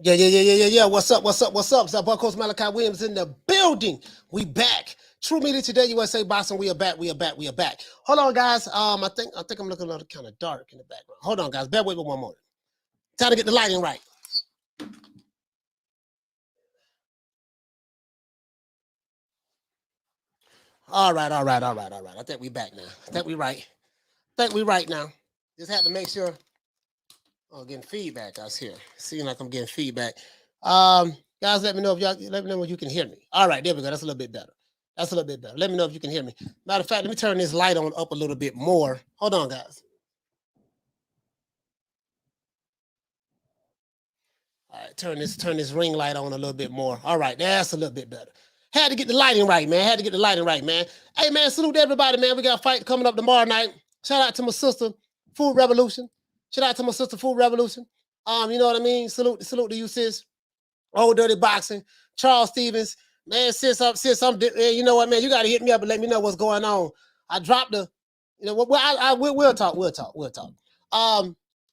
Yeah. What's up? It's our boy Coach Malachi Williams in the building. We back. True Media Today USA Boxing. We are back. Hold on, guys. I think I'm looking a little kind of dark in the background. Hold on, guys. Bear with me one moment. Time to get the lighting right. All right. I think we back now. I think we right now. Just had to make sure. Oh, getting feedback, guys. Here, seeing like I'm getting feedback. Guys, let me know if you can hear me. All right, there we go. That's a little bit better. Let me know if you can hear me. Matter of fact, let me turn this light on up a little bit more. Hold on, guys. All right, turn this ring light on a little bit more. All right, that's a little bit better. Had to get the lighting right, man. Hey, man, salute to everybody, man. We got a fight coming up tomorrow night. Shout out to my sister, Food Revolution. You know what I mean? Salute to you, sis. Old Dirty Boxing, Charles Stevens. Man, sis, you know what, man? You got to hit me up and let me know what's going on. I dropped the, you know, we'll talk.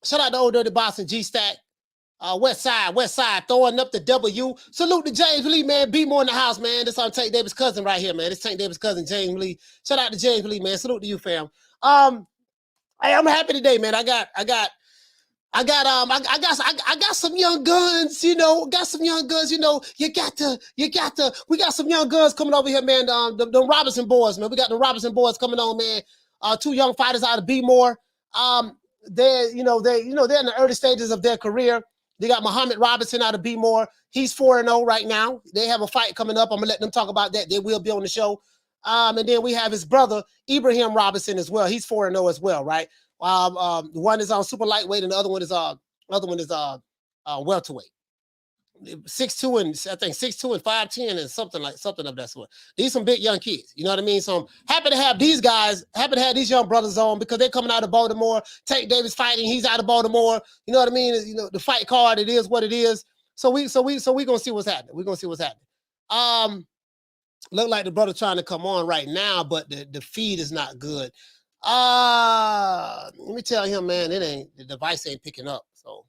Shout out to Old Dirty Boxing, G-Stack. West Side, throwing up the W. Salute to James Lee, man. Be more in the house, man. This on Tank Davis' cousin right here, man. This Tank Davis' cousin, James Lee. Shout out to James Lee, man. Salute to you, fam. Hey, I'm happy today, man. I got some young guns, you know. We got some young guns coming over here, man. The Robinson Boyz, man. We got the Robinson Boyz coming on, man. Two young fighters out of B-More. They're in the early stages of their career. They got Muhammad Robinson out of B-More. He's 4-0 right now. They have a fight coming up. I'm gonna let them talk about that. They will be on the show. And then we have his brother, Ibrahim Robinson, as well. He's 4-0 as well, right? One is on super lightweight, and the other one is welterweight. 6'2" and I think 6'2" and 5'10" and something of that sort. These some big young kids, you know what I mean? So I'm happy to have these guys, happy to have these young brothers on because they're coming out of Baltimore. Tank Davis fighting, he's out of Baltimore. You know what I mean? You know, the fight card, it is what it is. So we gonna see what's happening. Look like the brother trying to come on right now, but the feed is not good. Let me tell him, man, the device ain't picking up. So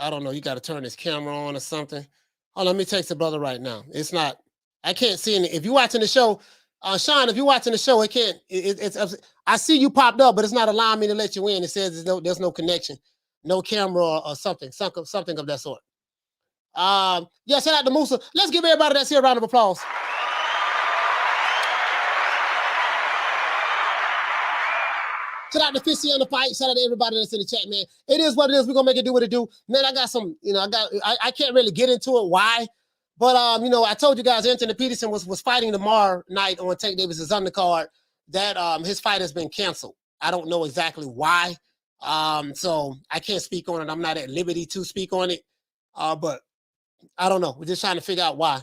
I don't know. You got to turn this camera on or something. Oh, let me text the brother right now. It's not. I can't see any. If you're watching the show, Sean, if you're watching the show, it can't. It's. I see you popped up, but it's not allowing me to let you in. It says there's no connection, no camera or something of that sort. Yeah, shout out to Musa. Let's give everybody that's here a round of applause. Shout out to Fishy on the fight. Shout out to everybody that's in the chat, man. It is what it is. We're gonna make it do what it do. Man, I got some, I can't really get into it why. But I told you guys Anthony Peterson was fighting tomorrow night on Tank Davis's undercard. That his fight has been canceled. I don't know exactly why. So I can't speak on it. I'm not at liberty to speak on it. But I don't know. We're just trying to figure out why.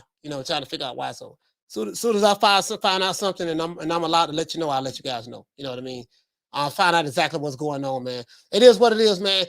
So soon as I find out something and I'm allowed to let you know, I'll let you guys know. You know what I mean? I'll find out exactly what's going on, man. It is what it is, man.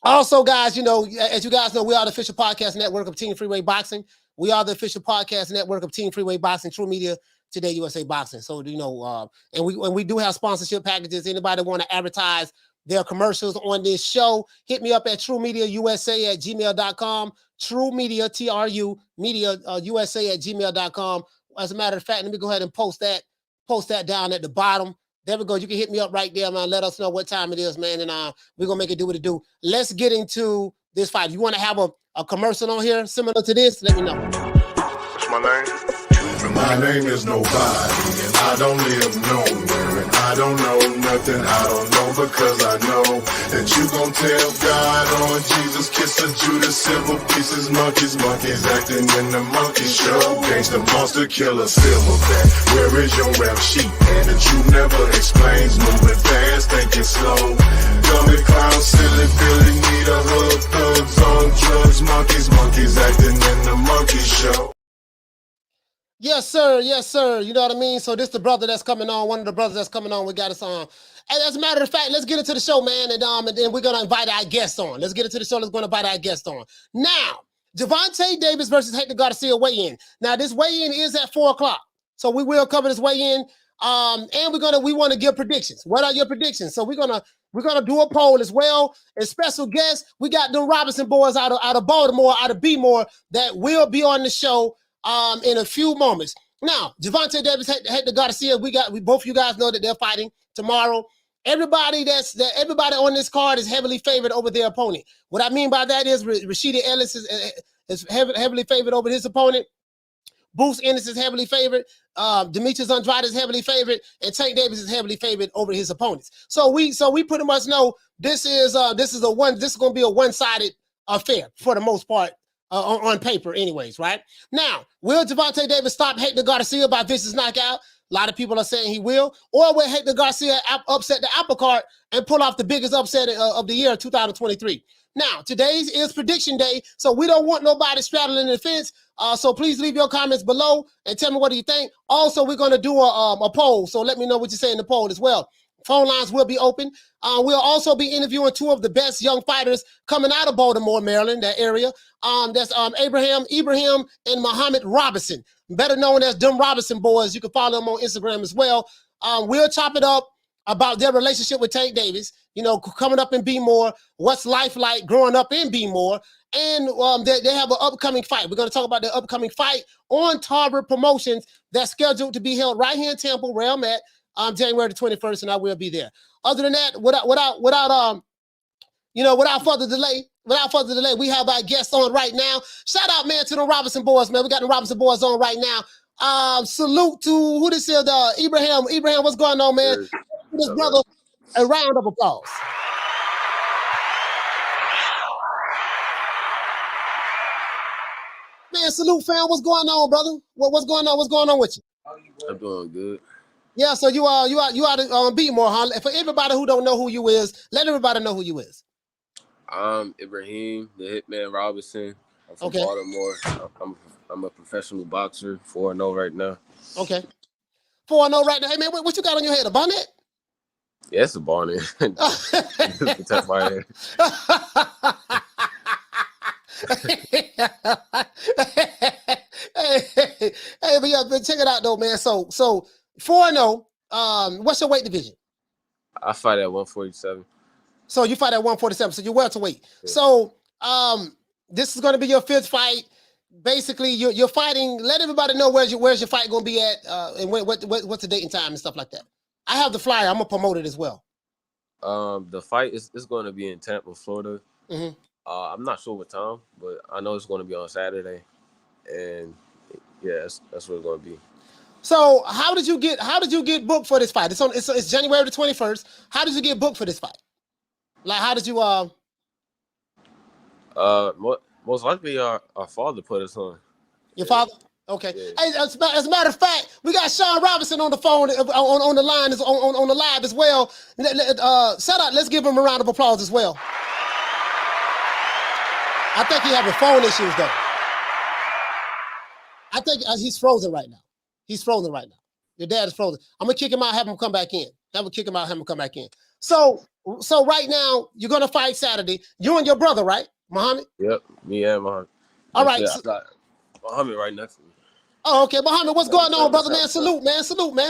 Also, guys, as you guys know, we are the official podcast network of Team Freeway Boxing. We are the official podcast network of Team Freeway Boxing, True Media Today USA Boxing. So, and we do have sponsorship packages. Anybody want to advertise their commercials on this show, hit me up at trumediausa@gmail.com. TRUMedia, TRU, media, USA @gmail.com. As a matter of fact, let me go ahead and post that down at the bottom. There we go. You can hit me up right there, man. Let us know what time it is, man. And we're going to make it do what it do. Let's get into this fight. If you want to have a commercial on here similar to this, let me know. What's my name? My name is nobody, and I don't live nowhere, and I don't know nothing. I don't know because I know that you gon' tell God on Jesus, kiss a Judas, silver pieces, monkeys acting in the monkey show. Gangsta monster killer, silverback. Where is your rap sheet? And the truth never explains. Moving fast, thinking slow. Dummy clown, silly Billy, need a hood, thugs on drugs, monkeys acting in the monkey show. Yes, sir. You know what I mean? So this is the brother that's coming on. One of the brothers that's coming on. We got us on. And as a matter of fact, let's get into the show, man. And then we're going to invite our guests on. Let's get into the show. Let's go and invite our guests on. Now, Gervonta Davis versus Hector Garcia weigh-in. Now, this weigh-in is at 4 o'clock. So we will cover this weigh-in. And we want to give predictions. What are your predictions? So we're going to We're gonna do a poll as well. And special guests, we got Dem Robinson Boyz out of Baltimore, out of B-more, that will be on the show in a few moments. Now, Gervonta Davis, Hector Garcia, we both you guys know that they're fighting tomorrow. Everybody on this card is heavily favored over their opponent. What I mean by that is Rashida Ellis is heavily favored over his opponent. Bruce Ennis is heavily favored. Demetrius Andrade is heavily favored, and Tank Davis is heavily favored over his opponents. So we pretty much know this is going to be a one-sided affair for the most part on paper, anyways, right? Now, will Gervonta Davis stop Hector Garcia by vicious knockout? A lot of people are saying he will. Or will Hector Garcia upset the apple cart and pull off the biggest upset of the year 2023? Now, today is prediction day, so we don't want nobody straddling the fence. So please leave your comments below and tell me what do you think. Also, we're going to do a poll, so let me know what you say in the poll as well. Phone lines will be open. We'll also be interviewing two of the best young fighters coming out of Baltimore, Maryland, that area. That's Ibrahim and Muhammad Robinson, better known as Dem Robinson Boyz. You can follow them on Instagram as well. We'll chop it up about their relationship with Tank Davis, you know, coming up in B-more, what's life like growing up in B-more, and they have an upcoming fight. We're going to talk about the upcoming fight on Tarver Promotions that's scheduled to be held right here in Tampa, where I'm at, January the 21st, and I will be there. Other than that, without further delay, we have our guests on right now. Shout out, man, to the Robinson Boyz, man. We got the Robinson Boyz on right now. Salute to who this is, Ibrahim. Ibrahim, what's going on, man? This brother, a round of applause. Man, salute, fam. What's going on, brother? What's going on? What's going on with you? I'm doing good. Yeah, so you out to B-more, huh? For everybody who don't know who you is, let everybody know who you is. I'm Ibrahim, the Hitman Robinson. I'm from Baltimore. I'm a professional boxer, 4-0 right now. Okay. 4-0 right now. Hey, man, what you got on your head? A bonnet? Yeah, it's a bonnet. Protect my head. Hey, but check it out though, man. So 4-0. What's your weight division? I fight at 147. So you fight at 147. So you're welterweight. Yeah. So this is going to be your fifth fight. Basically, you're fighting. Let everybody know where's your fight going to be at, and what's the date and time and stuff like that. I have the flyer. I'm gonna promote it as well. The fight is going to be in Tampa, Florida. Mm-hmm. I'm not sure what time, but I know it's going to be on Saturday, and yeah, that's what it's going to be. So how did you get booked for this fight? It's January the 21st. How did you get booked for this fight? Like, how did you most likely our father put us on. Your father? Okay. Yeah. Hey, as a matter of fact, we got Sean Robinson on the phone on the line on the live as well. Shout out. Let's give him a round of applause as well. I think he having phone issues though. I think he's frozen right now. He's frozen right now. Your dad is frozen. I'm gonna kick him out, have him come back in. So right now you're gonna fight Saturday. You and your brother, right, Muhammad? Yep, me and Muhammad. All right. I got Muhammad right next to me. Oh, okay, Muhammad, what's going on, brother, man? Salute, man.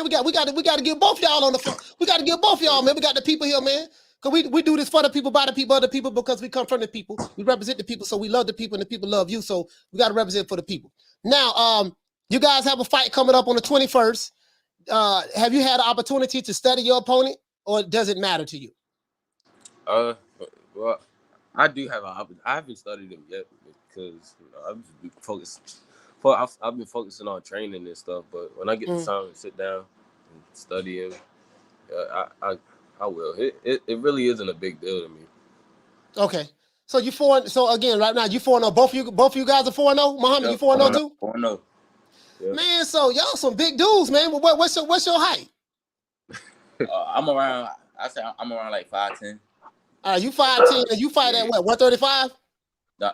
We got to get both y'all on the phone. We got to get both y'all, man. We got the people here, man. Because we do this for the people, by the people, other people, because we come from the people. We represent the people, so we love the people, and the people love you, so we got to represent for the people. Now, you guys have a fight coming up on the 21st. Have you had an opportunity to study your opponent, or does it matter to you? Well, I do have I haven't studied him yet because I've been focused. I've been focusing on training and stuff, but when I get the time to sit down and study him, I will. It really isn't a big deal to me. Okay, so you 4. So again, right now you 4-0. Both of you guys are 4-0. Muhammad, yep. You 4-0 too? 4-0. Yep. Man, so y'all some big dudes, man. What's your height? I'm around. I say I'm around like 5'10". You 5'10", and you fight at what? 135? I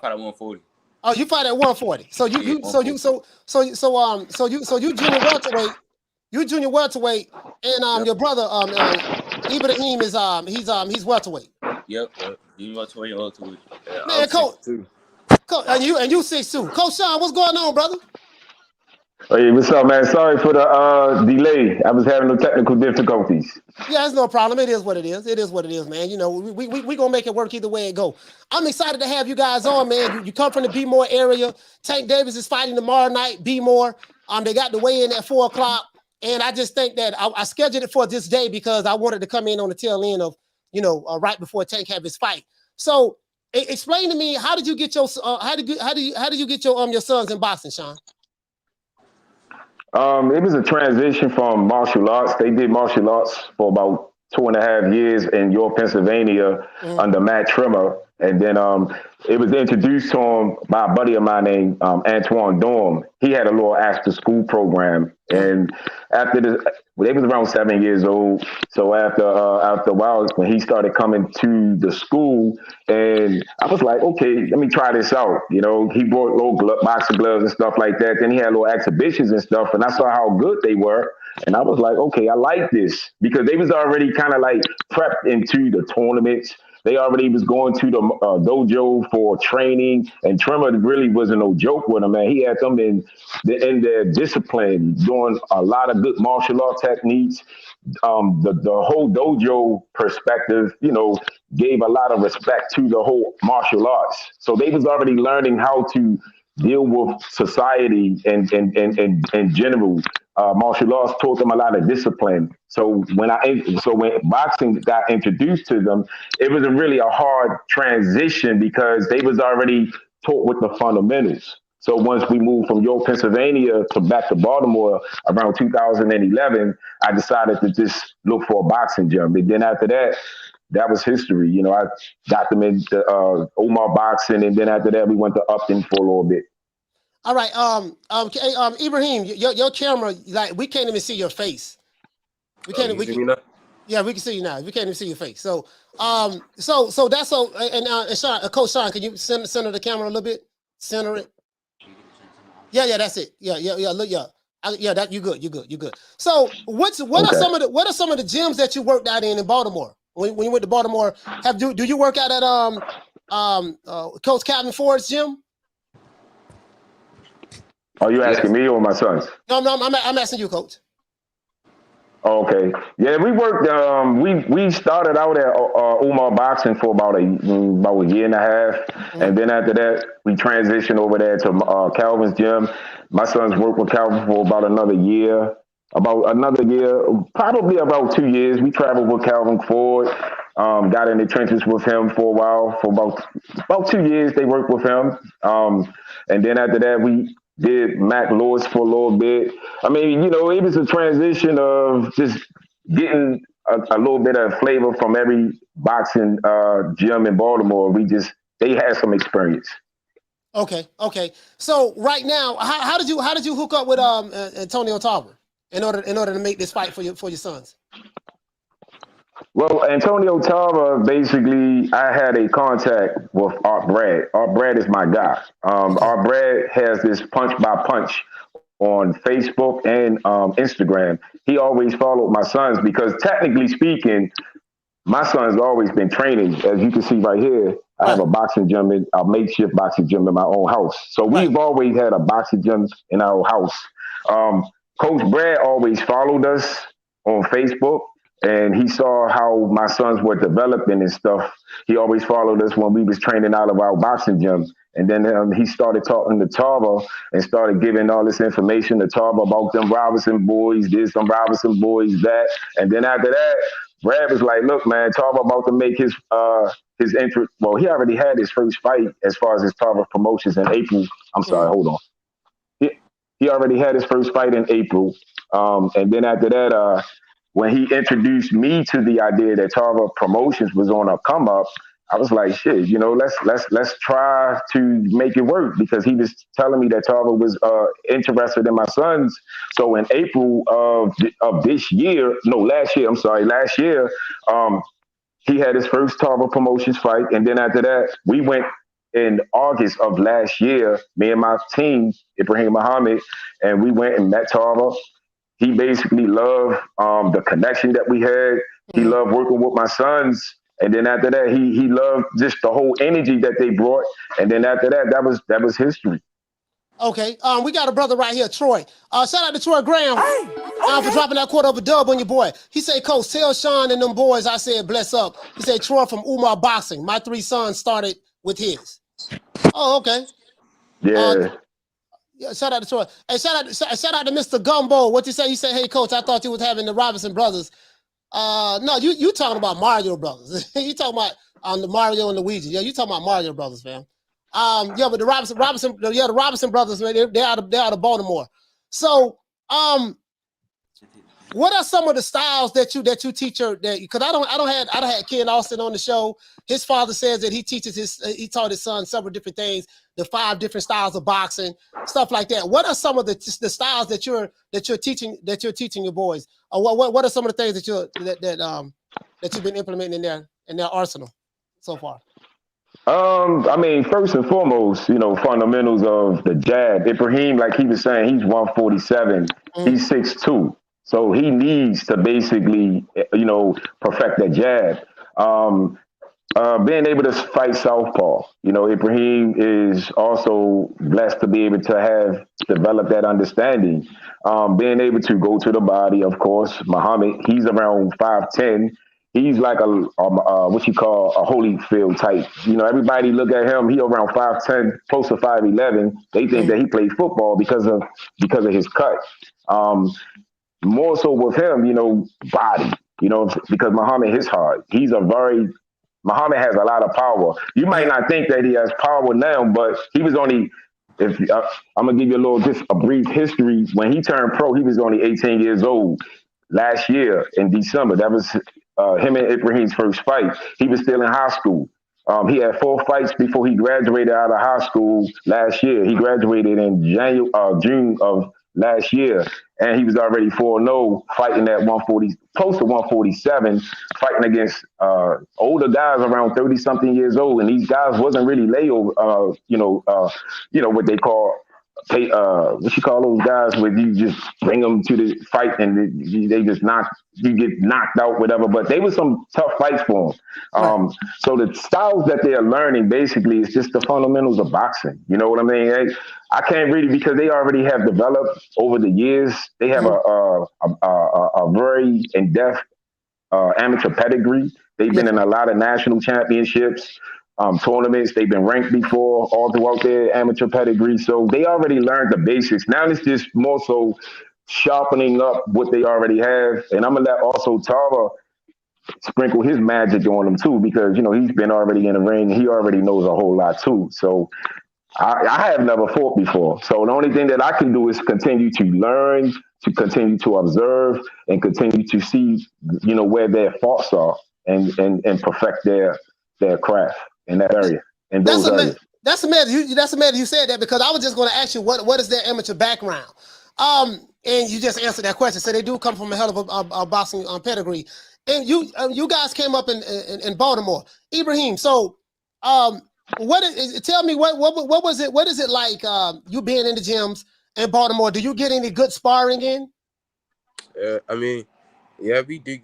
fight at 140. Oh, you fight at 140. So you junior welterweight. You junior welterweight, and your brother Ibrahim is he's welterweight. Yep. Junior welterweight. Yeah, man, coach, and you 6'2". Coach Sean, what's going on, brother? Hey, what's up, man? Sorry for the delay. I was having no technical difficulties. Yeah, it's no problem. It is what it is. It is what it is, man. You know, we gonna make it work either way it go. I'm excited to have you guys on, man. You come from the B-More area. Tank Davis is fighting tomorrow night. B-More. They got the weigh in at 4 o'clock, and I just think that I scheduled it for this day because I wanted to come in on the tail end of, you know, right before Tank have his fight. So, explain to me, how did you get your how did you get your sons in boxing, Sean? It was a transition from martial arts. They did martial arts for about 2.5 years in York, Pennsylvania, under Matt Trimmer. And then it was introduced to him by a buddy of mine named Antoine Dorm. He had a little after school program. And after this, they was around 7 years old. So after a while, when he started coming to the school, and I was like, okay, let me try this out. You know, he brought little boxing gloves and stuff like that. Then he had little exhibitions and stuff, and I saw how good they were. And I was like, okay, I like this, because they was already kind of like prepped into the tournaments. They already was going to the dojo for training, and Trimmer really wasn't no joke with them, man. He had them in their discipline, doing a lot of good martial art techniques. The whole dojo perspective, you know, gave a lot of respect to the whole martial arts. So they was already learning how to deal with society and in general. Martial arts taught them a lot of discipline. So when boxing got introduced to them, it was really a hard transition because they was already taught with the fundamentals. So once we moved from York, Pennsylvania to back to Baltimore around 2011, I decided to just look for a boxing gym. And then after that, that was history. You know, I got them into Omar boxing, and then after that, we went to Upton for a little bit. All right, Ibrahim, your camera, like, we can't even see your face. We can't. Yeah, we can see you now. We can't even see your face. So, so that's so. And Sean, Coach Sean, can you center the camera a little bit? Center it. Yeah, that's it. Yeah. Look, yeah. That you good. So, what are some of the gyms that you worked out in Baltimore? When you went to Baltimore, do you work out at Coach Calvin Ford's gym? Are you asking me or my sons? No, I'm asking you, Coach. Okay. Yeah, we worked. We started out at Umar Boxing for about a year and a half, and then after that, we transitioned over there to Calvin's gym. My sons worked with Calvin for about another year, probably about 2 years. We traveled with Calvin Ford. Got in the trenches with him for a while. For about 2 years, they worked with him, and then after that, we did Mac Lewis for a little bit. I mean, you know, it was a transition of just getting a little bit of flavor from every boxing gym in Baltimore. They had some experience. Okay. So right now, how did you hook up with Antonio Tarver in order to make this fight for your sons? Well, Antonio Tarver, basically, I had a contact with Art Brad. Art Brad is my guy. Art Brad has this punch by punch on Facebook and Instagram. He always followed my sons because, technically speaking, my son's always been training. As you can see right here, I have a boxing gym, a makeshift boxing gym in my own house. So we've always had a boxing gym in our house. Coach Brad always followed us on Facebook, and he saw how my sons were developing and stuff. He always followed us when we was training out of our boxing gym. And then he started talking to Tarver and started giving all this information to Tarver about them Robinson boys, this, some Robinson boys, that. And then after that, Brad was like, look, man, Tarver about to make his entry. Well, he already had his first fight as far as his Tarver Promotions in April. I'm sorry, hold on. He already had his first fight in April. And then after that, when he introduced me to the idea that Tarver Promotions was on a come up, I was like, shit, you know, let's try to make it work, because he was telling me that Tarver was interested in my sons. So in April of last year, he had his first Tarver Promotions fight. And then after that, we went in August of last year, me and my team, Ibrahim Muhammad, and we went and met Tarver. He basically loved the connection that we had. He loved working with my sons. And then after that, he loved just the whole energy that they brought. And then after that, that was history. Okay. We got a brother right here, Troy. Shout out to Troy Graham for dropping that quarter of a dub on your boy. He said, Coach, tell Sean and them boys I said bless up. He said, Troy from Umar Boxing. My 3 sons started with his. Oh, okay. Yeah. Yeah, shout out to Troy. Hey, shout out to Mr. Gumbo. What you say? You say, hey, Coach, I thought you was having the Robinson brothers. No, you talking about Mario brothers. You talking about the Mario and Luigi. Yeah, you talking about Mario brothers, fam. Yeah, but the Robinson brothers, man, they're out of Baltimore. So, what are some of the styles that you teach her? Because I don't have Ken Austin on the show. His father says that he taught his son several different things, the 5 different styles of boxing, stuff like that. What are some of the styles that you're teaching your boys? Or what are some of the things that you've been implementing in their arsenal so far? I mean, first and foremost, fundamentals of the jab. Ibrahim, like he was saying, he's 147. He's 6'2". So he needs to basically, perfect that jab. Being able to fight southpaw. Ibrahim is also blessed to be able to have developed that understanding. Being able to go to the body, of course. Muhammad, he's around 5'10". He's like a what you call a Holyfield type. Everybody look at him. He around 5'10", close to 5'11". They think that he played football because of his cut. More so with him, body. Because Muhammad hits hard. Muhammad has a lot of power. You might not think that he has power now, but he was only. I'm gonna give you just a brief history. When he turned pro, he was only 18 years old. Last year in December, that was him and Ibrahim's first fight. He was still in high school. He had 4 fights before he graduated out of high school last year. He graduated in June of last year, and he was already 4-0, fighting at 140, close to 147, fighting against older guys around 30-something years old. And these guys wasn't really layover, what they call. What you call those guys where you just bring them to the fight and they just you get knocked out, whatever. But they were some tough fights for them. So the styles that they are learning basically is just the fundamentals of boxing. You know what I mean? I can't really, because they already have developed over the years. They have a very in-depth amateur pedigree. They've been in a lot of national championships. Tournaments. They've been ranked before all throughout their amateur pedigree. So they already learned the basics. Now it's just more so sharpening up what they already have. And I'm going to let also Tarver sprinkle his magic on them too, because, he's been already in the ring. He already knows a whole lot too. So I have never fought before. So the only thing that I can do is continue to learn, to continue to observe, and continue to see, where their faults are and perfect their craft in that area. And those areas. That's amazing you said that, because I was just going to ask you what is their amateur background. And you just answered that question. So they do come from a hell of a boxing pedigree. And you guys came up in Baltimore, Ibrahim. So tell me what was it? What is it like you being in the gyms in Baltimore? Do you get any good sparring in? I mean, yeah, we do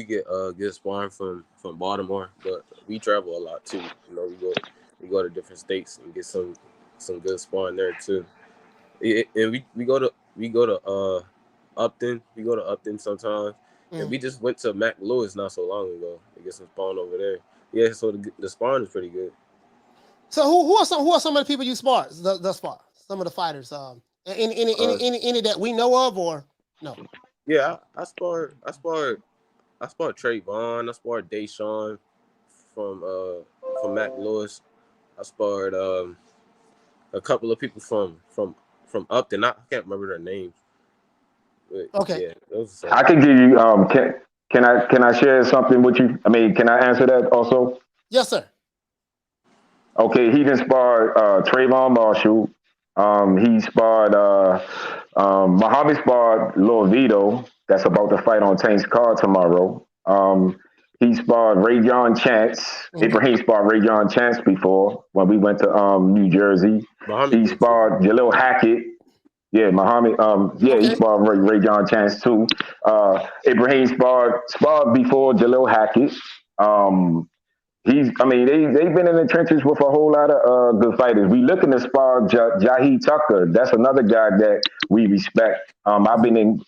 get good sparring from Baltimore, but we travel a lot too. We go to different states and get some good sparring there too. And we go to Upton. We go to Upton sometimes. And we just went to Mac Lewis not so long ago to get some sparring over there. Yeah, so the sparring is pretty good. So who are some of the people you sparred thus far? Some of the fighters. Any that we know of or no? Yeah, I sparred Trayvon. I sparred Deshaun from Mac Lewis. I sparred a couple of people from Upton. I can't remember their names. But, okay. Yeah, I can give you. Can I share something with you? I mean, can I answer that also? Yes, sir. Okay, he then sparred Trayvon Marshall. He sparred Muhammad sparred Lil Vito. That's about to fight on Tank's card tomorrow. He sparred Ray John Chance. Ibrahim sparred Ray John Chance before when we went to New Jersey. He sparred Jalil Hackett. Yeah, Muhammad. He sparred Ray John Chance too. Ibrahim sparred before Jalil Hackett. I mean, they've been in the trenches with a whole lot of good fighters. We looking to spar Jahi Tucker. That's another guy that we respect. I've been in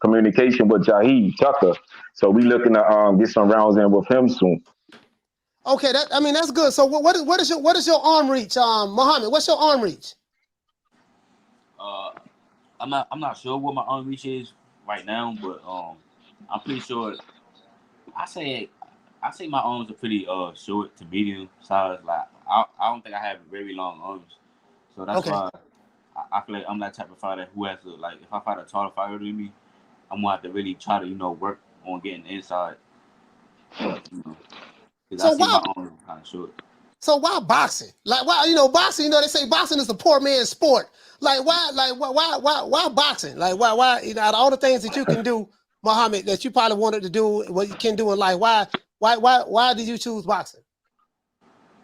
communication with Jahi Tucker, so we looking to get some rounds in with him soon. Okay, that's good. So what is your arm reach, Muhammad? What's your arm reach? I'm not sure what my arm reach is right now, but I'm pretty sure. I say my arms are pretty short to medium size. Like I don't think I have very long arms, so that's why I feel like I'm that type of fighter who has to, like, if I fight a taller fighter than me, I'm gonna have to really try to work on getting the inside. Because I see my arms kind of short. So why boxing? Like, why, boxing, they say boxing is a poor man's sport. Like, why boxing? Like, why, out of all the things that you can do, Muhammad, that you probably wanted to do, what you can do in life, why did you choose boxing?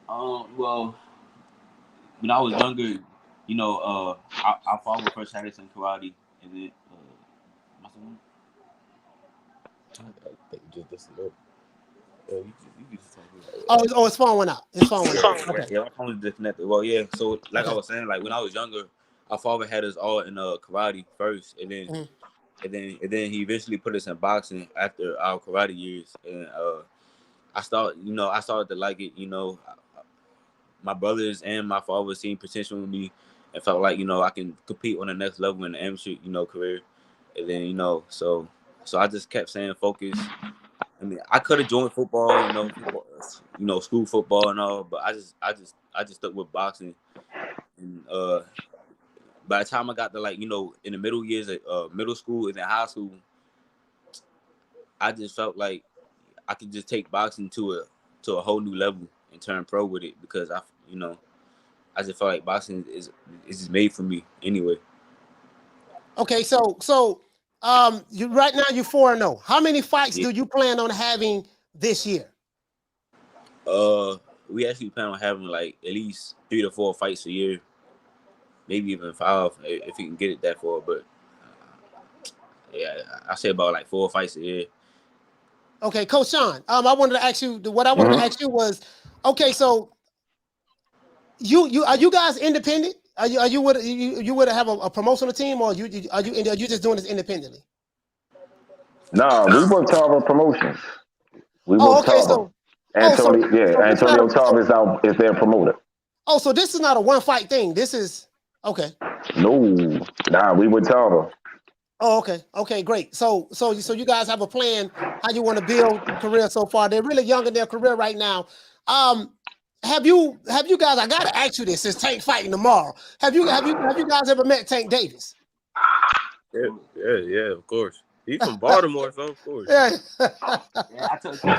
Well, when I was younger, I followed first habits in karate, and then His phone went out. His phone went out. Okay. Yeah, my phone was disconnected. Well, yeah. So, like I was saying, like when I was younger, our father had us all in karate first, and then he eventually put us in boxing after our karate years, and I started to like it. My brothers and my father seen potential in me, and felt like I can compete on the next level in the amateur career, and then so I just kept saying focus. I mean, I could have joined football, school football and all, but I just stuck with boxing. And by the time I got to in the middle years of middle school and then high school, I just felt like I could just take boxing to a whole new level and turn pro with it, because I just felt like boxing is just made for me anyway. Okay, so you right now you're 4-0. How many fights do you plan on having this year? We actually plan on having like at least 3 to 4 fights a year, maybe even 5 if you can get it that far. But yeah, I say about like 4 fights a year. Okay, Coach Sean. I wanted to ask you. What I wanted to ask you was, okay, so are you guys independent? Are you would have a promotional team, or are you just doing this independently? Nah, we work Tarver Promotions. We work Tarver. Antonio Tarver is their promoter. Oh, so this is not a one fight thing. This is okay. No, we with Tarver. Oh, okay. Okay, great. So you guys have a plan how you want to build your career so far. They're really young in their career right now. Have you guys? I gotta ask you this. Since Tank fighting tomorrow, have you guys ever met Tank Davis? Yeah, of course. He's from Baltimore, so of course. Yeah. I took when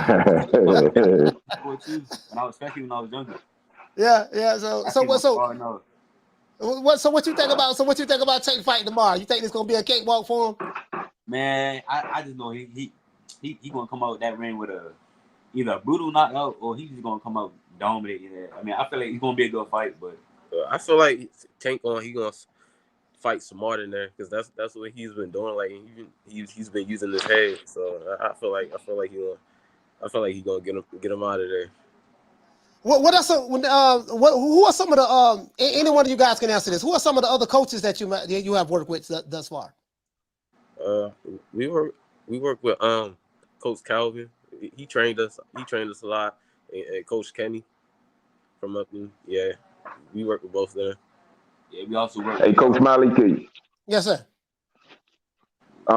I was younger. Yeah. So what you think about Tank fighting tomorrow? You think it's gonna be a cakewalk for him? Man, I just know he gonna come out with that ring with either a brutal knockout, or he's just gonna come out dominating it. I mean, I feel like he's gonna be a good fight, but I feel like Tank he gonna fight smarter in there, because that's what he's been doing. Like he's been using his head, so I feel like he's gonna get him out of there. Who are some of the any one of you guys can answer this? Who are some of the other coaches that you have worked with thus far? We work with Coach Calvin. He trained us a lot, and Coach Kenny from up in, we work with both of them. Yeah, we also work. Hey, Coach Maliki. Yes, sir. I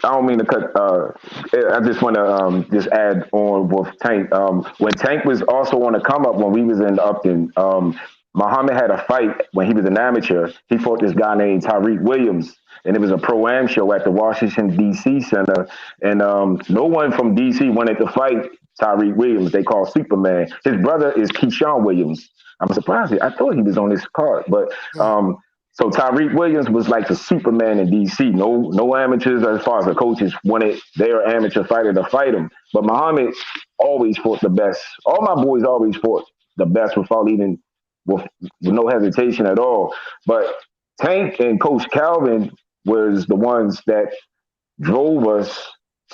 don't mean to cut. I just want to just add on with Tank. When Tank was also on the come up when we was in Upton, Muhammad had a fight when he was an amateur. He fought this guy named Tyreek Williams, and it was a pro-am show at the Washington, D.C. Center. And no one from D.C. wanted to fight Tyreek Williams. They call Superman. His brother is Keyshawn Williams. I'm surprised. I thought he was on this card, but so Tyreek Williams was like the Superman in D.C. No amateurs, as far as the coaches wanted their amateur fighter to fight him. But Muhammad always fought the best. All my boys always fought the best without even with no hesitation at all. But Tank and Coach Calvin was the ones that drove us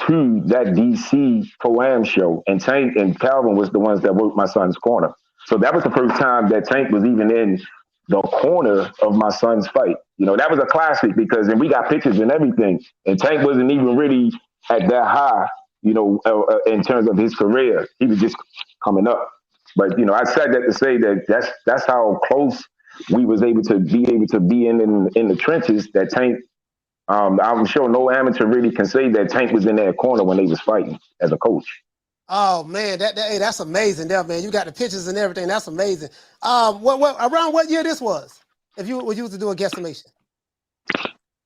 to that DC Pro-Am show, and Tank and Calvin was the ones that worked my son's corner. So that was the first time that Tank was even in the corner of my son's fight. You know, that was a classic because, and we got pictures and everything, and Tank wasn't even really at that high, you know, in terms of his career. He was just coming up. But, you know, I said that to say that that's how close we was able to be in the trenches. That Tank, I'm sure no amateur really can say that Tank was in that corner when they was fighting as a coach. Oh man, hey, that's amazing, there, man. You got the pictures and everything. That's amazing. What around what year this was? If you was to do a guesstimation.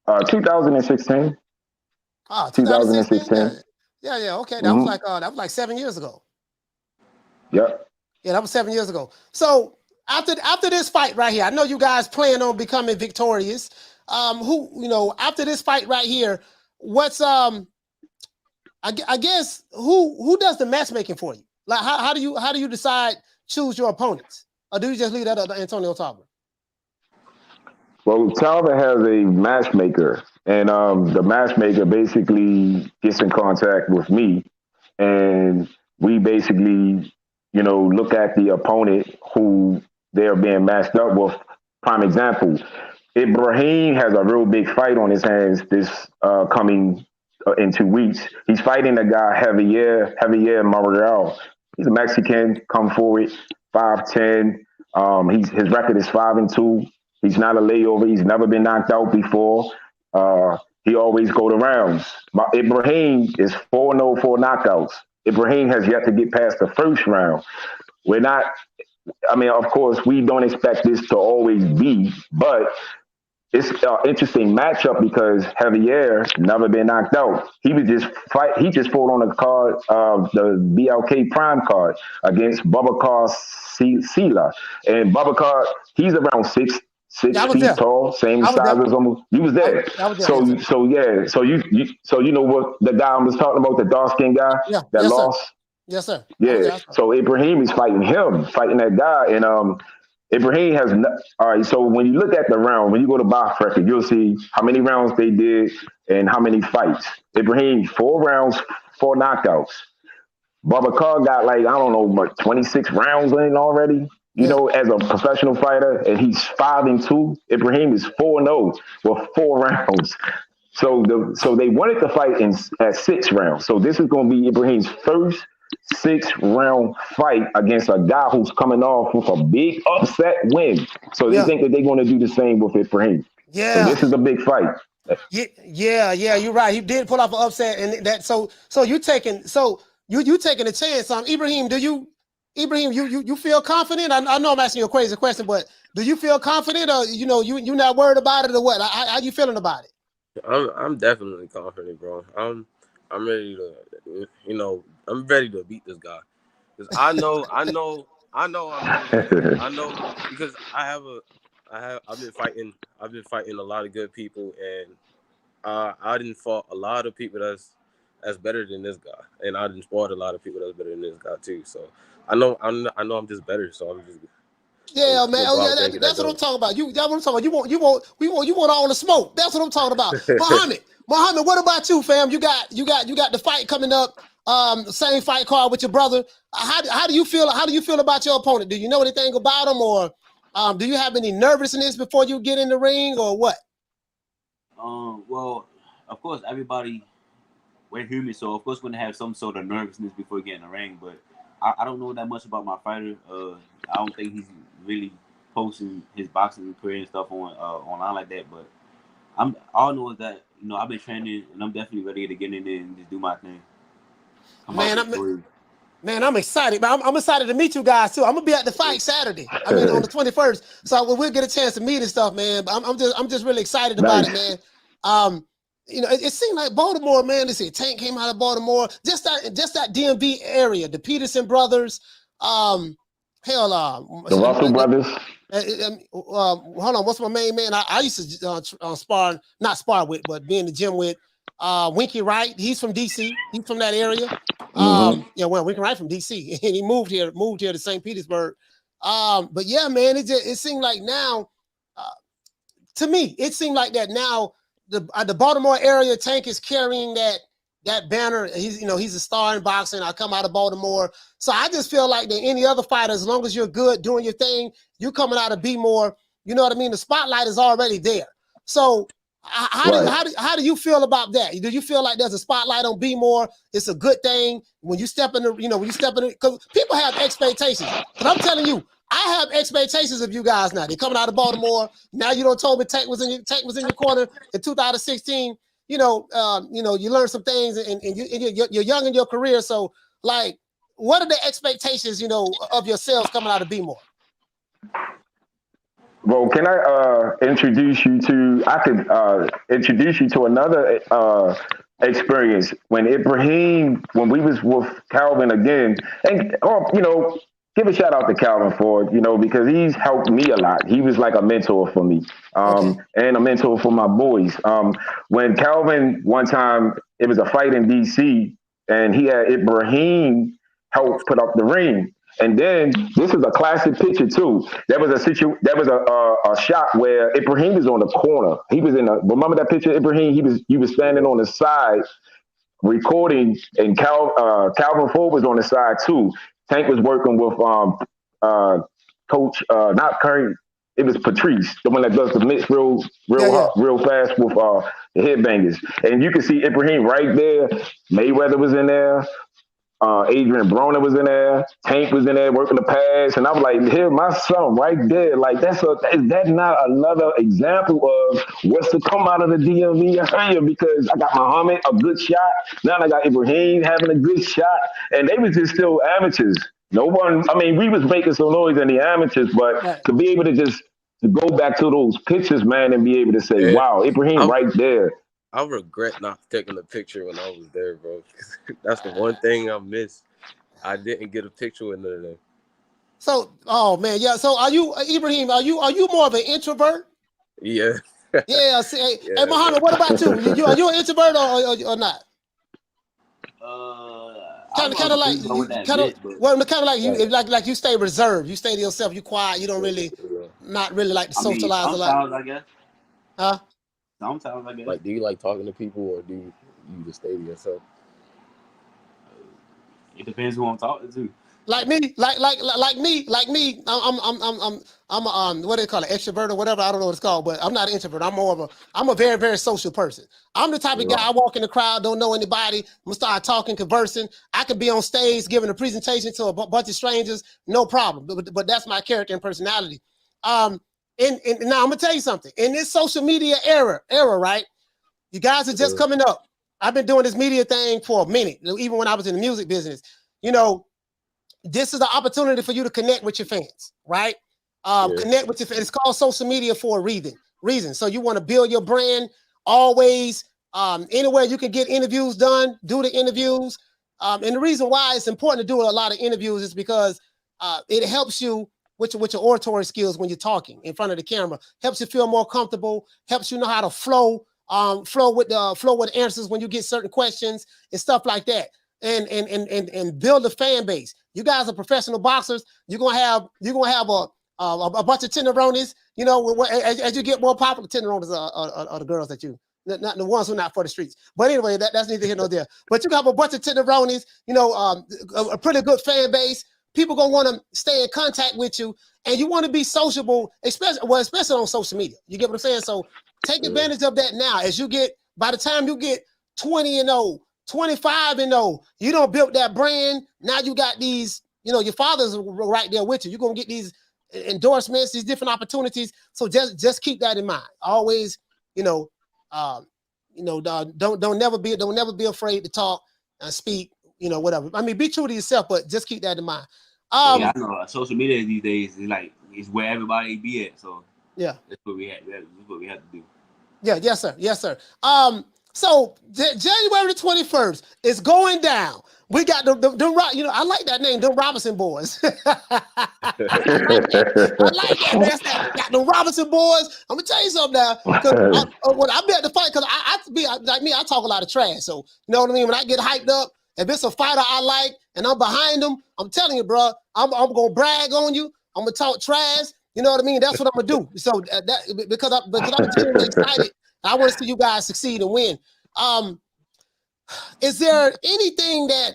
2016. Ah, 2016. Yeah. Okay, that was like 7 years ago. Yep. Yeah, that was 7 years ago. So after this fight right here, I know you guys plan on becoming victorious. After this fight right here, what's I guess who does the matchmaking for you? Like how do you decide choose your opponents, or do you just leave that up to Antonio Tarver? Well, Tarver has a matchmaker, and the matchmaker basically gets in contact with me, and we basically, you know, look at the opponent who they're being matched up with. Prime example, Ibrahim has a real big fight on his hands this coming in 2 weeks. He's fighting a guy, Javier Morel. He's a Mexican, come forward, 5'10". His record is 5-2. He's not a layover. He's never been knocked out before. He always go to rounds. Ibrahim is 4-0, 4 knockouts. Ibrahim has yet to get past the first round. Of course, we don't expect this to always be, but it's an interesting matchup because Javier never been knocked out. He fought on the card of the BLK Prime card against Bubakar Sila. And Bubakar, he's around 6 feet tall, same size as almost. You was there. So you know what the guy I was talking about, the dark skinned guy that lost? Sir. Yes, sir. Yeah. So Ibrahim is fighting that guy, and Ibrahim has all right. So when you look at the round, when you go to box record, you'll see how many rounds they did and how many fights. Ibrahim 4 rounds, 4 knockouts. Bubakar got 26 rounds in already. You know, as a professional fighter, and he's 5-2. Ibrahim is 4-0 with 4 rounds. So they wanted to fight at 6 rounds. So this is going to be Ibrahim's first 6-round fight against a guy who's coming off with a big upset win. So they think that they're going to do the same with Ibrahim. Yeah. So this is a big fight. Yeah, you're right. He did pull off an upset, and that so you taking a chance. Ibrahim, you feel confident? I know I'm asking you a crazy question, but do you feel confident, or you not worried about it, or what? How you feeling about it? I'm definitely confident, bro. I'm ready to, I'm ready to beat this guy, because I know I'm ready. I know because I've been fighting a lot of good people, and I didn't fought a lot of people that's better than this guy, and I didn't fought a lot of people that's better than this guy too. So I know I'm just better. So I'm just. Yeah, man. That's what I'm talking about. That's what I'm talking about. You want all the smoke. That's what I'm talking about. Muhammad, what about you, fam? You got the fight coming up. Same fight card with your brother. How do you feel? How do you feel about your opponent? Do you know anything about him, or do you have any nervousness before you get in the ring, or what? Well, of course, we're human, so of course we're gonna have some sort of nervousness before we get in the ring. But I don't know that much about my fighter. I don't think he's really posting his boxing career and stuff on online like that. But all I know is that I've been training, and I'm definitely ready to get in there and just do my thing. Man, I'm excited. I'm excited to meet you guys too. I'm gonna be at the fight Saturday. On the 21st. So we'll get a chance to meet and stuff, man. But I'm just really excited about it, man. It seemed like Baltimore, man. They say Tank came out of Baltimore. Just that DMV area, the Peterson brothers. The Russell brothers. Hold on, what's my main man? I used to not spar with, but be in the gym with Winky Wright. He's from DC. He's from that area. Winky Wright from DC, and he moved here to St. Petersburg. But yeah, man, it seemed like now, to me, it seemed like that now. The Baltimore area, Tank is carrying that that banner. He's a star in boxing. I come out of Baltimore. So I just feel like that any other fighter, as long as you're good doing your thing, you coming out of B-more, you know what I mean? The spotlight is already there. So how do you feel about that? Do you feel like there's a spotlight on B-more? It's a good thing when you step in because people have expectations. But I'm telling you, I have expectations of you guys now. They're coming out of Baltimore. Now you told me Tank was in your corner in 2016. You learn some things and you're young in your career. So like, what are the expectations, of yourselves coming out of B-more? Well, can I introduce you to? I could introduce you to another experience when we was with Calvin again, and give a shout out to Calvin for because he's helped me a lot. He was like a mentor for me, and a mentor for my boys. When Calvin one time, it was a fight in DC, and he had Ibrahim help put up the ring. And then this is a classic picture too. There was a shot where Ibrahim was on the corner. He was remember that picture, Ibrahim? He was standing on the side recording, and Calvin Ford was on the side too. Tank was working with Coach, not Curry. It was Patrice, the one that does the mix real fast with the headbangers. And you can see Ibrahim right there. Mayweather was in there. Adrian Broner was in there. Tank was in there working the pass, and I was like, "Here, my son, right there. Like, is that not another example of what's to come out of the DMV? Because I got Muhammad, a good shot. Now I got Ibrahim having a good shot, and they was just still amateurs. No one. I mean, we was making some noise in the amateurs, but to be able to go back to those pictures, man, and be able to say, "Wow, Ibrahim, right there." I regret not taking a picture when I was there, bro. That's the one thing I missed. I didn't get a picture with none of them. So, oh man, yeah. So, are you, Ibrahim? Are you more of an introvert? Yeah. Yeah. See, hey, Muhammad, what about you? Are you an introvert or not? Kind of like you stay reserved. You stay to yourself. You quiet. You don't really, not really like to socialize a lot. Sometimes, I guess. Huh? Sometimes, I guess. Like, do you like talking to people, or do you just stay to yourself? It depends who I'm talking to. Like me. I'm what do they call it, extrovert or whatever. I don't know what it's called, but I'm not an introvert. I'm a very, very social person. I'm the type of guy. I walk in the crowd, don't know anybody. I'm gonna start talking, conversing. I could be on stage giving a presentation to a bunch of strangers, no problem. But that's my character and personality. And now I'm gonna tell you something. In this social media era, right? You guys are just coming up. I've been doing this media thing for a minute, even when I was in the music business. This is the opportunity for you to connect with your fans, right? Connect with your fans. It's called social media for a reason. So you want to build your brand always. Anywhere you can get interviews done, do the interviews. And the reason why it's important to do a lot of interviews is because it helps you with your oratory skills when you're talking in front of the camera. Helps you feel more comfortable. Helps you know how to flow with answers when you get certain questions and stuff like that. And build a fan base. You guys are professional boxers. You're gonna have a bunch of tenderonis. As you get more popular, tenderonis are the girls that you. Not the ones who are not for the streets. But anyway, that's neither here nor there. But you have a bunch of tenderonis, a pretty good fan base. People gonna want to stay in contact with you, and you want to be sociable, especially on social media. You get what I'm saying? So take advantage of that now. By the time you get 20-0, 25-0, you don't build that brand. Now you got these, your father's right there with you. You're gonna get these endorsements, these different opportunities. So just keep that in mind. Always, don't never be afraid to talk and speak. Whatever. I mean, be true to yourself, but just keep that in mind. I know social media these days is where everybody be at. So yeah, that's what we have. That's what we have to do. Yeah, yes, sir. So January 21st is going down. We got the I like that name, Dem Robinson Boyz. I like that, man. Got the Robinson Boyz. I'm gonna tell you something now. When I be at the fight, because I talk a lot of trash. So you know what I mean. When I get hyped up, if it's a fighter I like and I'm behind him, I'm telling you, bro, I'm gonna brag on you. I'm gonna talk trash. You know what I mean? That's what I'm gonna do. So because I'm genuinely excited. I want to see you guys succeed and win. Is there anything that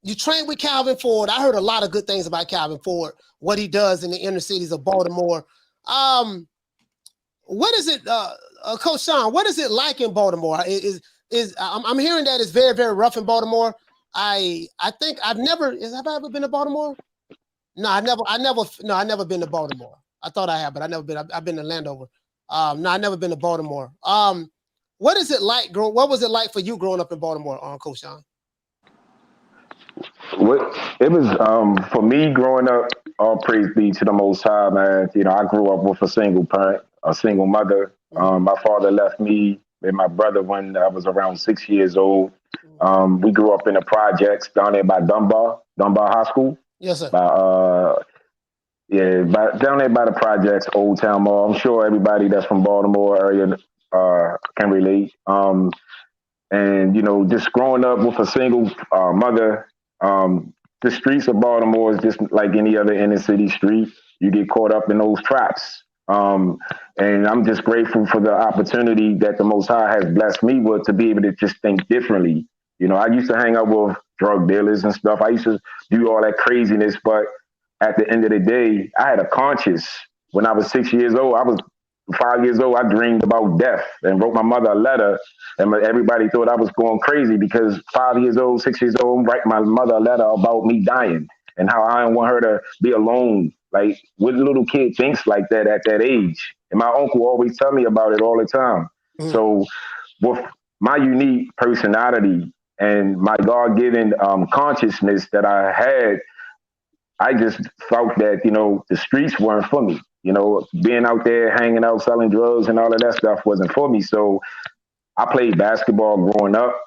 you train with Calvin Ford? I heard a lot of good things about Calvin Ford, what he does in the inner cities of Baltimore. What is it, Coach Sean? What is it like in Baltimore? I'm hearing that it's very, very rough in Baltimore. I think have I ever been to Baltimore? No, I never been to Baltimore. I thought I had, but I never been. I've been to Landover. No, I never been to Baltimore. What is it like? What was it like for you growing up in Baltimore, Coach Sean? It was for me growing up. All praise be to the Most High, man. You know, I grew up with a single parent, a single mother. My father left me and my brother when I was around 6 years old. We grew up in the projects down there by Dunbar High School. Yes, sir. Down there by the projects, Old Town Mall. I'm sure everybody that's from Baltimore area can relate. And you know, just growing up with a single mother. The streets of Baltimore is just like any other inner city street. You get caught up in those traps. And I'm just grateful for the opportunity that the Most High has blessed me with to be able to just think differently. You know, I used to hang out with drug dealers and stuff. I used to do all that craziness, but at the end of the day, I had a conscience. When I was 6 years old, I was 5 years old, I dreamed about death and wrote my mother a letter. And everybody thought I was going crazy because 5 years old, 6 years old, write my mother a letter about me dying and how I didn't want her to be alone. Like, what little kid thinks like that at that age? And my uncle always tell me about it all the time. So with my unique personality and my God-given consciousness that I had, I just felt that, you know, the streets weren't for me. You know, being out there, hanging out, selling drugs and all of that stuff wasn't for me. So I played basketball growing up.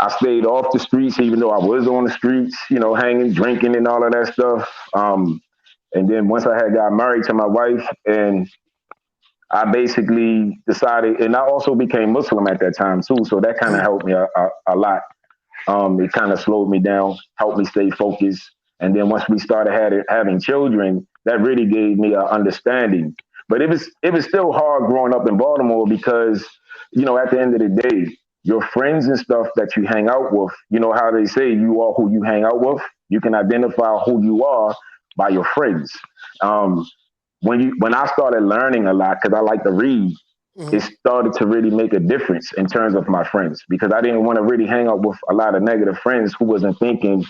I stayed off the streets, even though I was on the streets, you know, hanging, drinking and all of that stuff. And then once I had got married to my wife, and I basically decided, and I also became Muslim at that time too. So that kind of helped me a lot. It kind of slowed me down, helped me stay focused. And then once we started having children, that really gave me an understanding. But it was still hard growing up in Baltimore because, you know, at the end of the day, your friends and stuff that you hang out with, you know how they say you are who you hang out with. You can identify who you are by your friends. When I started learning a lot, because I like to read, it started to really make a difference in terms of my friends, because I didn't want to really hang out with a lot of negative friends who wasn't thinking.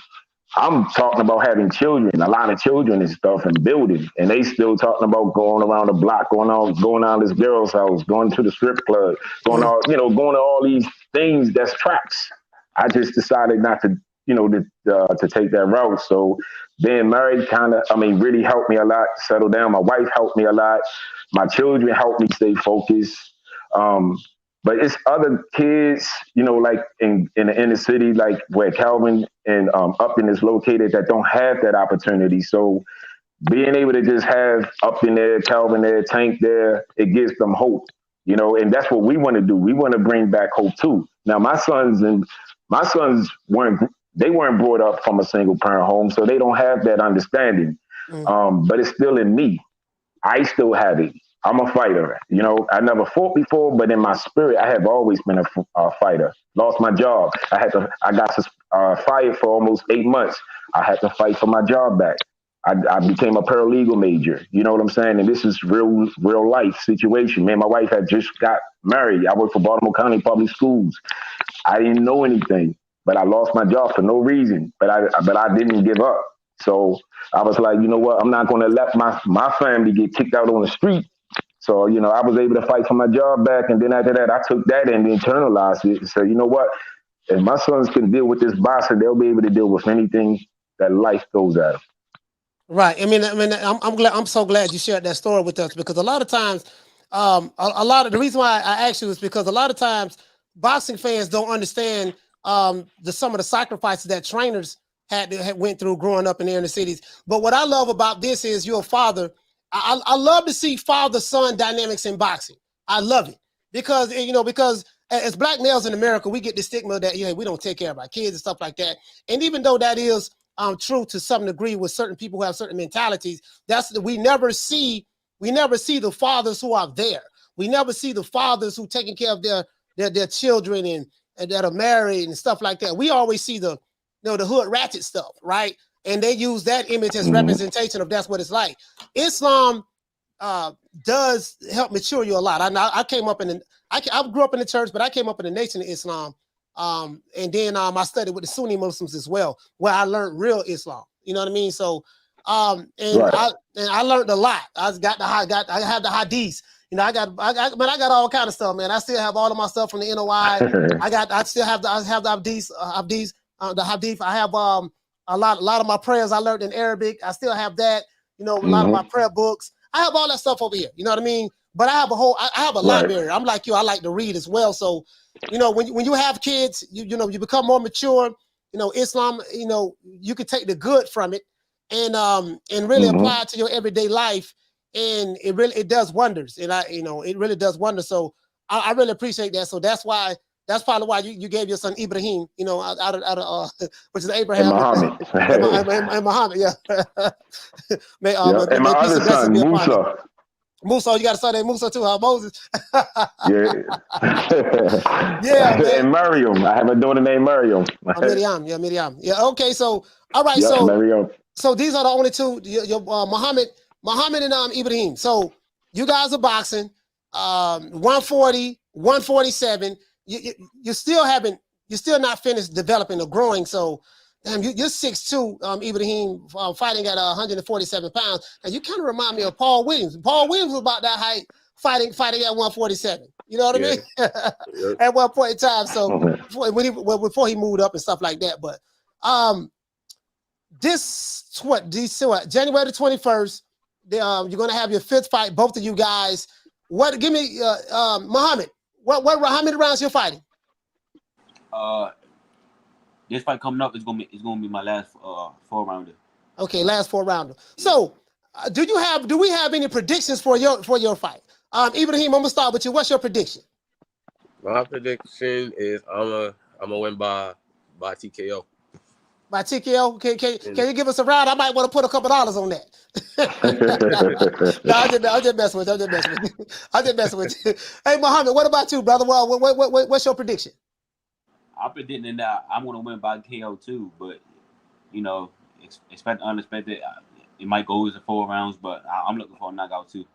I'm talking about having children, a lot of children and stuff, and building, and they still talking about going around the block, going on this girl's house, going to the strip club, going to all these things that's traps. I just decided not to, to take that route. So being married really helped me a lot, settle down. My wife helped me a lot. My children helped me stay focused. But it's other kids, like in the inner city, like where Calvin and Upton is located, that don't have that opportunity. So being able to just have Upton there, Calvin there, Tank there, it gives them hope, and that's what we want to do. We want to bring back hope too. Now, my sons weren't brought up from a single parent home, so they don't have that understanding. But it's still in me. I still have it. I'm a fighter. I never fought before, but in my spirit, I have always been a fighter. Lost my job. I got fired for almost 8 months. I had to fight for my job back. I became a paralegal major. You know what I'm saying? And this is real life situation. Man, my wife had just got married. I worked for Baltimore County Public Schools. I didn't know anything, but I lost my job for no reason. But I didn't give up. So I was like, you know what? I'm not going to let my family get kicked out on the street. So, I was able to fight for my job back. And then after that, I took that and internalized it. So, you know what? If my sons can deal with this boxer, they'll be able to deal with anything that life throws at them. Right. I'm so glad you shared that story with us, because a lot of times, the reason why I asked you is because a lot of times boxing fans don't understand some of the sacrifices that trainers had went through growing up in the inner cities. But what I love about this is you're a father. I love to see father-son dynamics in boxing. I love it because as black males in America, we get the stigma that we don't take care of our kids and stuff like that. And even though that is true to some degree with certain people who have certain mentalities, we never see the fathers who are there. We never see the fathers who taking care of their children that are married and stuff like that, we always see the, the hood ratchet stuff, right? And they use that image as representation of that's what it's like. Islam does help mature you a lot. I came up in I grew up in the church, but I came up in the Nation of Islam. And then I studied with the Sunni Muslims as well, where I learned real Islam. You know what I mean? So I learned a lot. I have the hadiths. You know, I got all kind of stuff, man. I still have all of my stuff from the NOI. I still have the hadiths, the hadith. I have a lot of my prayers I learned in Arabic. I still have that. You know, a lot of my prayer books. I have all that stuff over here. You know what I mean? But I have a library. I'm like you. I like to read as well. So, you know, when you have kids, you become more mature. You know, Islam. You know, you can take the good from it and really apply it to your everyday life. And it does wonders. And it really does wonders. So I really appreciate that. So that's probably why you gave your son Ibrahim, you know, out of which is Abraham and Muhammad, yeah. And my other son, Musa. Musa, you got a son named Musa too, huh? Moses. Yeah. Yeah, man. And Miriam. I have a daughter named Miriam. Miriam. Yeah, okay, so all right, so these are the only two, your Muhammad and Ibrahim. So you guys are boxing, 140, 147. You're still not finished developing or growing. So damn, you're 6'2", Ibrahim, fighting at 147 pounds. And you kind of remind me of Paul Williams. Paul Williams was about that height, fighting at 147. You know what I mean? At one point in time. So before he moved up and stuff like that. But January the 21st, you're gonna have your 5th fight, both of you guys. Give me Muhammad. How many rounds you're fighting? This fight coming up is gonna be my last 4-rounder. Okay, last 4-rounder. So, do we have any predictions for your fight? Ibrahim, I'm gonna start with you. What's your prediction? My prediction is I'm gonna win by TKO. By TKO? Can you give us a round? I might want to put a couple dollars on that. I'm just messing with you. Hey, Muhammad, what about you, brother? Well, what's your prediction? I'm predicting that I'm going to win by KO too, but, you know, expect unexpected. It might go as 4 rounds, but I'm looking for a knockout too.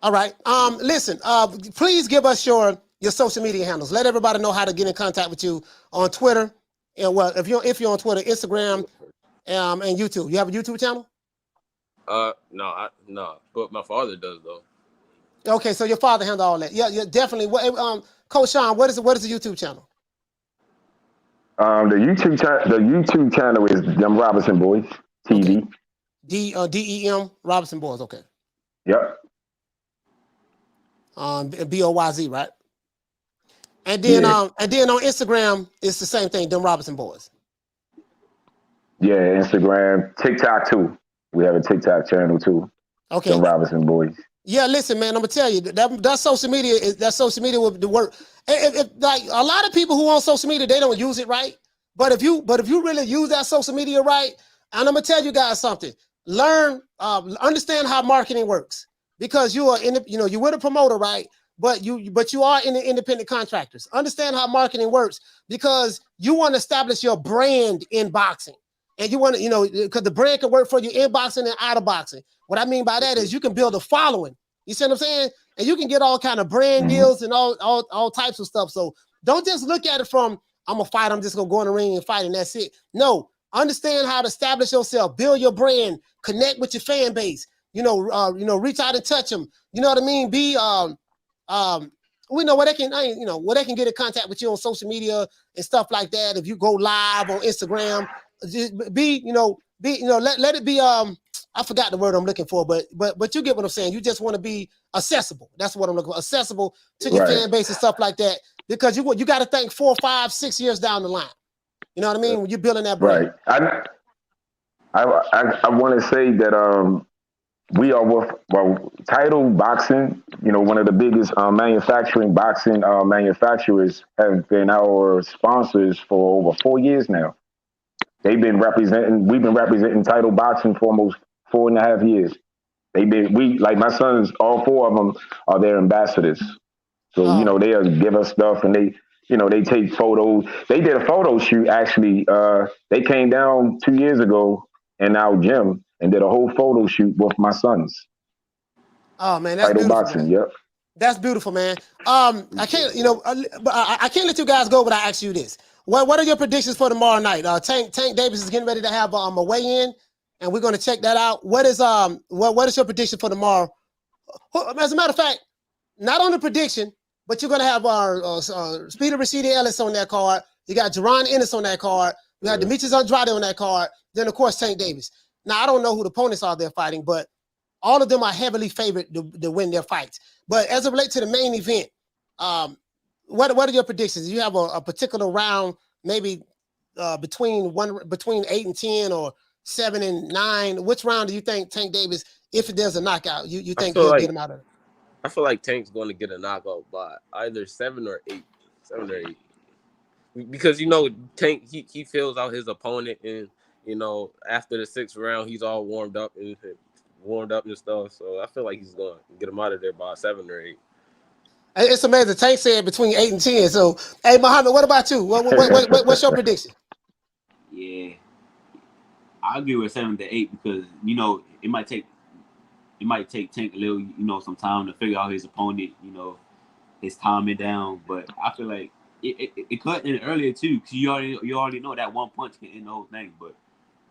All right. Listen, please give us your social media handles. Let everybody know how to get in contact with you on Twitter. And well, if you're on Twitter, Instagram, and YouTube. You have a YouTube channel? No, but my father does though. Okay, so your father handled all that. Yeah, definitely. Coach Sean, what is the YouTube channel? The YouTube channel is Dem Robinson Boyz TV. Okay. DEM Robinson Boyz. Okay. Yep. BOYZ, right? And then on Instagram, it's the same thing. Dem Robinson Boyz. Yeah, Instagram, TikTok too. We have a TikTok channel too. Okay. Dem Robinson Boyz. Yeah, listen, man. I'm gonna tell you that social media with the work. If like a lot of people who on social media, they don't use it right. But if you really use that social media right, and I'm gonna tell you guys something. Learn, understand how marketing works, because you are you're with a promoter, right? But you are in the independent contractors. Understand how marketing works, because you want to establish your brand in boxing. And you want to, because the brand can work for you in boxing and out of boxing. What I mean by that is you can build a following. You see what I'm saying? And you can get all kind of brand deals and all types of stuff. So don't just look at it from, I'm going to fight, I'm just going to go in the ring and fight and that's it. No, understand how to establish yourself, build your brand, connect with your fan base, reach out and touch them. You know what I mean? Be, we know where they can, where they can get in contact with you on social media and stuff like that. If you go live on Instagram, just let it be, I forgot the word I'm looking for, but you get what I'm saying. You just want to be accessible. That's what I'm looking for. Accessible to your fan base and stuff like that, because you got to think 4, 5, 6 years down the line. You know what I mean? When you're building that brand. Right. I want to say that we are with Title Boxing. One of the biggest manufacturing boxing manufacturers have been our sponsors for over 4 years now. We've been representing Title Boxing for almost 4.5 years. Like my sons, all 4 of them are their ambassadors. So, they'll give us stuff and they take photos. They did a photo shoot actually. They came down 2 years ago in our gym and did a whole photo shoot with my sons. Oh man, that's Title beautiful, boxing. man. Yep. That's beautiful, man. I can't, but I can't let you guys go without asking you this. What are your predictions for tomorrow night? Tank Davis is getting ready to have a weigh-in, and we're going to check that out. What is your prediction for tomorrow? As a matter of fact, not on the prediction, but you're going to have Speedy Rashidi Ellis on that card. You got Jerron Ennis on that card. You got Demetrius Andrade on that card. Then, of course, Tank Davis. Now, I don't know who the opponents are they're fighting, but all of them are heavily favored to win their fights. But as it relates to the main event, what are your predictions? Do you have a particular round, maybe between 8 and 10 or 7 and 9? Which round do you think Tank Davis, if there's a knockout, you think he'll get him out of it? I feel like Tank's going to get a knockout by either 7 or 8. 7 or 8. Because, Tank, he fills out his opponent, and, after the 6th round, he's all warmed up and stuff. So I feel like he's going to get him out of there by 7 or 8. It's amazing. Tank said between 8 and 10. So, hey, Muhammad, what about you? What's your prediction? Yeah, I'll give it 7 to 8 because it might take Tank a little, some time to figure out his opponent, his timing down. But I feel like it could end earlier too, because you already know that one punch can end the whole thing. But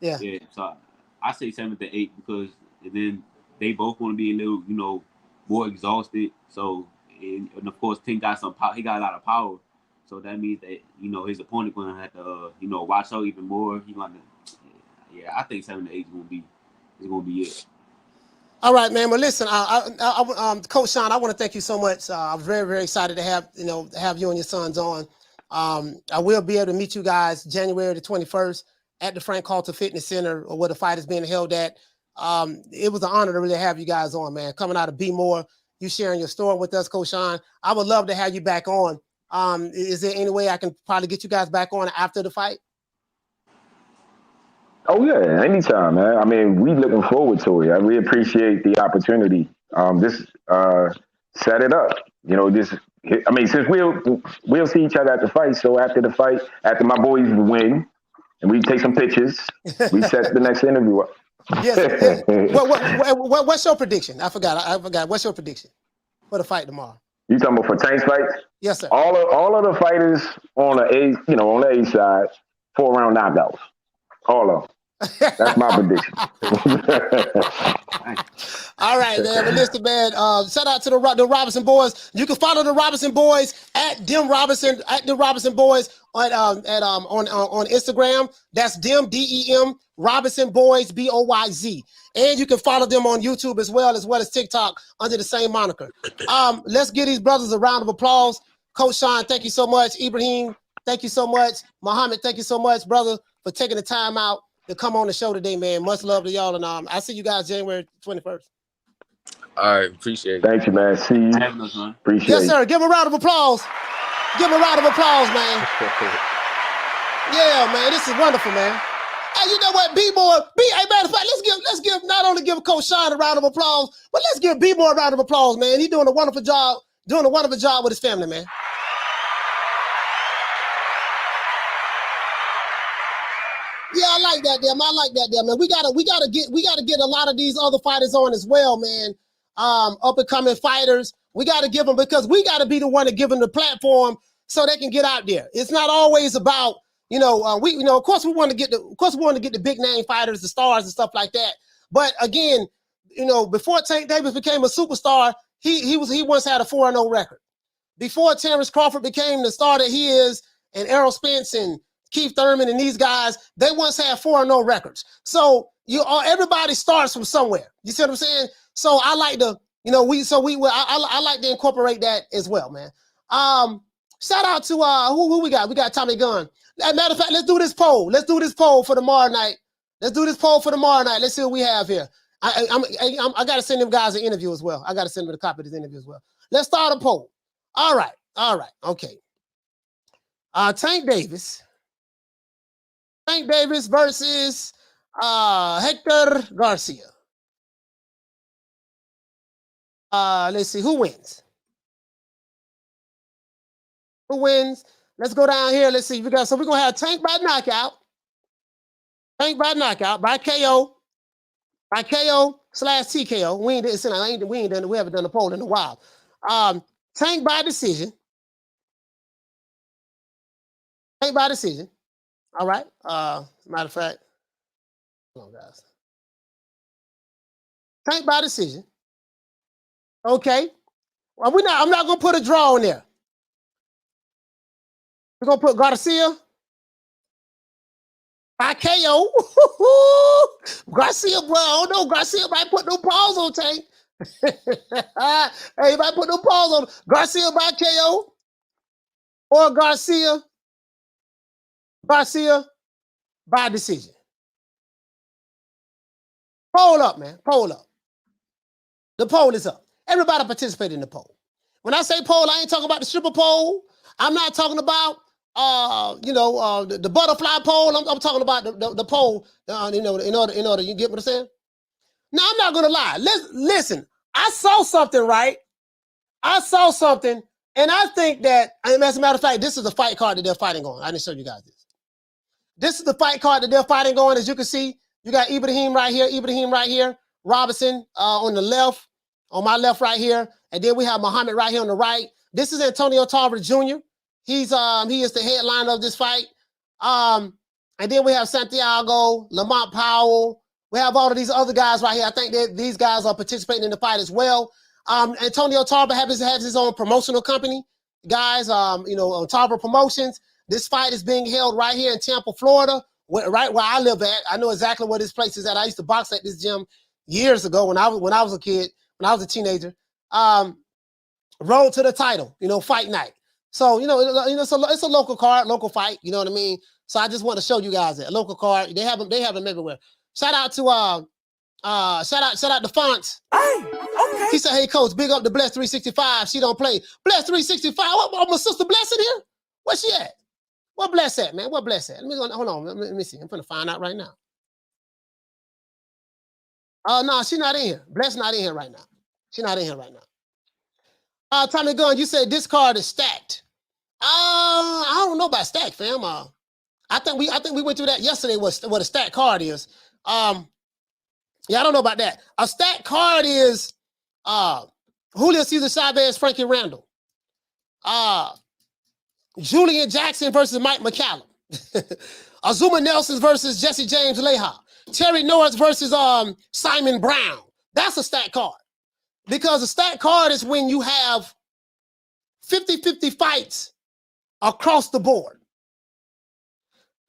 yeah. So I say 7 to 8 because then they both want to be a little, more exhausted. So and of course, Tank got some power. He got a lot of power. So that means that his opponent gonna have to watch out even more. I think 7 to 8 is gonna be it. All right, man. Well, listen, Coach Sean, I want to thank you so much. I'm very, very excited to have you and your sons on. I will be able to meet you guys January the 21st at the Frank Halter Fitness Center, or where the fight is being held at. It was an honor to really have you guys on, man. Coming out of Be More, you sharing your story with us, Coach Sean. I would love to have you back on. Is there any way I can probably get you guys back on after the fight? Oh yeah, anytime, man. I mean, we looking forward to it. We appreciate the opportunity. Just set it up. Since we'll see each other at the fight. So after the fight, after my boys win, and we take some pictures, we set the next interview up. Yes. What's your prediction? I forgot. What's your prediction for the fight tomorrow? You talking about for Tank's fight? Yes, sir. All of the fighters on the A side, 4-round knockouts. All of them. That's my prediction. All right, man. But listen, man. Shout out to the Robinson Boyz. You can follow the Robinson Boyz at Dem Robinson Boyz on Instagram. That's Dem DEM Robinson Boyz BOYZ. And you can follow them on YouTube as well as TikTok under the same moniker. Let's give these brothers a round of applause. Coach Sean, thank you so much. Ibrahim, thank you so much. Muhammad, thank you so much, brother, for taking the time out to come on the show today, man. Much love to y'all, and I see you guys January 21st. All right, appreciate it. Thank you, man. See you. Appreciate it. Yes, sir. Give him a round of applause. Give him a round of applause, man. Yeah, man. This is wonderful, man. Hey, you know what? Be More. Hey, matter of fact, let's give not only give Coach Sean a round of applause, but let's give Be More a round of applause, man. He's doing a wonderful job with his family, man. Yeah, I like that, man. We gotta get a lot of these other fighters on as well, man. Up and coming fighters. We gotta give them, because we gotta be the one to give them the platform so they can get out there. It's not always about, of course we want to get the big name fighters, the stars and stuff like that. But again, before Tank Davis became a superstar, he once had a 4-0 record. Before Terrence Crawford became the star that he is, and Errol Spence and Keith Thurman and these guys, they once had 4-0 records. So everybody starts from somewhere. You see what I'm saying? So I like to, I like to incorporate that as well, man. Shout out to who we got? We got Tommy Gunn. As a matter of fact, let's do this poll. Let's do this poll for tomorrow night. Let's see what we have here. I got to send them guys an interview as well. I got to send them a copy of this interview as well. Let's start a poll. All right. Okay. Tank Davis versus Hector Garcia. Let's see who wins. Let's go down here. Let's see. So we're gonna have Tank by knockout. Tank by knockout by KO. By KO / TKO. We haven't done a poll in a while. Tank by decision. Tank by decision. All right. Matter of fact, hold on, guys. Tank by decision. Okay. Well, I'm not gonna put a draw in there. We're gonna put Garcia by KO. Garcia, bro. I don't know. Garcia might put no pause on Tank. Hey, he might put no pause on Garcia by KO or Garcia by decision. Poll up, man. Poll up. The poll is up. Everybody participate in the poll. When I say poll, I ain't talking about the stripper poll. I'm not talking about the butterfly poll. I'm talking about the poll. In order, you get what I'm saying? Now I'm not gonna lie. Listen. I saw something, right? I saw something, and I think that, as a matter of fact, this is the fight card that they're fighting on. I didn't show you guys this. This is the fight card that they're fighting on. As you can see, you got Ibrahim right here, Robinson on the left, on my left right here, and then we have Muhammad right here on the right. This is Antonio Tarver Jr. He is the headliner of this fight. And then we have Santiago, Lamont Powell. We have all of these other guys right here. I think that these guys are participating in the fight as well. Antonio Tarver has his own promotional company, guys. On Tarver Promotions. This fight is being held right here in Tampa, Florida, right where I live at. I know exactly where this place is at. I used to box at this gym years ago when I was a kid, when I was a teenager. Road to the title, fight night. So it's a local card, local fight. You know what I mean? So I just want to show you guys that local card. They have them everywhere. Shout out to Fonts. Hey, okay. He said, "Hey coach, big up to Bless 365. She don't play. Bless 365. What my sister Bless in here? Where she at? What Bless at, man? What Bless at? Hold on. Let me see. I'm gonna find out right now. No, she's not in here. Bless not in here right now. She's not in here right now. Tommy Gunn, you said this card is stacked. I don't know about stacked, fam. I think we went through that yesterday. What a stacked card is. Yeah, I don't know about that. A stacked card is Julio Cesar Chavez, Frankie Randall. Julian Jackson versus Mike McCallum. Azuma Nelson versus Jesse James Leha. Terry Norris versus Simon Brown. That's a stacked card. Because a stacked card is when you have 50-50 fights across the board.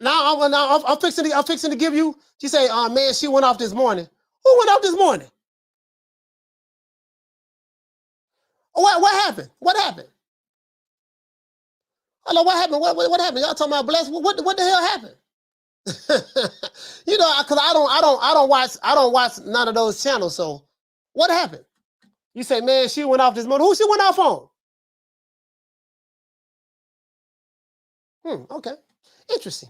Now I'm fixing to give you. She say, man, she went off this morning. Who went off this morning? What happened? What happened? Hello, what happened? What happened? Y'all talking about Bless? What the hell happened? Because I don't watch none of those channels. So what happened? You say, man, she went off this morning. Who she went off on? Okay. Interesting.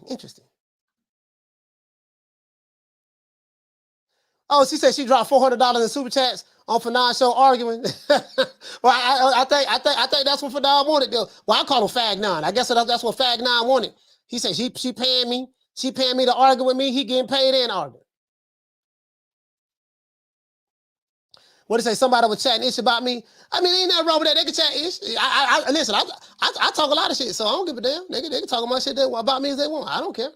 Oh, she said she dropped $400 in super chats on Fanon show arguing. Well, I think that's what Fanon wanted. Though. Well, I call him Fag 9. I guess that's what Fag 9 wanted. He said she paying me. She paying me to argue with me. He getting paid and arguing. What did he say? Somebody was chatting ish about me. I mean, ain't nothing wrong with that. They can chat ish. Listen, I talk a lot of shit, so I don't give a damn. They can talk about shit about me as they want. I don't care.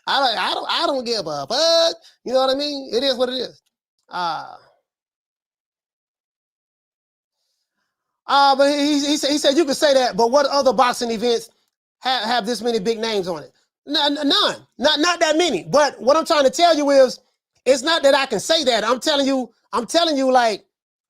I don't give a fuck. You know what I mean? It is what it is. But he said you could say that, but what other boxing events have this many big names on it? None. Not that many. But what I'm trying to tell you is, it's not that I can say that. I'm telling you, like,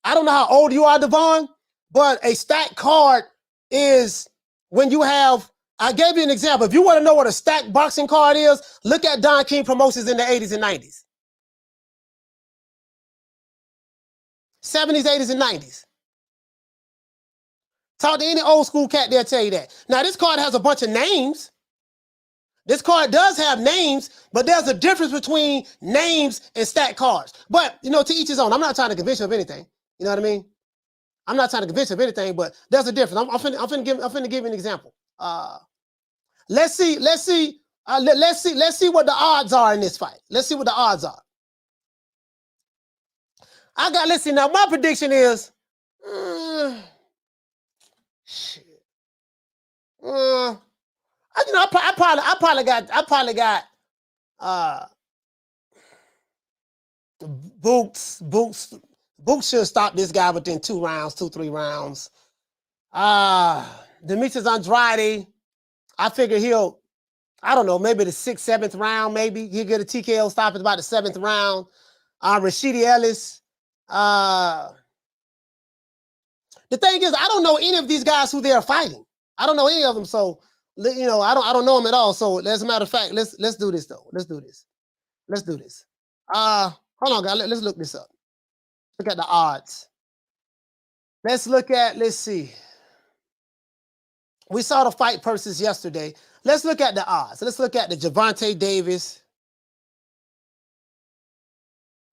I don't know how old you are, Devon, but a stacked card is when you have, I gave you an example. If you want to know what a stacked boxing card is, look at Don King Promotions in the 80s and 90s. 70s, 80s, and 90s. Talk to any old school cat, they'll tell you that. Now, this card has a bunch of names. This card does have names, but there's a difference between names and stacked cards. But, to each his own. I'm not trying to convince you of anything. You know what I mean? I'm not trying to convince you of anything, but there's a difference. I'm finna give you an example. Let's see what the odds are in this fight. Let's see what the odds are. Let's see now. My prediction is, shit. I probably got Boots should stop this guy within 2-3 rounds. Demetrius Andrade, I figure I don't know, maybe the 6th, 7th round, maybe. He'll get a TKO stop at about the 7th round. Rashidi Ellis. The thing is, I don't know any of these guys who they're fighting. I don't know any of them, so you know, I don't know them at all. So as a matter of fact, let's do this though. Let's do this. Hold on, guys. Let's look this up. Look at the odds. Let's see. We saw the fight purses yesterday. Let's look at the odds. Let's look at the Gervonta Davis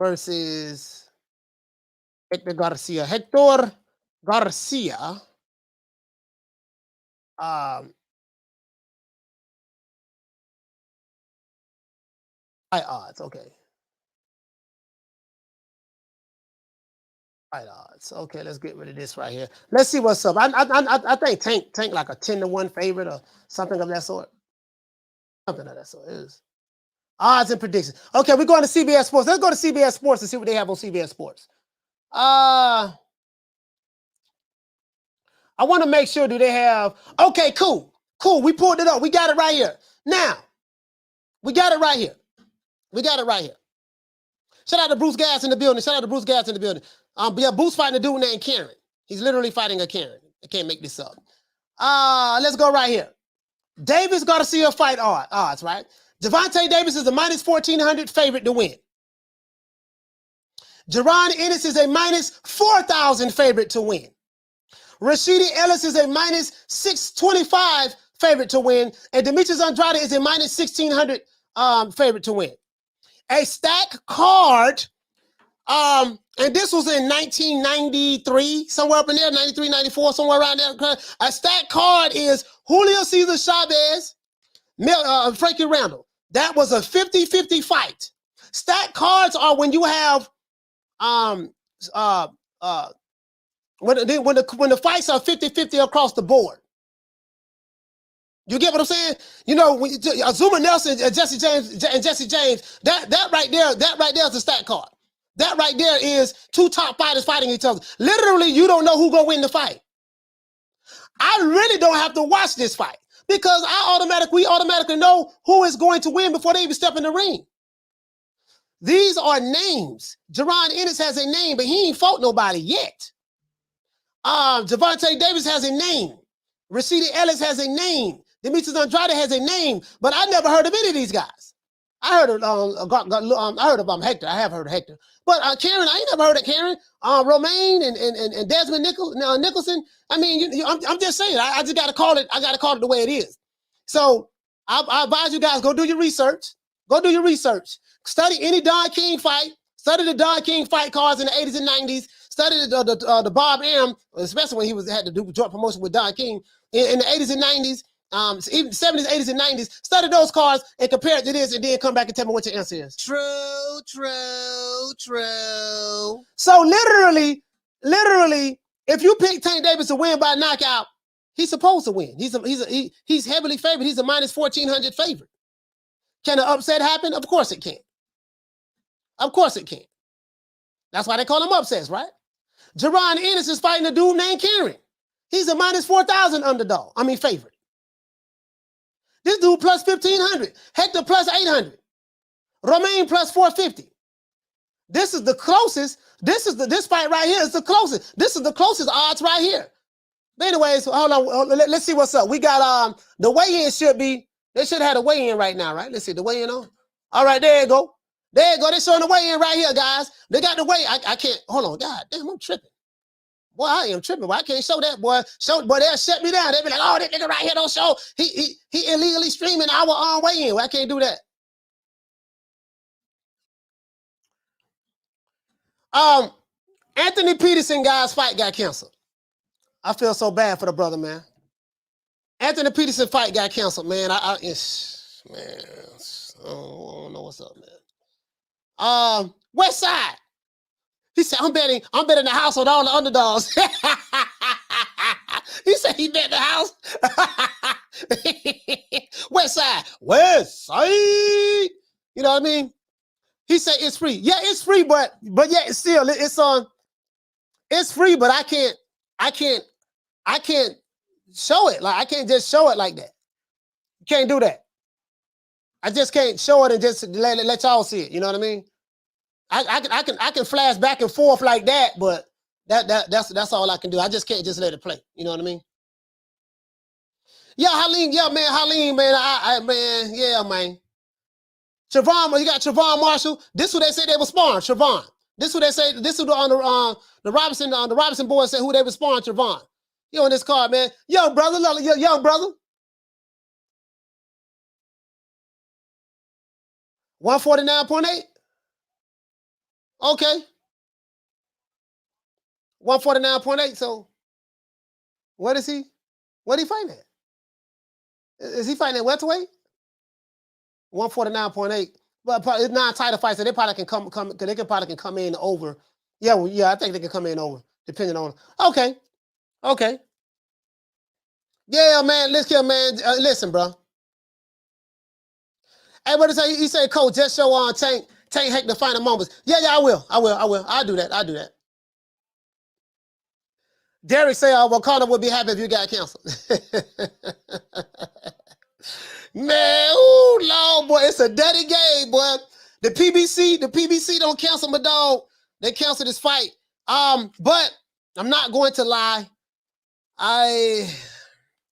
versus Hector Garcia. Hector Garcia. Fight odds, okay. Fight odds. Okay, let's get rid of this right here. Let's see what's up. I think Tank like a 10-1 favorite or something of that sort. Something of that sort. It is. Odds and predictions. Okay, we're going to CBS Sports. Let's go to CBS Sports and see what they have on CBS Sports. I want to make sure, do they have... Okay, cool. We pulled it up. We got it right here. Now, we got it right here. Shout out to Bruce Gas in the building. Yeah, Bruce fighting a dude named Karen. He's literally fighting a Karen. I can't make this up. Let's go right here. Davis Garcia fight odds, right? Gervonta Davis is a minus 1,400 favorite to win. Jerron Ennis is a minus 4,000 favorite to win. Rashidi Ellis is a minus 625 favorite to win. And Demetrius Andrade is a minus 1,600 favorite to win. A stack card, and this was in 1993, somewhere up in there, 93, 94, somewhere around there. A stack card is Julio Cesar Chavez, Frankie Randall. That was a 50-50 fight. Stack cards are when you have when the fights are 50-50 across the board. You get what I'm saying? You know, Azuma Nelson and Jesse James, that right there is a stat card. That right there is two top fighters fighting each other. Literally, you don't know who's gonna win the fight. I really don't have to watch this fight because we automatically know who is going to win before they even step in the ring. These are names. Jerron Ennis has a name, but he ain't fought nobody yet. Gervonta Davis has a name. Rashidi Ellis has a name. Demetrius Andrade has a name, but I never heard of any of these guys. I heard of Hector. I have heard of Hector, but Karen, I ain't never heard of Karen. Romaine and Desmond Nicholson. I mean, I'm just saying. I just got to call it. I got to call it the way it is. So I advise you guys go do your research. Study any Don King fight. Study the Don King fight cards in the 80s and 90s. Study the Bob Arum, especially when he had to do joint promotion with Don King in the 80s and 90s. Even 70s, 80s, and 90s, study those cards and compare it to this and then come back and tell me what your answer is. True. So literally, if you pick Tank Davis to win by knockout, he's supposed to win. He's heavily favored. He's a minus 1,400 favorite. Can an upset happen? Of course it can. That's why they call them upsets, right? Jerron Ennis is fighting a dude named Karen. He's a minus 4,000 favorite. This dude plus 1,500. Hector plus 800. Romaine plus 450. This is the closest. This fight right here is the closest. This is the closest odds right here. But anyways, hold on. Let's see what's up. We got the weigh-in they should have a weigh-in right now, right? Let's see the weigh-in on. All right, there you go. They're showing the weigh-in right here, guys. They got the weigh. I can't. Hold on. God damn, I'm tripping. Boy, I am tripping. Boy, I can't show that, boy. Boy, they'll shut me down. They'll be like, oh, that nigga right here don't show. He illegally streaming our weigh-in. Well, I can't do that. Anthony Peterson, guys, fight got canceled. I feel so bad for the brother, man. Anthony Peterson fight got canceled, man. Man, I don't know what's up, man. West Side. He said, I'm betting the house on all the underdogs. He said he bet the house. West Side. West Side. You know what I mean? He said it's free. Yeah, it's free, but yeah, it's still it's on. It's free, but I can't show it. Like I can't just show it like that. You can't do that. I just can't show it and just let y'all see it. You know what I mean? I can flash back and forth like that, but that's all I can do. I just can't just let it play. You know what I mean? Yeah, Halim, yeah, man, Halim, man, man, yeah, man. Trevon, you got Trevon Marshall. This who they say they were sparring, Trevon. This who they say. This who the Robinson Boyz said who they were sparring, Trevon. You on this card, man? Young brother, young brother. 149.8. Okay. 149.8. So, what is he? What he fighting at? Is he fighting at welterweight? 149.8. But it's non-title fight, so they probably can come. They probably can come in over. Yeah, well, yeah, I think they can come in over, depending on. Okay. Yeah, man. Listen, man. Listen, bro. Hey, what is that? He said, Coach, just show on Tank Hector final moments. Yeah, I will. I'll do that. Derek say, Wakanda would be happy if you got canceled. Man, ooh, Lord, boy, it's a dirty game, boy. The PBC don't cancel my dog. They canceled this fight. But I'm not going to lie.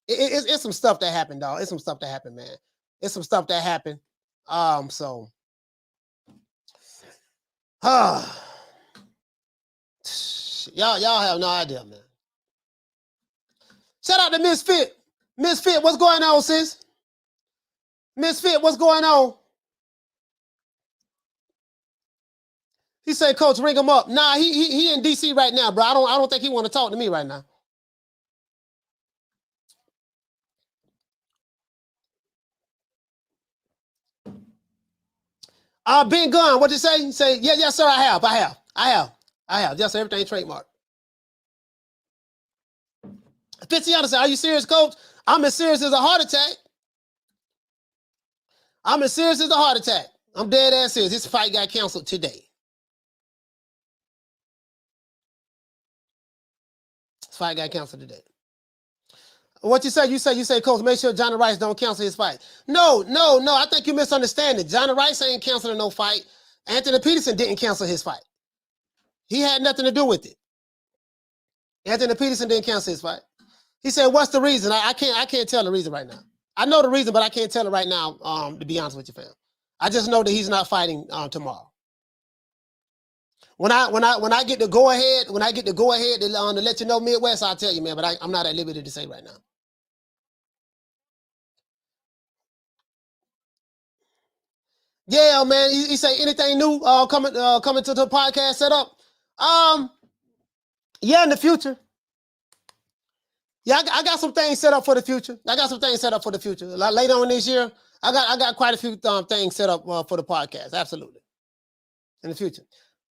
It's some stuff that happened, dog. It's some stuff that happened, man. It's some stuff that happened. So y'all have no idea, man. Shout out to Misfit. Misfit, what's going on, sis? Misfit, what's going on? He said, Coach, ring him up. Nah, he in DC right now, bro. I don't think he want to talk to me right now. Ben Gunn, what'd you say? He say, yeah, yes, sir, I have. Yes, sir, everything trademark. 50 said, are you serious, Coach? I'm as serious as a heart attack. I'm dead ass serious. This fight got canceled today. What you say? You say, Coach, make sure Johnny Rice don't cancel his fight. No. I think you misunderstand it. Johnny Rice ain't canceling no fight. Anthony Peterson didn't cancel his fight. He had nothing to do with it. Anthony Peterson didn't cancel his fight. He said, what's the reason? I can't tell the reason right now. I know the reason, but I can't tell it right now, to be honest with you, fam. I just know that he's not fighting tomorrow. When I get the go ahead, to let you know Midwest, I'll tell you, man, but I'm not at liberty to say right now. Yeah, man. He say anything new coming to the podcast setup? Yeah, in the future. Yeah, I got some things set up for the future. Like later on this year, I got quite a few things set up for the podcast. Absolutely, in the future.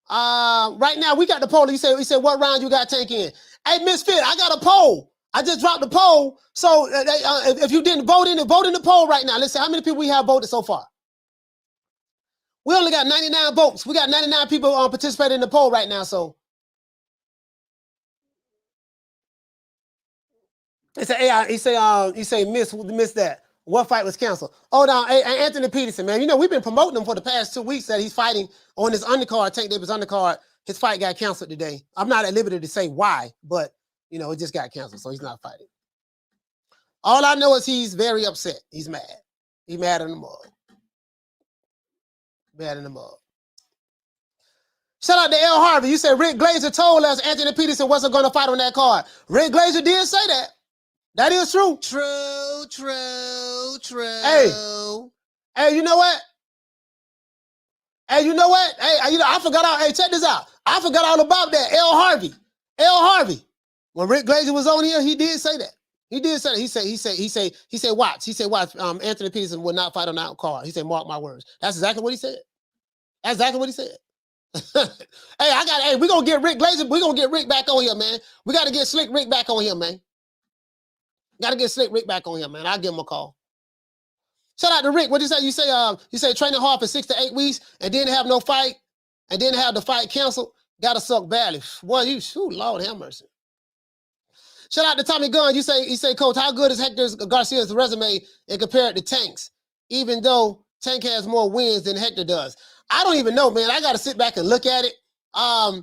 Right now we got the poll. He said, what round you got Tank in? Hey, Misfit, I got a poll. I just dropped the poll. So if you didn't vote in the poll right now. Let's see how many people we have voted so far. We only got 99 votes. We got 99 people participating in the poll right now. So he say miss that. What fight was canceled? Oh, no, hey, Anthony Peterson, man. You know, we've been promoting him for the past 2 weeks that he's fighting on his undercard, Tank Davis undercard. His fight got canceled today. I'm not at liberty to say why, but, you know, it just got canceled, so he's not fighting. All I know is he's very upset. He's mad. He's mad in the mud. Shout out to L. Harvey. You said Rick Glazer told us Anthony Peterson wasn't going to fight on that card. Rick Glazer did say that. That is true. True. Hey, you know what? Hey, I forgot all. Hey, check this out. I forgot all about that. L. Harvey. When Rick Glazer was on here, he did say that. He did say that. He said, watch. He said, watch. Anthony Peterson will not fight on that card. He said, mark my words. That's exactly what he said. That's exactly what he said. Hey, we're gonna get Rick Glazer. We're gonna get Rick back on here, man. We gotta get Slick Rick back on here, man. Gotta get Slick Rick back on here, man. I'll give him a call. Shout out to Rick. What did you say? You say training hard for 6 to 8 weeks and didn't have no fight and didn't have the fight canceled. Gotta suck badly. Boy, Lord have mercy. Shout out to Tommy Gunn. You say, Coach, how good is Hector Garcia's resume and compared to Tank's, even though Tank has more wins than Hector does? I don't even know, man. I got to sit back and look at it. I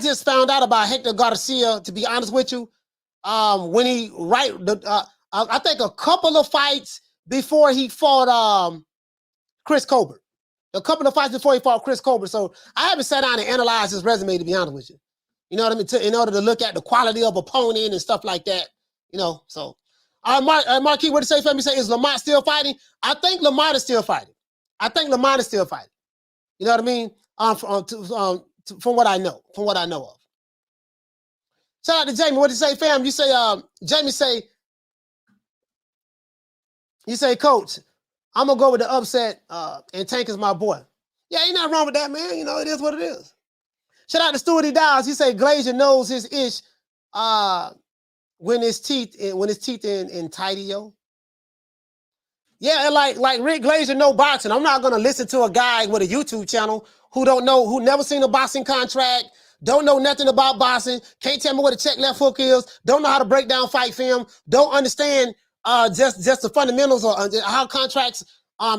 just found out about Hector Garcia, to be honest with you, when he I think a couple of fights before he fought Chris Colbert. A couple of fights before he fought Chris Colbert. So I haven't sat down and analyzed his resume, to be honest with you. You know what I mean? In order to look at the quality of opponent and stuff like that. You know, so. Marquis, what to say for me? Say, is Lamont still fighting? I think Lamont is still fighting. You know what I mean? From what I know. From what I know of. Shout out to Jamie. What did you say, fam? You say, Jamie say, you say, Coach, I'm going to go with the upset, and Tank is my boy. Yeah, ain't nothing wrong with that, man. You know, it is what it is. Shout out to Stewarty Downs. He say Glazer knows his ish when his teeth in tidy, yo. Yeah, like Rick Glazer know boxing. I'm not going to listen to a guy with a YouTube channel who never seen a boxing contract, don't know nothing about boxing, can't tell me what a check left hook is, don't know how to break down fight film, don't understand just the fundamentals or how contracts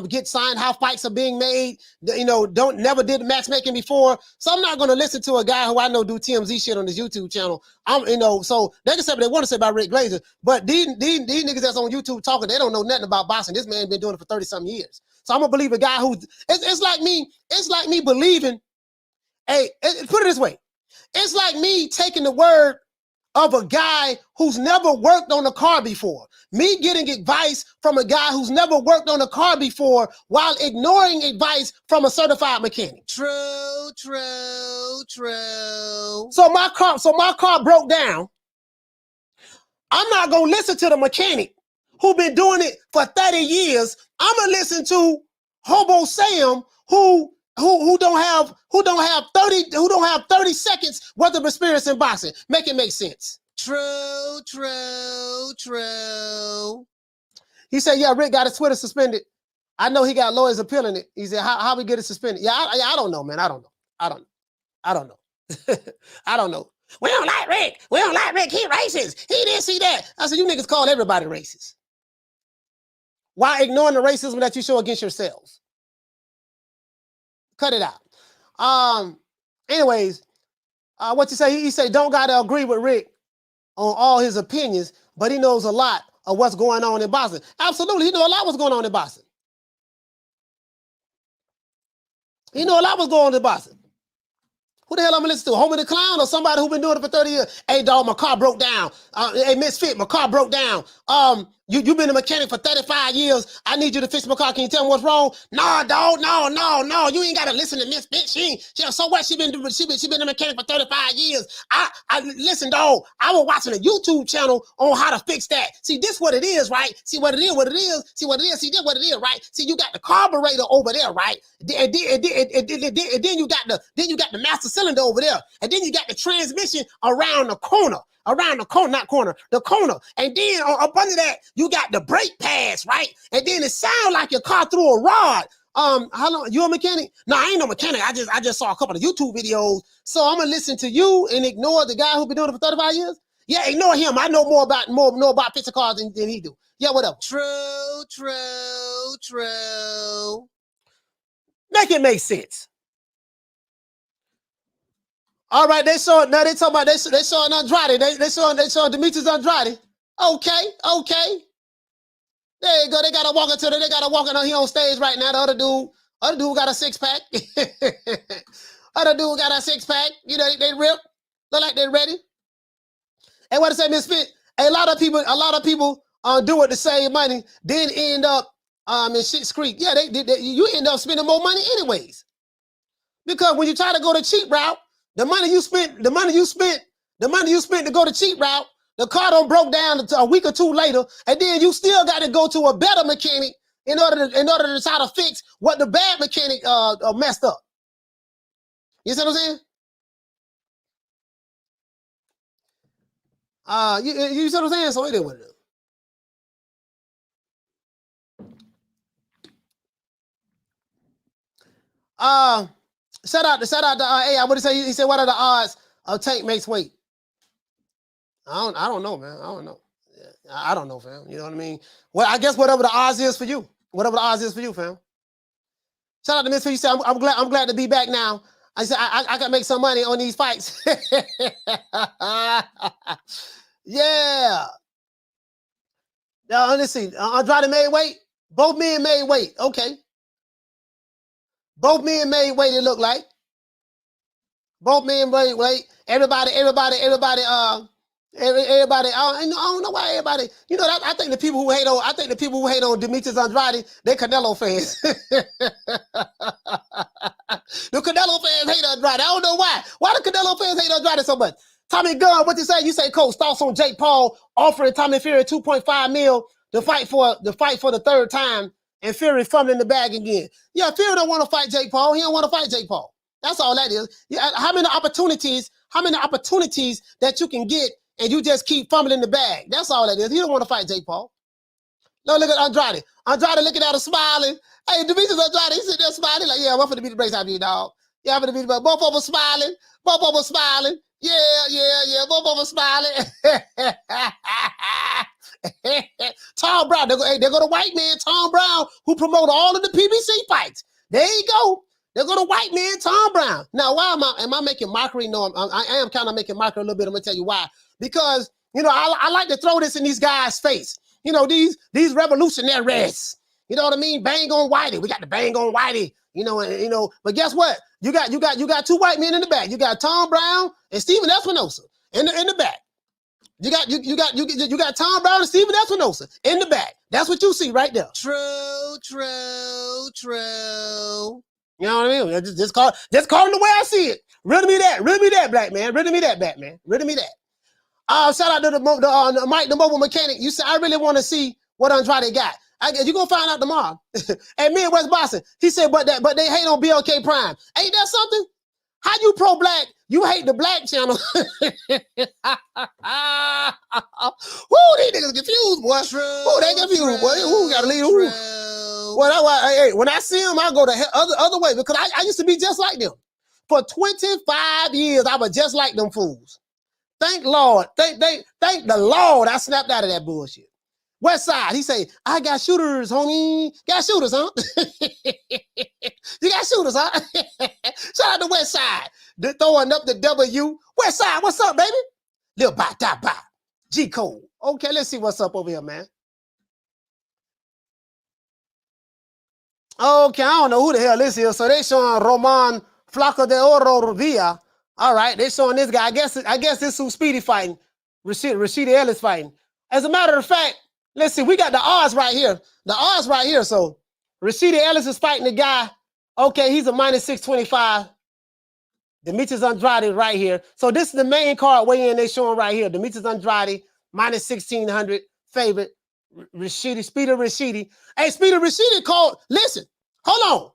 get signed, how fights are being made, you know, never did matchmaking before. So I'm not going to listen to a guy who I know do TMZ shit on his YouTube channel. You know, so they can say what they want to say about Rick Glazer, but these niggas that's on YouTube talking, they don't know nothing about boxing. This man been doing it for 30-something years. So I'm gonna believe a guy who it's like me believing. Hey, put it this way, it's like me taking the word of a guy who's never worked on a car before. Me getting advice from a guy who's never worked on a car before while ignoring advice from a certified mechanic. True. So my car broke down. I'm not going to listen to the mechanic who been doing it for 30 years. I'm going to listen to Hobo Sam who don't have 30 seconds worth of experience in boxing. Make it make sense. True. He said, yeah, Rick got his Twitter suspended. I know he got lawyers appealing it. He said, how we get it suspended? Yeah, I don't know, man. I don't know. I don't know. We don't like Rick. He racist. He didn't see that. I said, you niggas call everybody racist. Why ignoring the racism that you show against yourselves? Cut it out. Anyways, what you say? He said, don't gotta agree with Rick on all his opinions, but he knows a lot of what's going on in boxing. Absolutely, he knows a lot what's going on in boxing. Who the hell I'm gonna listen to? Homie the Clown or somebody who been doing it for 30 years? Hey, dog, my car broke down. Hey, Misfit, my car broke down. You been a mechanic for 35 years. I need you to fix my car. Can you tell me what's wrong? Nah, dog, no. You ain't gotta listen to Misfit. So what? She been a mechanic for 35 years. I listen, dog. I was watching a YouTube channel on how to fix that. See, this what it is, right? See what it is. See right? See, you got the carburetor over there, right? And then you got the master cylinder over there, and then you got the transmission around the corner. The corner. And then up under that, you got the brake pads, right? And then it sounds like your car threw a rod. How long? You a mechanic? No, I ain't no mechanic. I just saw a couple of YouTube videos. So I'm gonna listen to you and ignore the guy who been doing it for 35 years? Yeah, ignore him. I know more about fixing cars than he do. Yeah, whatever. True. Make it make sense. All right, they saw Andrade. They saw Demetrius Andrade. Okay. There you go. They gotta walk in here on stage right now. The other dude got a six-pack. Other dude got a six-pack. You know, they ripped. Look like they're ready. And what to say, Misfit? A lot of people do it to save money, then end up in Schitt's Creek. Yeah, you end up spending more money anyways. Because when you try to go the cheap route, the money you spent The money you spent to go the cheap route, the car done broke down a week or two later, and then you still got to go to a better mechanic in order to try to fix what the bad mechanic messed up. You see what I'm saying? You see what I'm saying? So it is what it is. Shout out to AI. What did he say? He said, "What are the odds of Tank makes weight?" I don't know, man. I don't know. I don't know, fam. You know what I mean? Well, I guess whatever the odds is for you. Whatever the odds is for you, fam. Shout out to Miss P. You said, I'm glad to be back now. I said I can make some money on these fights. Yeah. Now let's see. Andrade made weight. Both men made weight. Okay. Both men made weight. It looked like. Both men made weight. Everybody. I don't know why everybody. You know, I think the people who hate on Demetrius Andrade, they Canelo fans. The Canelo fans hate Andrade. I don't know why. Why the Canelo fans hate Andrade so much? Tommy Gunn, what you say? You say, Coach, thoughts on Jake Paul offering Tommy Fury $2.5 million to fight for the third time, and Fury fumbling the bag again. Yeah, Fury don't want to fight Jake Paul. He don't want to fight Jake Paul. That's all that is. Yeah, how many opportunities that you can get and you just keep fumbling the bag? That's all that is. He don't want to fight Jake Paul. No, look at Andrade. Andrade looking at him smiling. Hey, Demetrius Andrade, he's sitting there smiling like, yeah, I'm going to beat the brakes out of you, dog. Yeah, I'm going to beat the brakes. Both of them smiling. Yeah. Both of them smiling. Tom Brown. They go to white man, Tom Brown, who promoted all of the PBC fights. There you go. They go to white man, Tom Brown. Now, why am I making mockery? No, I am kind of making mockery a little bit. I'm going to tell you why. Because, you know, I like to throw this in these guys' face. You know, these revolutionaries. You know what I mean? Bang on Whitey. We got the bang on Whitey. You know, but guess what? You got two white men in the back. You got Tom Brown and Stephen Espinosa in the back. You got Tom Brown and Stephen Espinosa in the back. That's what you see right there. True. You know what I mean? Just call it the way I see it. Riddle me that, black man. Riddle me that, Batman. Riddle me that. Shout out to the Mike, the mobile mechanic. You said, I really want to see what Andrade got. You're going to find out tomorrow. And me and West Boston, he said, but they hate on BLK Prime. Ain't that something? How you pro-black? You hate the black channel. Woo, these niggas confused, boy. Woo, they confused, boy. Who got to leave who? Well, when I see them, I go the other way because I used to be just like them. For 25 years, I was just like them fools. Thank Lord. Thank the Lord I snapped out of that bullshit. West Side, he say, I got shooters, homie. Got shooters, huh? You got shooters, huh? Shout out to West Side. They're throwing up the W. West Side, what's up, baby? Lil Bop, Dop, Bop. G Code. Okay, let's see what's up over here, man. Okay, I don't know who the hell this is. So they showing Roman Flaco de Oro Villa. All right, they showing this guy. I guess this is who Speedy fighting. Rashida Ellis fighting. As a matter of fact, let's see. We got the odds right here. So Rashida Ellis is fighting the guy. Okay, he's a minus 625. Demetrius Andrade right here. So this is the main card weigh-in they showing right here. Demetrius Andrade, minus 1,600 favorite. Speedy Rashidi. Hey, Speedy Rashidi called. Listen, hold on.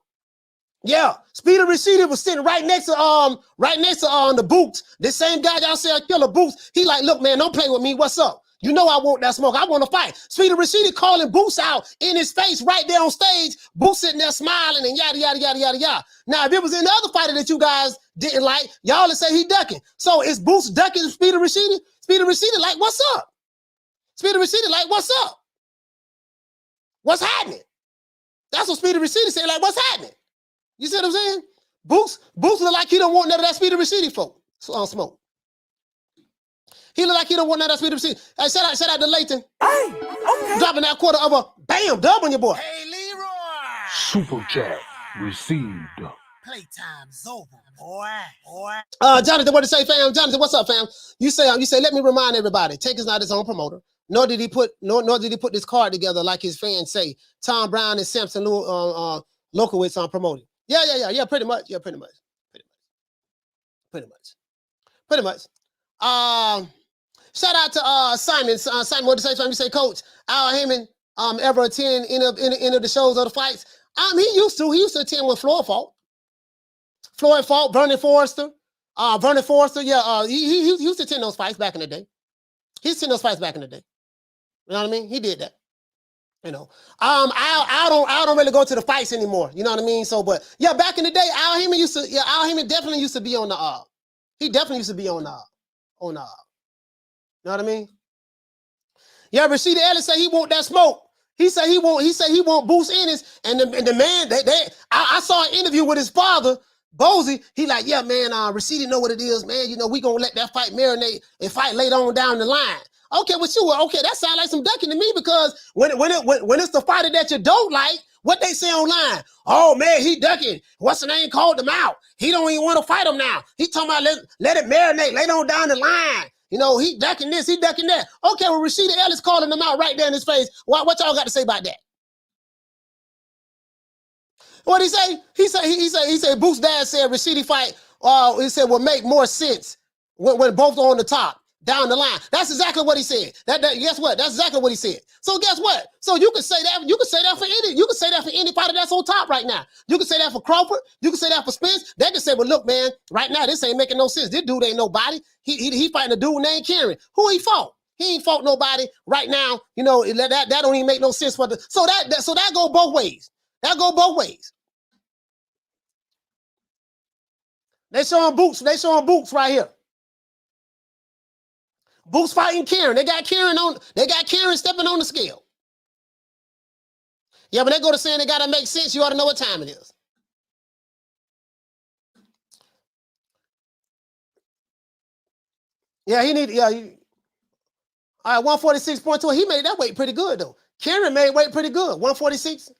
Yeah, Speedy Rashidi was sitting right next to the Boots. This same guy y'all say Killer Boots. He like, look, man, don't play with me. What's up? You know I want that smoke. I want to fight. Speedy Rashidi calling Boots out in his face right there on stage. Boots sitting there smiling and yada yada yada yada yada. Now, if it was any other fighter that you guys didn't like, y'all would say he ducking. So is Boots ducking Speedy Rashidi? Speedy Rashidi like, what's up? Speedy Rashidi like, what's up? What's happening? That's what Speedy Rashidi said, like, what's happening? You see what I'm saying? Boots look like he don't want none of that Speedy Rashidi folk smoke. He look like he don't want none of that Speedy Rashidi. Hey, shout out to Layton. Hey, okay. Dropping that quarter of a bam dub on your boy. Hey, Leroy. Super chat received. Playtime's over, boy. Jonathan, what to say, fam? Jonathan, what's up, fam? You say, let me remind everybody, Tank is not his own promoter. Nor did he put this card together like his fans say. Tom Brown and Samson Lokowitz on promoting. Yeah, pretty much. Shout out to Simon. Simon, what did you say? Simon, you say, Coach Al Heyman ever attend any of the shows or the fights? He used to. He used to attend when Floyd fought. Floyd fought. Vernon Forrester. Vernon Forrester. Yeah. He used to attend those fights back in the day. He used to attend those fights back in the day. You know what I mean? He did that. You know. I don't really go to the fights anymore. You know what I mean? So, but yeah, back in the day, Al Heyman used to. Yeah, Al Heyman definitely used to be on the. He definitely used to be on the. You know what I mean? Yeah, Rashida Ellis say he want that smoke. He said he want Boost Ennis. And the man, I saw an interview with his father, Bozy. He like, yeah, man, Rashida know what it is, man. You know, we gonna let that fight marinate and fight later on down the line. Okay, well, sure. Okay, that sounds like some ducking to me because when it's the fighter that you don't like, what they say online? Oh man, he ducking. What's the name? Called him out. He don't even want to fight him now. He talking about let it marinate later on down the line. You know, he ducking this, he ducking that. Okay, well, Rashida Ellis calling him out right there in his face. What y'all got to say about that? What he say? He said Boost dad said Rashida fight. He said will make more sense when both are on the top. Down the line. That's exactly what he said. Guess what? That's exactly what he said. So guess what? So you can say that. You can say that for any fighter that's on top right now. You can say that for Crawford. You can say that for Spence. They can say, well, look, man, right now this ain't making no sense. This dude ain't nobody. He fighting a dude named Karen. Who he fought? He ain't fought nobody right now. You know that don't even make no sense for the. So that go both ways. That go both ways. They showing Boots. They showing Boots right here. Boots fighting Karen. They got Karen stepping on the scale. Yeah, but they go to saying they gotta make sense. You ought to know what time it is. Yeah, all right, 146.2. He made that weight pretty good though. Karen made weight pretty good. 146.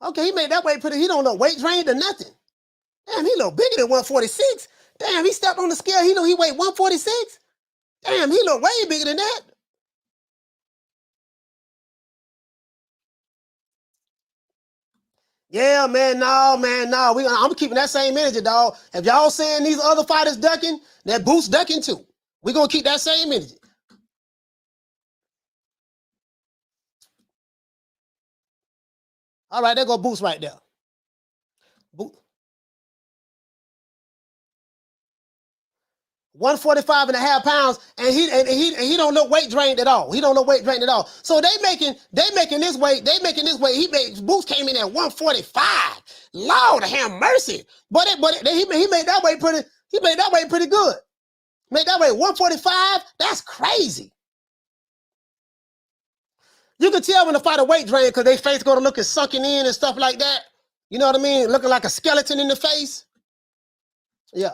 Okay, he made that weight pretty. He don't know weight drained or nothing. Damn, he a little bigger than 146. Damn, he stepped on the scale. He weighed 146. Damn, he look way bigger than that. Yeah, man, no. I'm keeping that same energy, dog. If y'all saying these other fighters ducking, that Boost ducking too. We're gonna keep that same energy. All right, there go Boost right there. Boost. 145.5 pounds, and he don't look weight drained at all. He don't look weight drained at all. So they making this weight. Boost came in at 145. Lord have mercy. But he made that weight pretty. He made that weight pretty good. Made that weight 145. That's crazy. You can tell when the fighter weight drained because their face gonna look sunken in and stuff like that. You know what I mean? Looking like a skeleton in the face. Yeah.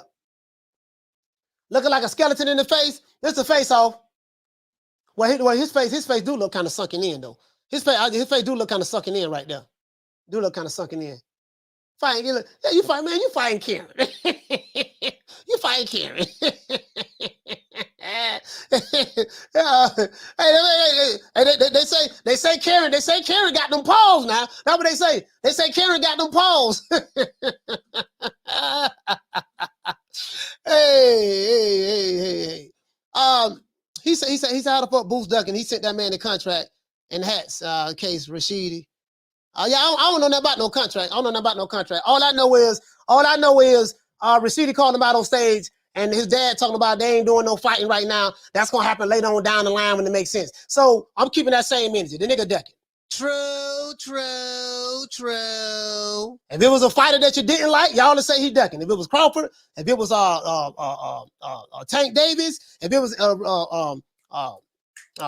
Looking like a skeleton in the face. This is the face off. Well, his face do look kind of sunken in though. His face do look kind of sunken in right there. Do look kind of sunken in. You fighting Karen. You fighting Karen. They say Karen got them paws now. That's what they say. They say Karen got them paws. Hey. He said how the fuck Boost ducking. He sent that man the contract and hats in case Rashidi. I don't know nothing about no contract. All I know is Rashidi called him out on stage and his dad talking about they ain't doing no fighting right now. That's gonna happen later on down the line when it makes sense. So I'm keeping that same energy. The nigga ducking. True. If it was a fighter that you didn't like, y'all would say he ducking. If it was Crawford, if it was Tank Davis, if it was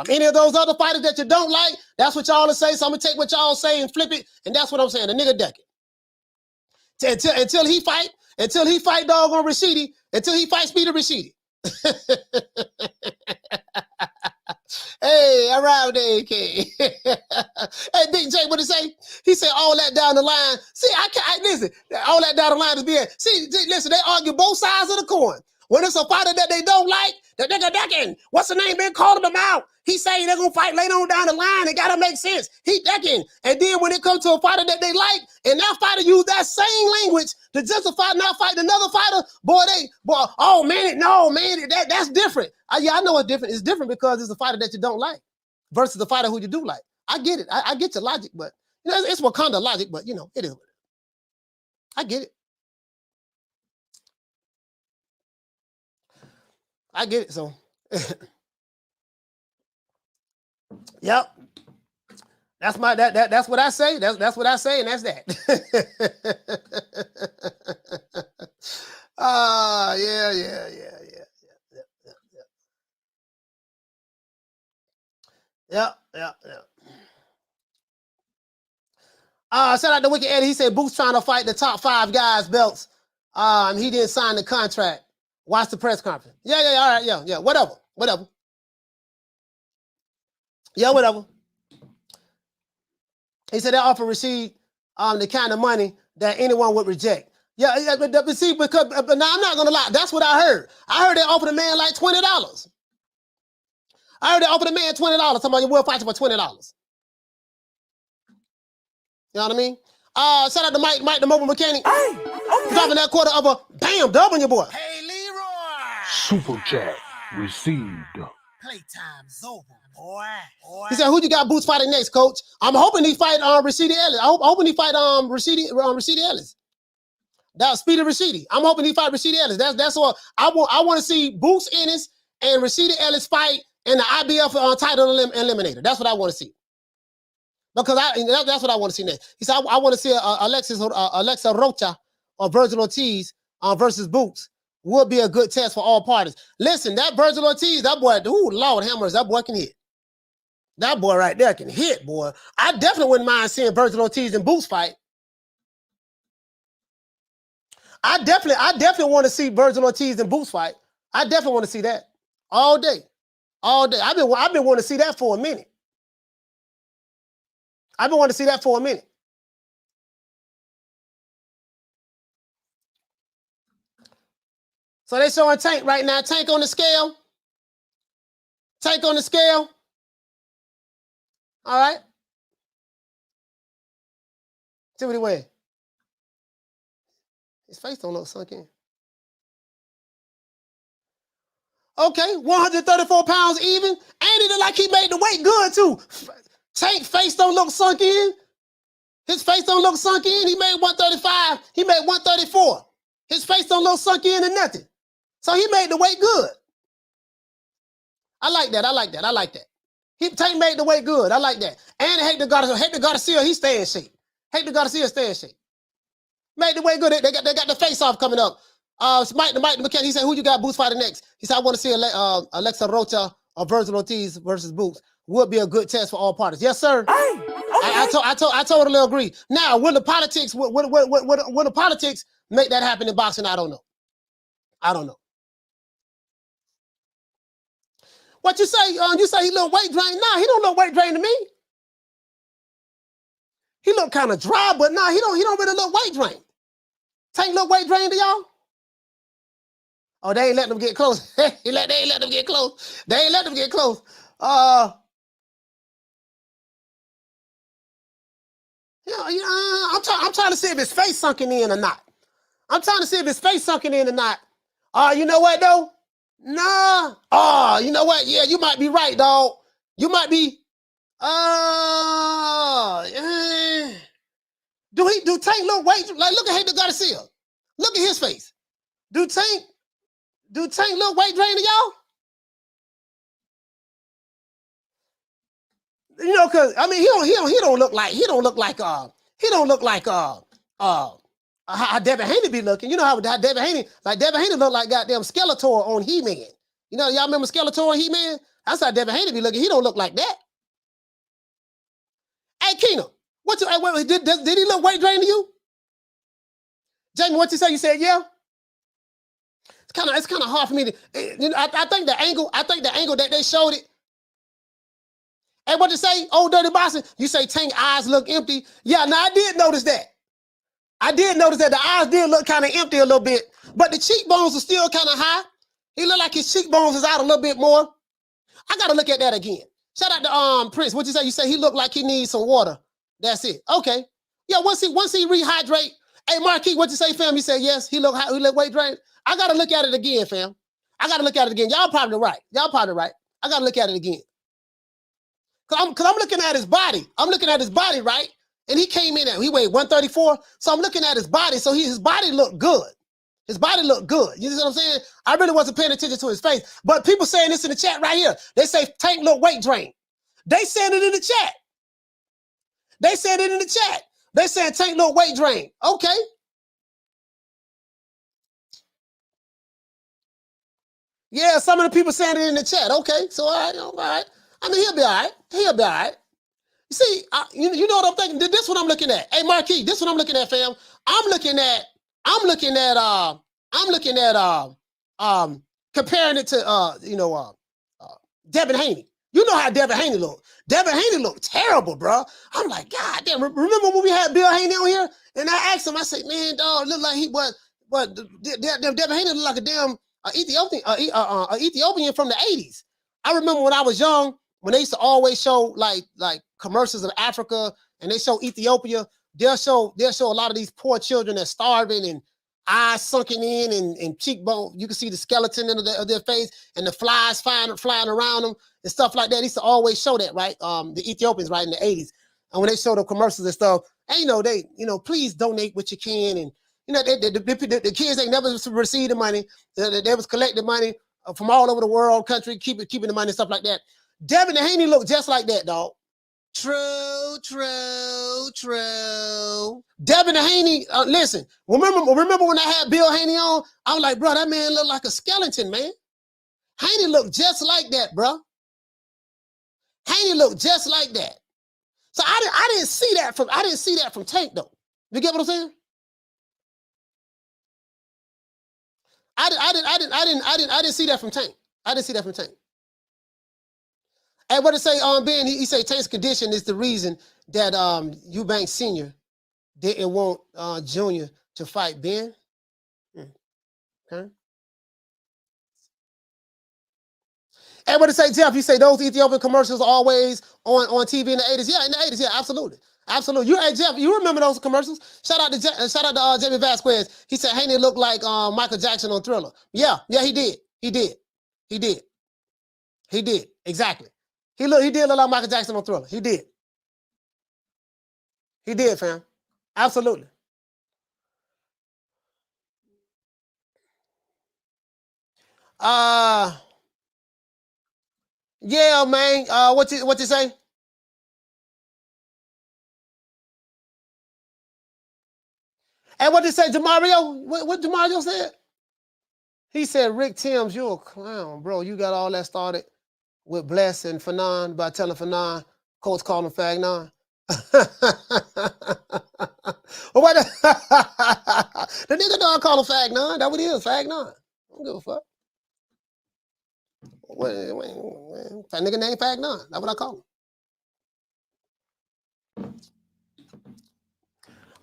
any of those other fighters that you don't like, that's what y'all would say. So I'm gonna take what y'all say and flip it, and that's what I'm saying. The nigga ducking. Until he fight dog on Rashidi, until he fights Peter Rashidi. Hey, all right, AK. Hey, Big J, what he say? He said all that down the line. See, listen, all that down the line is being. See, listen, they argue both sides of the coin. When it's a fighter that they don't like, that they're decking. What's the name? Been calling them out. He saying they're gonna fight later on down the line. It gotta make sense. He decking. And then when it comes to a fighter that they like, and that fighter use that same language to justify not fighting another fighter, oh man, that's different. Yeah, I know it's different. It's different because it's a fighter that you don't like versus the fighter who you do like. I get it. I get your logic, but you know, it's Wakanda logic, but you know, it is. I get it. I get it. So, yep. That's my that's what I say. That's what I say, and that's that. Yeah. Shout out to Wicked Eddie. He said Boots trying to fight the top 5 guys' belts. He didn't sign the contract. Watch the press conference. Yeah, all right, yeah, whatever. Yeah, whatever. He said they offer received the kind of money that anyone would reject. Yeah, but see, because now I'm not gonna lie, that's what I heard. I heard they offered a man like $20. I heard they offered a man $20. Talking about you will fight for $20. You know what I mean? Shout out to Mike the mobile mechanic. Dropping that quarter of a bam dub on your boy. Hey, Leroy! Super chat received. Playtime's over, boy. He said, who you got Boots fighting next, coach? I'm hoping he fight Rashidi Ellis. I'm hoping he fight Rashidi Ellis. That's Speedy Rashidi. I'm hoping he fight Rashidi Ellis. That's all. I want to see Boots Ennis and Rashidi Ellis fight in the IBF title eliminator. That's what I want to see. Because that's what I want to see next. He said, I want to see Alexa Rocha or Virgil Ortiz versus Boots. Would be a good test for all parties. Listen, that Virgil Ortiz, that boy, Lord hammers, that boy can hit. That boy right there can hit, boy. I definitely wouldn't mind seeing Virgil Ortiz and Boots fight. I definitely want to see Virgil Ortiz and Boots fight. I definitely want to see that all day. I've been wanting to see that for a minute. So they showing Tank right now. Tank on the scale. All right. See what he weigh. His face don't look sunk in. Okay, 134 pounds even. And he look like he made the weight good too. Tank face don't look sunk in. His face don't look sunk in. He made 135. He made 134. His face don't look sunk in and nothing. So he made the weight good. I like that. Tank made the weight good. I like that. And Hector Garcia, he stay in shape. Made the weight good. They got the face-off coming up. Mike the mechanic, he said, who you got Boots fighting next? He said, I want to see Alexa Rocha or Virgil Ortiz versus Boots. Would be a good test for all parties. Yes, sir. I totally agree. Now, will the politics make that happen in boxing? I don't know. What you say? You say he look weight drained? Nah, he don't look weight drained to me. He look kind of dry, but nah, he don't really look weight drained. Tank look weight drained to y'all? Oh, they ain't let them get close. They ain't let them get close. I'm trying to see if his face sunken in or not. You know what though? Nah. Oh, you know what? Yeah, you might be right, dog. You might be. Do Tank look weight? Like, look at Hector Garcia. Look at his face. Do Tank look weight drained to y'all? You know, cause I mean he don't look like how Devin Haney be looking. You know how Devin Haney look like goddamn Skeletor on He-Man. You know, y'all remember Skeletor on He-Man? That's how Devin Haney be looking. He don't look like that. Hey, Keenum, did he look weight drained to you? Jamie, what you say? You said yeah? It's kind of hard for me to, you know, I think the angle that they showed it. Hey, what you say? Old Dirty Boxing, you say Tank eyes look empty. Yeah, now I did notice that. The eyes did look kind of empty a little bit, but the cheekbones are still kind of high. He look like his cheekbones is out a little bit more. I gotta look at that again. Shout out to Prince. What you say? You say he looked like he needs some water. That's it. Okay. Yeah, once he rehydrate. Hey, Marquis, what you say, fam? He said yes. He look weight drained. I gotta look at it again, fam. I gotta look at it again. Y'all probably right. I gotta look at it again. Cause I'm looking at his body. I'm looking at his body, right? And he came in he weighed 134. So I'm looking at his body. So his body looked good. His body looked good. You know what I'm saying? I really wasn't paying attention to his face. But people saying this in the chat right here. They say Tank look weight drained. They saying it in the chat. They said it in the chat. They saying Tank look weight drained. Okay. Yeah, some of the people saying it in the chat. Okay, so all right. I mean, he'll be all right. He'll be all right. You see, you know what I'm thinking? This is what I'm looking at. Hey, Marquis, this is what I'm looking at, fam. I'm looking at comparing it to Devin Haney. You know how Devin Haney looked. Devin Haney looked terrible, bro. I'm like, God damn. Remember when we had Bill Haney on here? And I asked him, I said, man, dog, look like he was, but Devin Haney looked like a damn Ethiopian from the 80s. I remember when I was young, when they used to always show like commercials of Africa and they show Ethiopia, they'll show a lot of these poor children that's starving and eyes sunken in and cheekbone. You can see the skeleton of their face and the flies flying around them and stuff like that. They used to always show that, right? The Ethiopians, right, in the 80s. And when they show the commercials and stuff, and please donate what you can. And the kids ain't never received the money. They was collecting money from all over the world, country, keeping the money and stuff like that. Devin Haney looked just like that, dog. True. Devin Haney, listen, remember when I had Bill Haney on? I was like, bro, that man looked like a skeleton, man. Haney looked just like that, bro. Haney looked just like that. So I didn't see that from Tank, though. You get what I'm saying? I didn't see that from Tank. I didn't see that from Tank. And what to say, Ben, he say Tank's condition is the reason that Eubanks Sr. didn't want Junior to fight Ben. Okay. And what to say, Jeff, you say those Ethiopian commercials are always on TV in the 80s. Yeah, in the 80s, yeah, absolutely. Absolutely. Jeff, you remember those commercials? Shout out to Jamie Vasquez. He said Haney looked like Michael Jackson on Thriller. Yeah, he did. Exactly. He did look like Michael Jackson on Thriller. He did, fam. Absolutely. Yeah, man. What you say? And what did you say, Jamario? What Jamario said? He said, Rick Timms, you a clown, bro. You got all that started with Bless and Fanon by telling Fanon, coach called him Fagnon. What the nigga don't call him Fagnon. That's what he is, Fagnon. I don't give a fuck. That nigga named Fagnon. That's what I call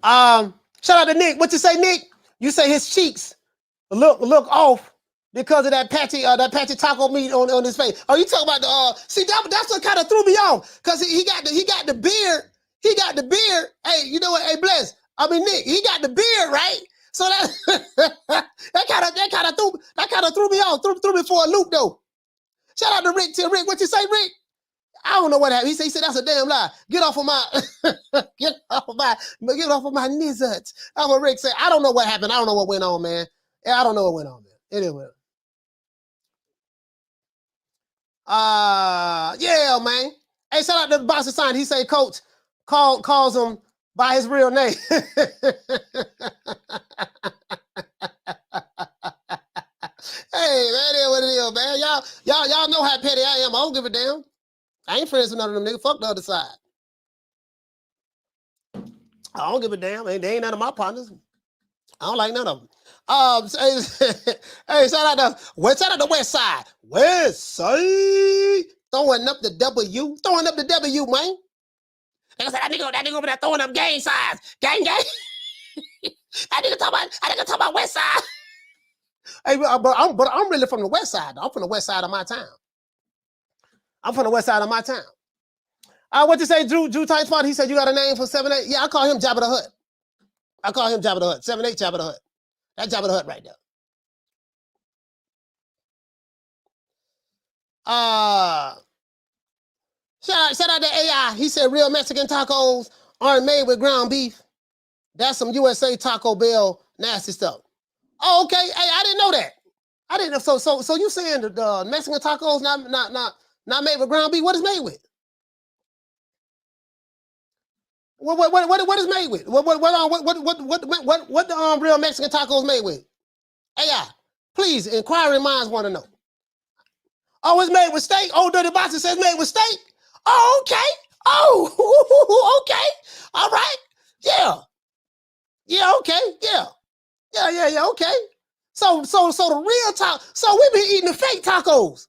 him. Shout out to Nick. What you say, Nick? You say his cheeks look off because of that patchy taco meat on his face. Oh, you talking about the see that's what kind of threw me off because he got the beard. He got the beard. Hey, you know what? Hey, Bless. I mean Nick. He got the beard, right? So that kind of threw me off. Threw me for a loop though. Shout out to Rick. Rick, what you say, Rick? I don't know what happened. He said that's a damn lie. Get off of my nizzards. That's what Rick said. I don't know what happened. I don't know what went on, man. I don't know what went on, man. Anyway. Yeah, man. Hey, shout out to the boxing sign. He say coach calls him by his real name. Hey, man, that's what it is, man. Y'all know how petty I am. I don't give a damn. I ain't friends with none of them niggas. Fuck the other side. I don't give a damn. They ain't none of my partners. I don't like none of them. Hey, shout out to West Side. West Side. Throwing up the W. Throwing up the W, man. They say that nigga over there throwing up gang signs. Gang. That nigga talking about West Side. Hey, but I'm really from the west side. I'm from the west side of my town. What you say, Drew Tight Spot? He said you got a name for 7'8"? Yeah, I call him Jabba the Hutt. 7'8" Jabba the Hutt. That's Jabba the Hutt right there. Shout out to AI. He said real Mexican tacos aren't made with ground beef. That's some USA Taco Bell nasty stuff. Oh, okay. Hey, I didn't know that. I didn't know. So you saying the Mexican tacos not made with ground beef? What is made with? What is made with? What the real Mexican tacos made with? AI, please, inquiring minds want to know. Oh, it's made with steak. Oh, Dirty Boxer says made with steak. Oh, okay. Oh, okay. All right. Yeah. Yeah. Okay. Yeah. Yeah. Okay. So the real taco. So we've been eating the fake tacos,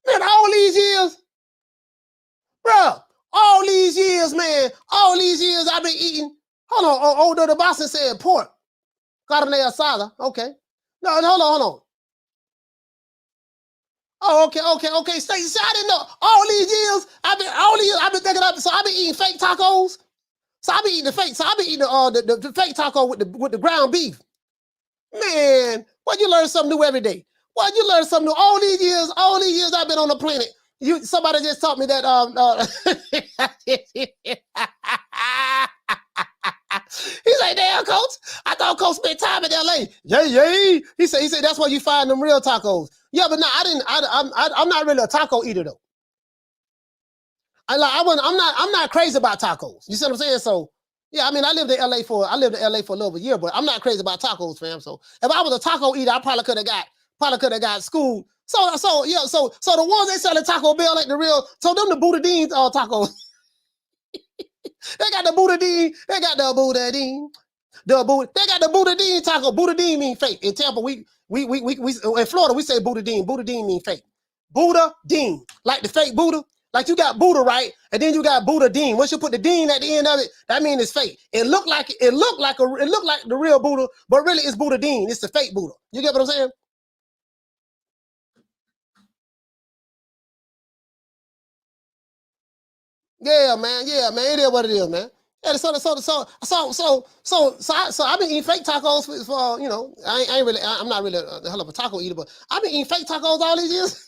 man. All these years, bro. All these years, man. All these years I've been eating. Hold on. Old Dirty Boxer said pork. Carne asada. Okay. No, hold on. Oh, okay. Stay. See, I didn't know. All these years, I've been thinking up. So I've been eating fake tacos. So I've been eating the fake. So I've been eating the fake taco with the ground beef. Man, what you learn something new every day? What you learn something new? All these years I've been on the planet. Somebody just taught me that He's like, damn, Coach. I thought Coach spent time in LA. Yeah. He said that's where you find them real tacos. Yeah, but no, I'm not really a taco eater though. I'm not crazy about tacos. You see what I'm saying? So yeah, I mean, I lived in LA for a little over a year, but I'm not crazy about tacos, fam. So if I was a taco eater, I probably could have got schooled. So the ones they sell at Taco Bell ain't the real. So them the Buddha Dean tacos. They got the Buddha Dean. They got the Buddha Dean. They got the Buddha Dean taco. Buddha Dean mean fake. In Tampa, we in Florida we say Buddha Dean. Buddha Dean mean fake. Buddha Dean, like the fake Buddha. Like you got Buddha, right? And then you got Buddha Dean. Once you put the Dean at the end of it, that means it's fake. It looked like the real Buddha, but really it's Buddha Dean. It's the fake Buddha. You get what I'm saying? Yeah, man. It is what it is, man. Yeah, so I've been eating fake tacos for you know, I'm not really a hell of a taco eater, but I've been eating fake tacos all these years.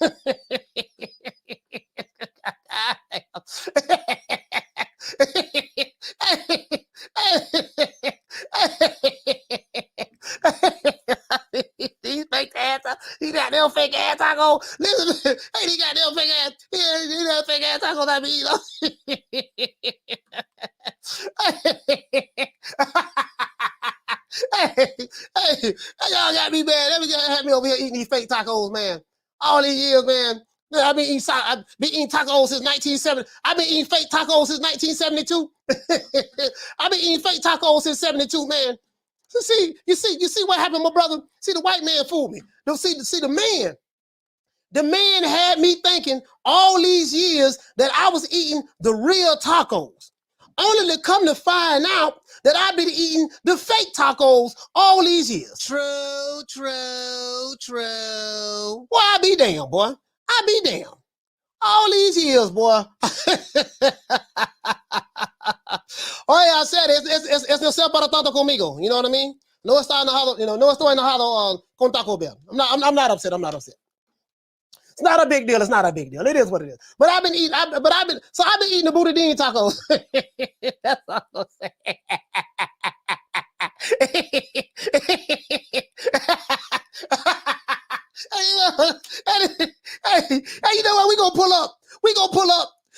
These fake ass, he got them fake ass taco. Listen, hey, he got them fake ass. He got fake ass tacos I be eating. Hey, y'all got me, man. Let me just have me over here eating these fake tacos, man. All these years, man. I've been eating tacos since 1970. I've been eating fake tacos since 1972. I've been eating fake tacos since 72, man. So you see what happened, my brother? See, the white man fooled me. See the man had me thinking all these years that I was eating the real tacos. Only to come to find out that I've been eating the fake tacos all these years. True. Boy, I be damn, boy. I be damn. All these years, boy. Oye, I said es no ser para tanto conmigo. You know what I mean? No está enojado, no estoy enojado con Taco Bell. I'm not upset. It's not a big deal. It is what it is. But I've been eating the Buddha Dean tacos. That's all I'm saying. Hey, you know what? We gonna pull up.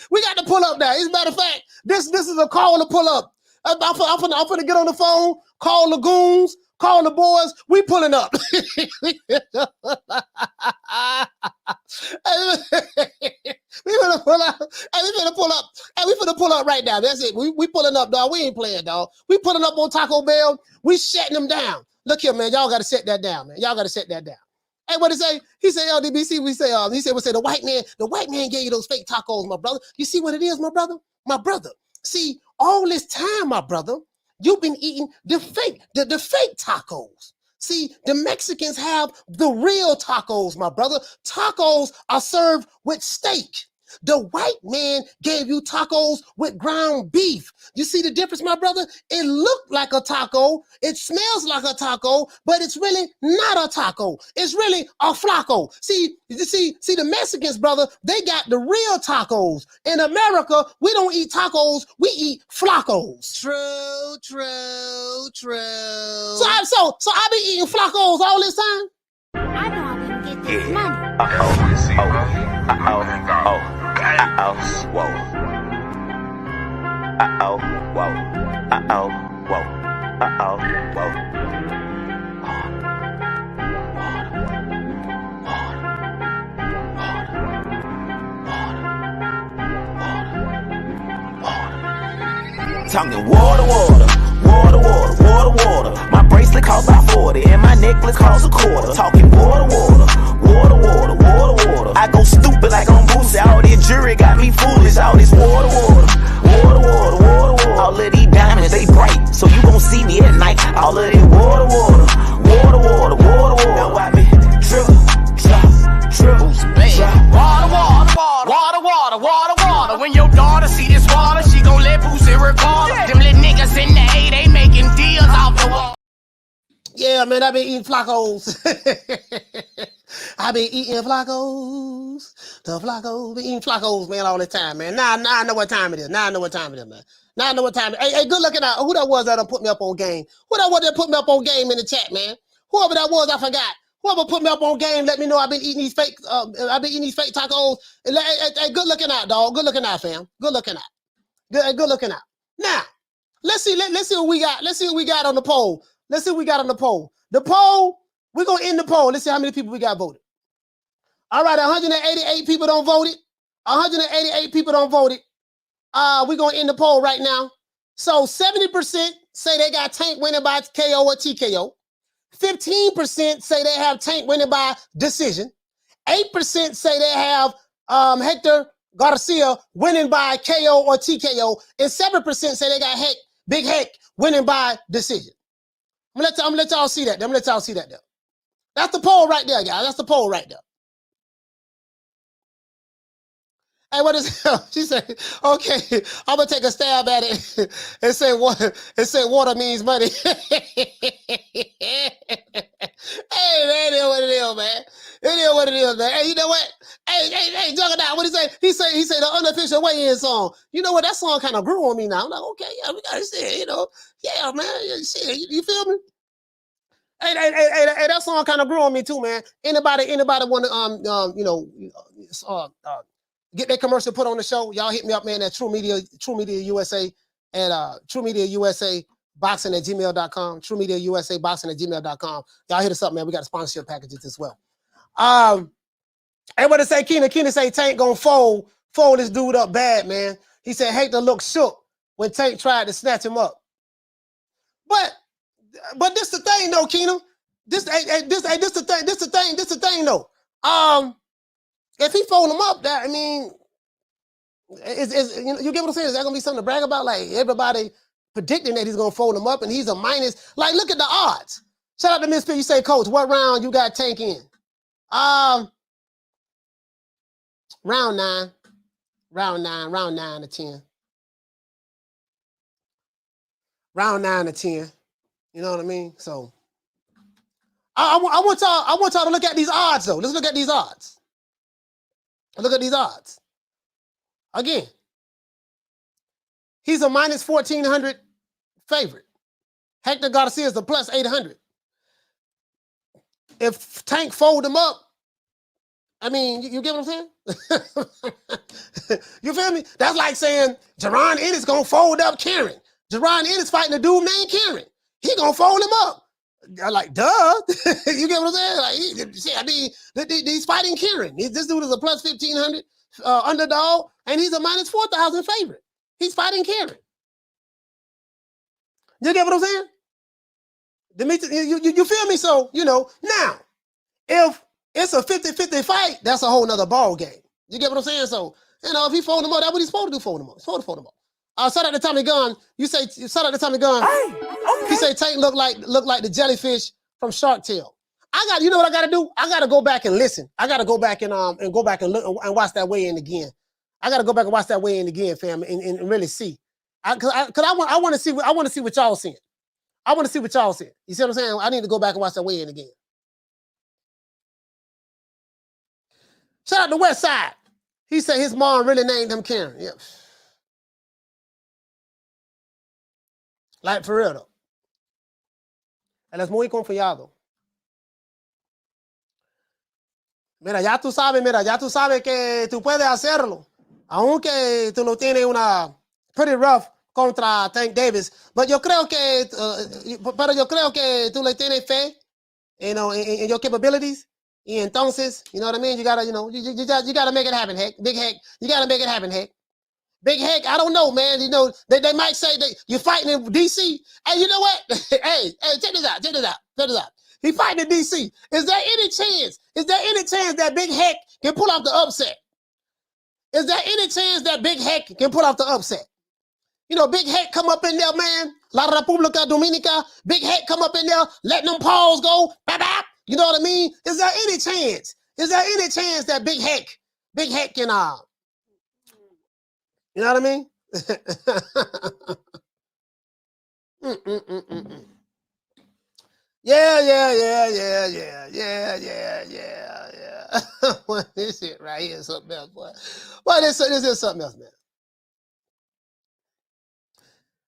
We got to pull up now. As a matter of fact, this is a call to pull up. I'm finna get on the phone, call the goons, call the boys. We pulling up. We finna pull up. Hey, we finna pull up right now. That's it. We pulling up, dog. We ain't playing, dog. We pulling up on Taco Bell. We shutting them down. Look here, man. Y'all got to set that down, man. Hey, what he say? He said, LDBC, we say the white man gave you those fake tacos, my brother. You see what it is, my brother? My brother. See, all this time, my brother, you've been eating the fake tacos. See, the Mexicans have the real tacos, my brother. Tacos are served with steak. The white man gave you tacos with ground beef. You see the difference, my brother? It looked like a taco. It smells like a taco, but it's really not a taco. It's really a flaco. See, the Mexicans, brother, they got the real tacos. In America, we don't eat tacos, we eat flacos. True, true, true. So I been eating flacos all this time? I know I'm gonna get this money. Talking water, water, water, water, water, water. My bracelet costs about 40 and my necklace costs a quarter. Talking water, water, water, water, water, water. I go stupid like I'm Boosie. All this jury got me foolish. All this water, water, water, water, water, water. All of these diamonds, they bright, so you gon' see me at night. All of this water, water, water, water, water, water. Now I be triple, triple, Water, water, water, water, water, water. When your daughter see this water, she gon' let Boosie record her. Them little niggas in the A, they making deals off the wall. Yeah, man, I been eating flacos. I been eating flacos. The flacos, been eating flacos, man, all the time, man. Now I know what time it is. Now I know what time it is, man. Now I know what time it is. Hey, good looking out. Who that was that put me up on game? Who that was that put me up on game in the chat, man? Whoever that was, I forgot. Whoever put me up on game, let me know I've been eating these fake tacos. Hey, good looking out, dog. Good looking out, fam. Good looking out. Good looking out. Now, let's see what we got. Let's see what we got on the poll. Let's see what we got on the poll. The poll, we're gonna end the poll. Let's see how many people we got voted. All right, 188 people don't vote it. 188 people don't vote it. We're gonna end the poll right now. So 70% say they got Tank winning by KO or TKO. 15% say they have Tank winning by decision. 8% say they have Hector Garcia winning by KO or TKO. And 7% say they got Big Heck winning by decision. I'm gonna let y'all see that. I'm gonna let y'all see that there. That's the poll right there, guys. That's the poll right there. Hey, what is it? She said, okay, I'm gonna take a stab at it and say water means money. Hey, man, it is what it is, man. It is what it is, man. Hey, you know what? Hey, Juggernaut, what he say? He said the unofficial weigh-in song. You know what? That song kind of grew on me now. I'm like, okay, yeah, we gotta see it, you know. Yeah, man, shit, you feel me? Hey, that song kind of grew on me too, man. Anybody want to get their commercial put on the show? Y'all hit me up, man, at TRUMedia USA and TRUMediaUSA boxing at gmail.com. TRUMediaUSA boxing at gmail.com. Y'all hit us up, man. We got sponsorship packages as well. Everybody say Keena say Tank gonna fold this dude up bad, man. He said Hector looked shook when Tank tried to snatch him up. But this the thing though, Keena. This the thing though. If he fold him up, that I mean, you get what I'm saying? Is that gonna be something to brag about? Like everybody predicting that he's gonna fold him up, and he's a minus. Like, look at the odds. Shout out to Miss P. You say, Coach, what round you got Tank in? Round 9 to 10. Round 9 to 10. You know what I mean? So I want y'all to look at these odds though. Let's look at these odds. Look at these odds. Again, he's a minus 1,400 favorite. Hector Garcia is a plus 800. If Tank fold him up, I mean, you get what I'm saying? You feel me? That's like saying Jerron Ennis gonna fold up Karen. Jerron Ennis fighting a dude named Karen. He gonna fold him up. I'm like, duh. You get what I'm saying? Like, he's fighting Kieran. This dude is a plus 1,500 underdog, and he's a minus 4,000 favorite. He's fighting Kieran. You get what I'm saying? You feel me? So, you know, now, if it's a 50-50 fight, that's a whole nother ball game. You get what I'm saying? So, you know, if he fold him up, that's what he's supposed to do, fold him up. He's supposed to fold him up. Shout out to Tommy Gunn. You say, shout out to Tommy Gun. Hey, okay. He say Tank look like the jellyfish from Shark Tale. You know what I got to do? I got to go back and listen. I got to go back and go back and look and watch that weigh-in again. I got to go back and watch that weigh-in again, fam, and really see. Cause I want to see what y'all seeing. I want to see what y'all seeing. You see what I'm saying? I need to go back and watch that weigh-in again. Shout out to West Side. He said his mom really named him Karen. Yep. Like for real though. Él es muy confiado. Mira, ya tú sabes que tú puedes hacerlo. Aunque tú no tienes una pretty rough contra Tank Davis. But yo creo que tú le tienes fe, you know, in your capabilities. Y entonces, you know what I mean? You gotta, you know, you gotta make it happen, Heck. Big Heck. You gotta make it happen, Heck. Big Heck, I don't know, man. You know, they might say that you're fighting in DC. Hey, you know what? hey, check this out. He fighting in DC. Is there any chance that Big Heck can pull off the upset? Is there any chance that Big Heck can pull off the upset? You know, Big Heck come up in there, man. La República Dominica. Big Heck come up in there, letting them paws go. Bap, bap. You know what I mean? Is there any chance that Big Heck can, you know what I mean? Yeah. Well, this shit right here is something else, boy. Well, this is something else, man.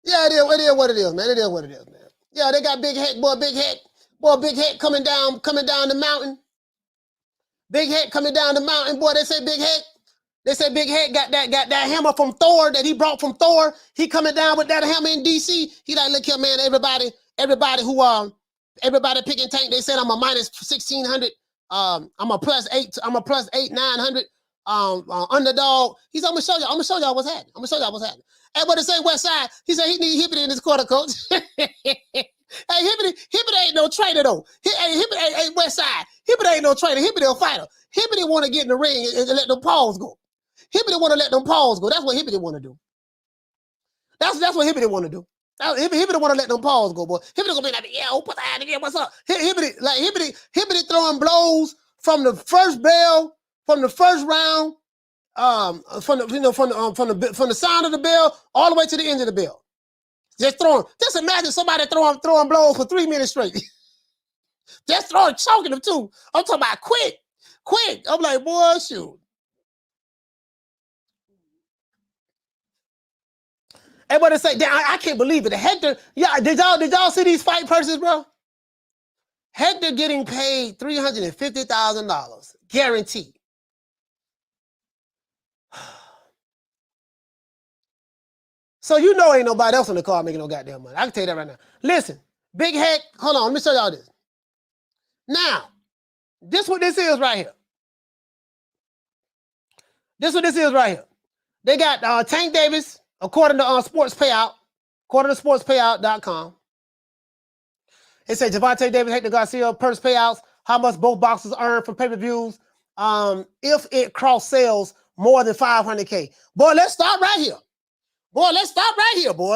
Yeah, it is what it is, man. It is what it is, man. Yeah, they got Big Heck, boy, Big Heck coming down the mountain. Big Heck coming down the mountain, boy. They say Big Heck got that hammer from Thor that he brought from Thor. He coming down with that hammer in DC. He like, look here, man. Everybody picking Tank. They said I'm a minus 1,600. I'm a plus 900. Underdog. He's I'm gonna show y'all what's happening. And what they say West Side, he said he need Hibbity in his quarter, coach. Hey, Hibbity ain't no trainer though. Hey, West Side, Hibbity ain't no trainer. Hibbity a fighter. Hibbity want to get in the ring and let them paws go. Hibbity want to let them paws go. That's what Hibbity want to do. That's what Hibbity want to do. Hibbity want to let them paws go, boy. Hibbity gonna be like, yeah, put the hand again. What's up? Hibbity throwing blows from the first bell, from the first round, from the sound of the bell all the way to the end of the bell. Just imagine somebody throwing blows for 3 minutes straight. Just choking them too. I'm talking about quick. I'm like, boy, shoot. Everybody say, damn, I can't believe it. Hector, yeah, did y'all see these fight purses, bro? Hector getting paid $350,000, guaranteed. So you know ain't nobody else on the card making no goddamn money. I can tell you that right now. Listen, Big Heck, hold on, let me show y'all this. Now, this what this is right here. They got Tank Davis, according to Sports Payout, according to sportspayout.com. It says Gervonta Davis, Hector Garcia, purse payouts, how much both boxers earn from pay-per-views if it cross sales more than 500K. Boy, let's stop right here. Boy,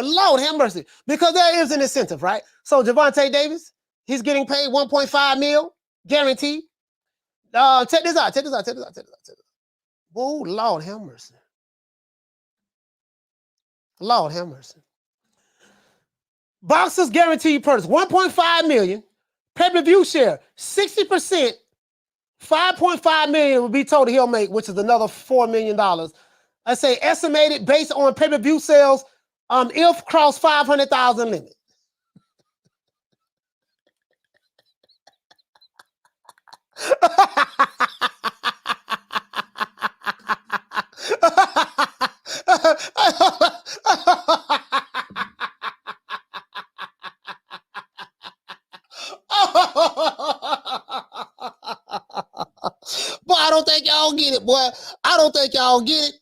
Lord have mercy. Because there is an incentive, right? So Gervonta Davis, he's getting paid $1.5 million, guaranteed. Check this out. Oh, Lord have mercy. Boxers guaranteed purse, $1.5 million. Pay-per-view share, 60%. $5.5 million will be told he'll make, which is another $4 million. I say estimated based on pay-per-view sales, if cross 500,000 limit. Boy, I don't think y'all get it, boy. I don't think y'all get it.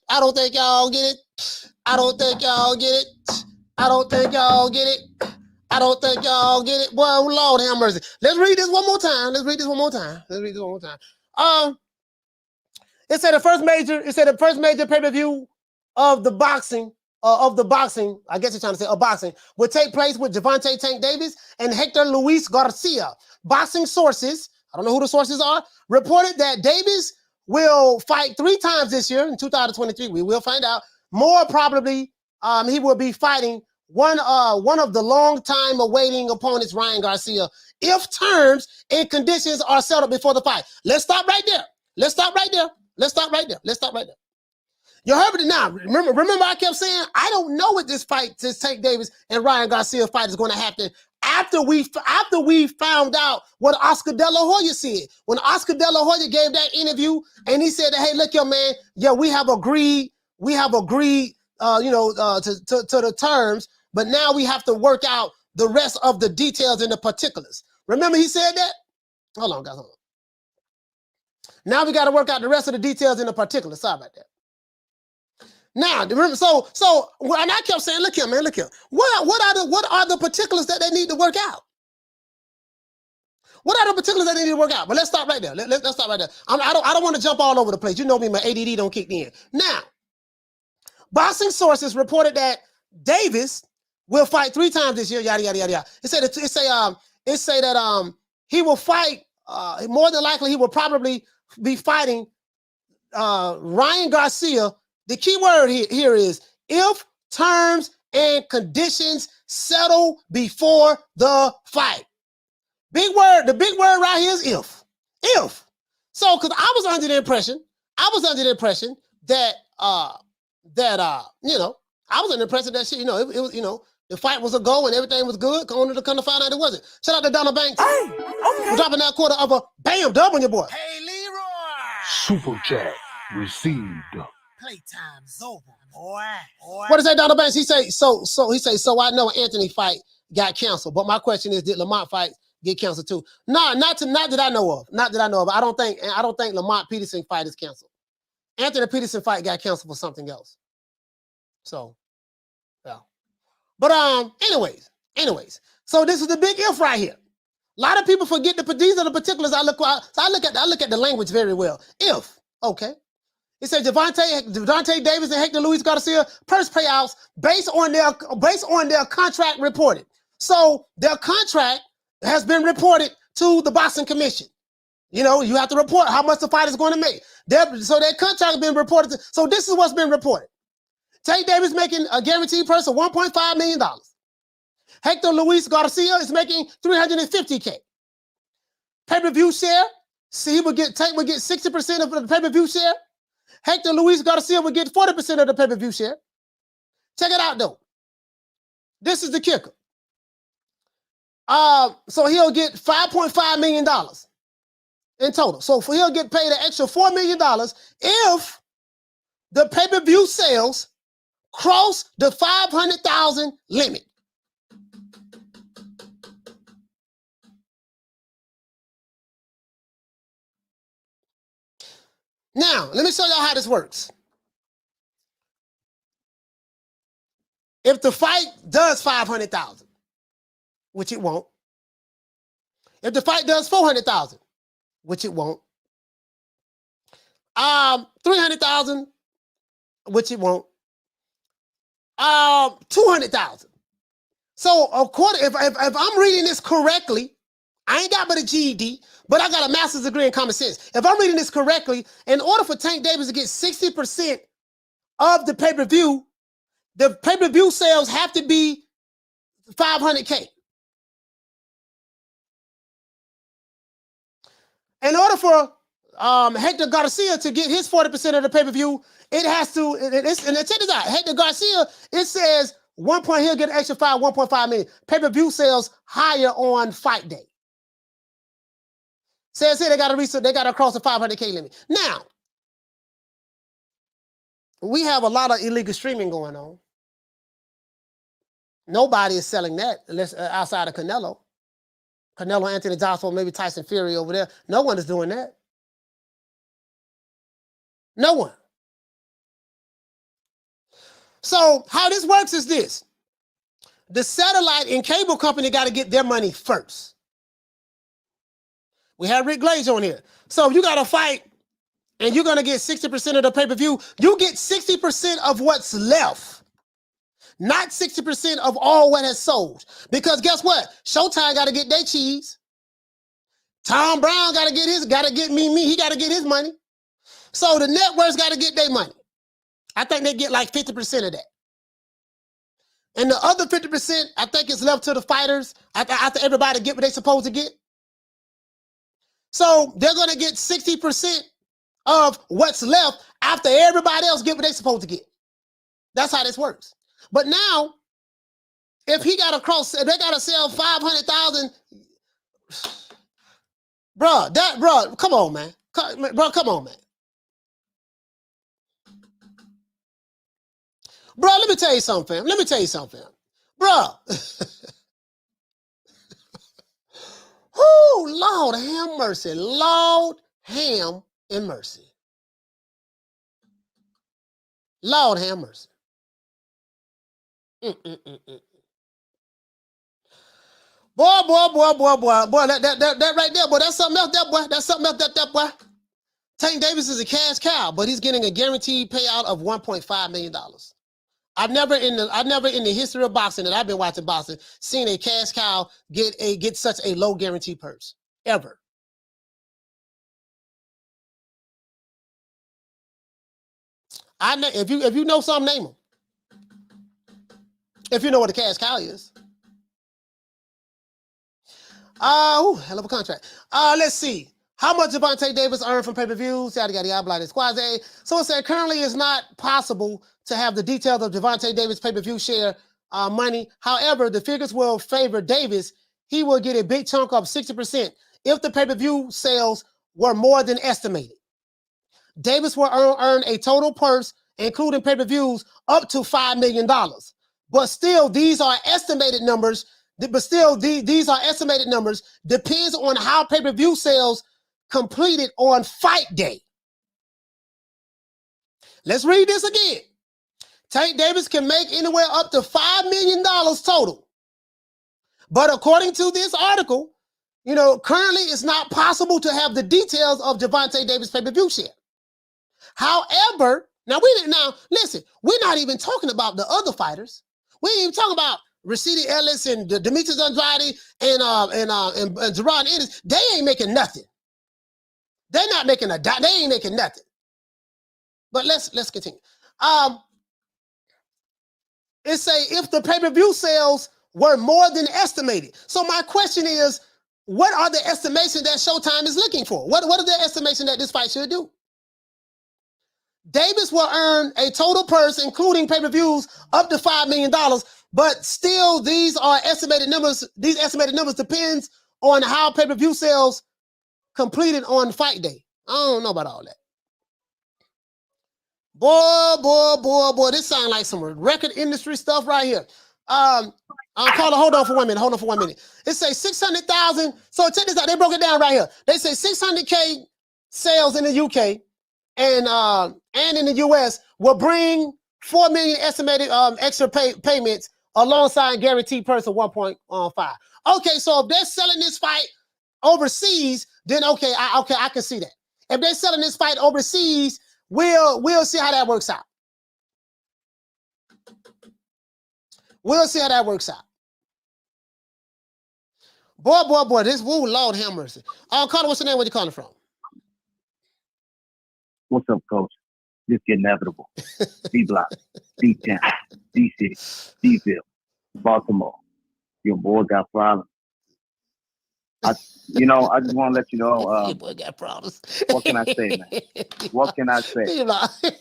Boy, Lord have mercy. Let's read this one more time. It said the first major pay-per-view of the boxing, I guess you're trying to say boxing, would take place with Gervonta Tank Davis and Hector Luis Garcia. boxing sources, I don't know who the sources are, reported that Davis will fight 3 times this year in 2023. We will find out. More probably, he will be fighting one of the long time awaiting opponents, Ryan Garcia, if terms and conditions are settled before the fight. Let's stop right there. Let's stop right there. Let's stop right there. Let's stop right there. You heard it now. Remember I kept saying, I don't know what this fight, this Tank Davis and Ryan Garcia fight is going to happen after we found out what Oscar De La Hoya said. When Oscar De La Hoya gave that interview and he said, hey, look, yo, man, yeah, we have agreed, to the terms, but now we have to work out the rest of the details and the particulars. Remember he said that? Hold on, guys, hold on. Now we got to work out the rest of the details and the particulars. Sorry about that. Now, remember, so and I kept saying, look here, man, look here. What are the particulars that they need to work out? What are the particulars that they need to work out? But let's stop right there. Let's stop right there. I don't want to jump all over the place. You know me, my ADD don't kick in. Now, boxing sources reported that Davis will fight 3 times this year. Yada yada yada yada. It say that he will fight. More than likely, he will probably be fighting Ryan Garcia. The key word here is if terms and conditions settle before the fight. Big word, the big word right here is if. If. So, because I was under the impression that shit, the fight was a go and everything was good. Only to come to find out it wasn't. Shout out to Donald Banks. Hey, okay. We're dropping that quarter of a bam dub on your boy. Hey, Leroy. Super chat received. Playtime's over, boy. What does that Donald Banks? He say, so I know Anthony fight got canceled. But my question is, did Lamont fight get canceled too? No, not that I know of. Not that I know of. I don't think Lamont Peterson fight is canceled. Anthony Peterson fight got canceled for something else. So, yeah. But anyways. So this is the big if right here. A lot of people forget these are the particulars I look at the language very well. If, okay. It says Gervonta Davis and Hector Luis Garcia purse payouts based on their contract reported. So their contract has been reported to the boxing commission. You have to report how much the fight is going to make. So their contract has been reported. So this is what's been reported. Tank Davis making a guaranteed purse of $1.5 million. Hector Luis Garcia is making $350K. Pay-per-view share. Tank would get 60% of the pay-per-view share. Hector Luis Garcia would get 40% of the pay-per-view share. Check it out, though. This is the kicker. So he'll get $5.5 million in total. So he'll get paid an extra $4 million if the pay-per-view sales cross the 500,000 limit. Now, let me show y'all how this works. If the fight does 500,000, which it won't. If the fight does 400,000, which it won't. 300,000, which it won't. 200,000. So, if I'm reading this correctly, I ain't got but a GED, but I got a master's degree in common sense. If I'm reading this correctly, in order for Tank Davis to get 60% of the pay-per-view sales have to be 500K. In order for Hector Garcia to get his 40% of the pay-per-view, it has to, and check this out, Hector Garcia, it says he'll get an extra 1.5 million. Pay-per-view sales higher on fight day. Says here they got to cross the 500K limit. Now, we have a lot of illegal streaming going on. Nobody is selling that unless outside of Canelo. Canelo, Anthony Joshua, maybe Tyson Fury over there. No one is doing that. No one. So how this works is this. The satellite and cable company got to get their money first. We have Rick Glaze on here. So if you got to fight and you're going to get 60% of the pay-per-view, you get 60% of what's left. Not 60% of all what has sold. Because guess what? Showtime got to get their cheese. Tom Brown got to get me. He got to get his money. So the networks got to get their money. I think they get like 50% of that. And the other 50%, I think it's left to the fighters after everybody get what they're supposed to get. So they're going to get 60% of what's left after everybody else get what they're supposed to get. That's how this works. But now, if they got to sell 500,000, bro, come on, man. Come on, man. Bro, let me tell you something, fam. Bro. Oh, Lord have mercy. Lord have mercy. Lord have mercy. Boy, that right there, boy, that's something else, that boy. That's something else, that boy. Tank Davis is a cash cow, but he's getting a guaranteed payout of $1.5 million. I've never in the history of boxing that I've been watching boxing seen a cash cow get such a low guarantee purse ever. If you know something, name them. If you know what a cash cow is. Hell of a contract. Let's see. How much Gervonta Davis earned from pay-per-views? Yada, yada, yada, blah, squaze. So it said currently it's not possible to have the details of Gervonta Davis pay-per-view share money. However, the figures will favor Davis. He will get a big chunk of 60% if the pay-per-view sales were more than estimated. Davis will earn a total purse, including pay-per-views, up to $5 million. But still, these are estimated numbers. These are estimated numbers. Depends on how pay-per-view sales completed on fight day. Let's read this again. Tank Davis can make anywhere up to $5 million total. But according to this article, currently it's not possible to have the details of Gervonta Davis pay-per-view share. However, now listen, we're not even talking about the other fighters. We ain't even talking about Rashidi Ellis and Demetrius Andrade and Jerron Ennis. They ain't making nothing. They're not making they ain't making nothing. But let's continue. It say if the pay-per-view sales were more than estimated. So my question is, what are the estimations that Showtime is looking for? What are the estimations that this fight should do? Davis will earn a total purse, including pay-per-views, up to $5 million. But still, these are estimated numbers. These estimated numbers depends on how pay-per-view sales completed on fight day. I don't know about all that. Boy, this sounds like some record industry stuff right here. Hold on for 1 minute. It says 600,000. So check this out. They broke it down right here. They say 600K sales in the UK and in the US will bring 4 million estimated extra payments alongside guaranteed purse of 1.5. Okay, so if they're selling this fight overseas, then I can see that. If they're selling this fight overseas, we'll see how that works out. We'll see how that works out. Boy, this Lord have mercy. Carter, what's your name? Where you calling from? What's up, Coach? Just get inevitable. D-Block, D-Town, D-City, D-Ville, Baltimore. Your boy got problems. I just want to let you know. Your boy got problems. What can I say, man? What can I say?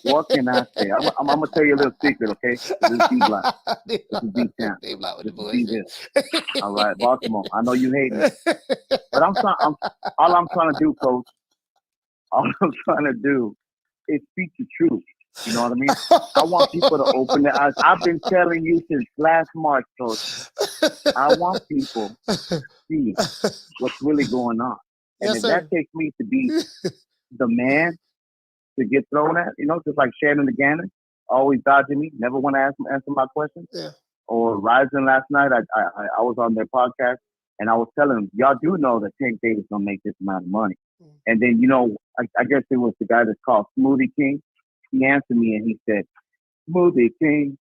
What can I say? I'm going to tell you a little secret, okay? This is D-Block. This is D-Town. This is D-Ville. All right, Baltimore. I know you hate me. But all I'm trying to do, Coach, all I'm trying to do is speak the truth. You know what I mean? I want people to open their eyes. I've been telling you since last March, Coach. I want people to see what's really going on. And if that takes me to be the man to get thrown at, just like Shannon the Gannon, always dodging me, never want to answer my questions. Yeah. Or Ryzen last night, I was on their podcast and I was telling them, y'all do know that Tank Davis don't make this amount of money. And then, I guess it was the guy that's called Smoothie King. He answered me and he said, Smoothie King,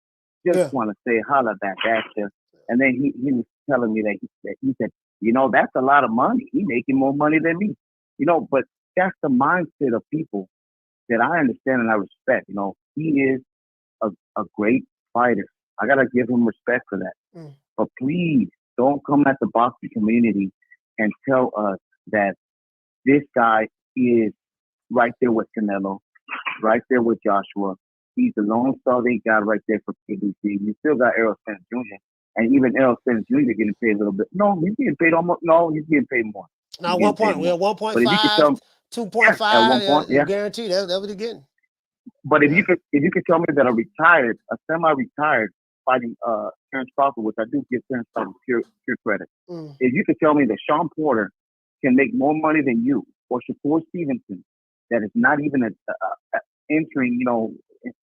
just want to say holla back at you. And then he was telling me that he said, You know, that's a lot of money. He's making more money than me. You know, but that's the mindset of people that I understand and I respect. You know, he is a great fighter. I gotta give him respect for that. But please don't come at the boxing community and tell us that this guy is right there with Canelo, right there with Joshua. He's the lone star they got right there for PBC. You still got Errol Spence Jr. And even Errol Spence Jr. getting paid a little bit. No, he's getting paid almost. No, he's getting paid more. Now, 1 point. We're 1.5, 2.5. Yeah, guaranteed. That's what he's getting. But if you could tell me that a semi-retired fighting Terrence Crawford, which I do give Terrence Crawford pure credit. If you could tell me that Sean Porter can make more money than you, or Shakur Stevenson, that is not even entering, you know,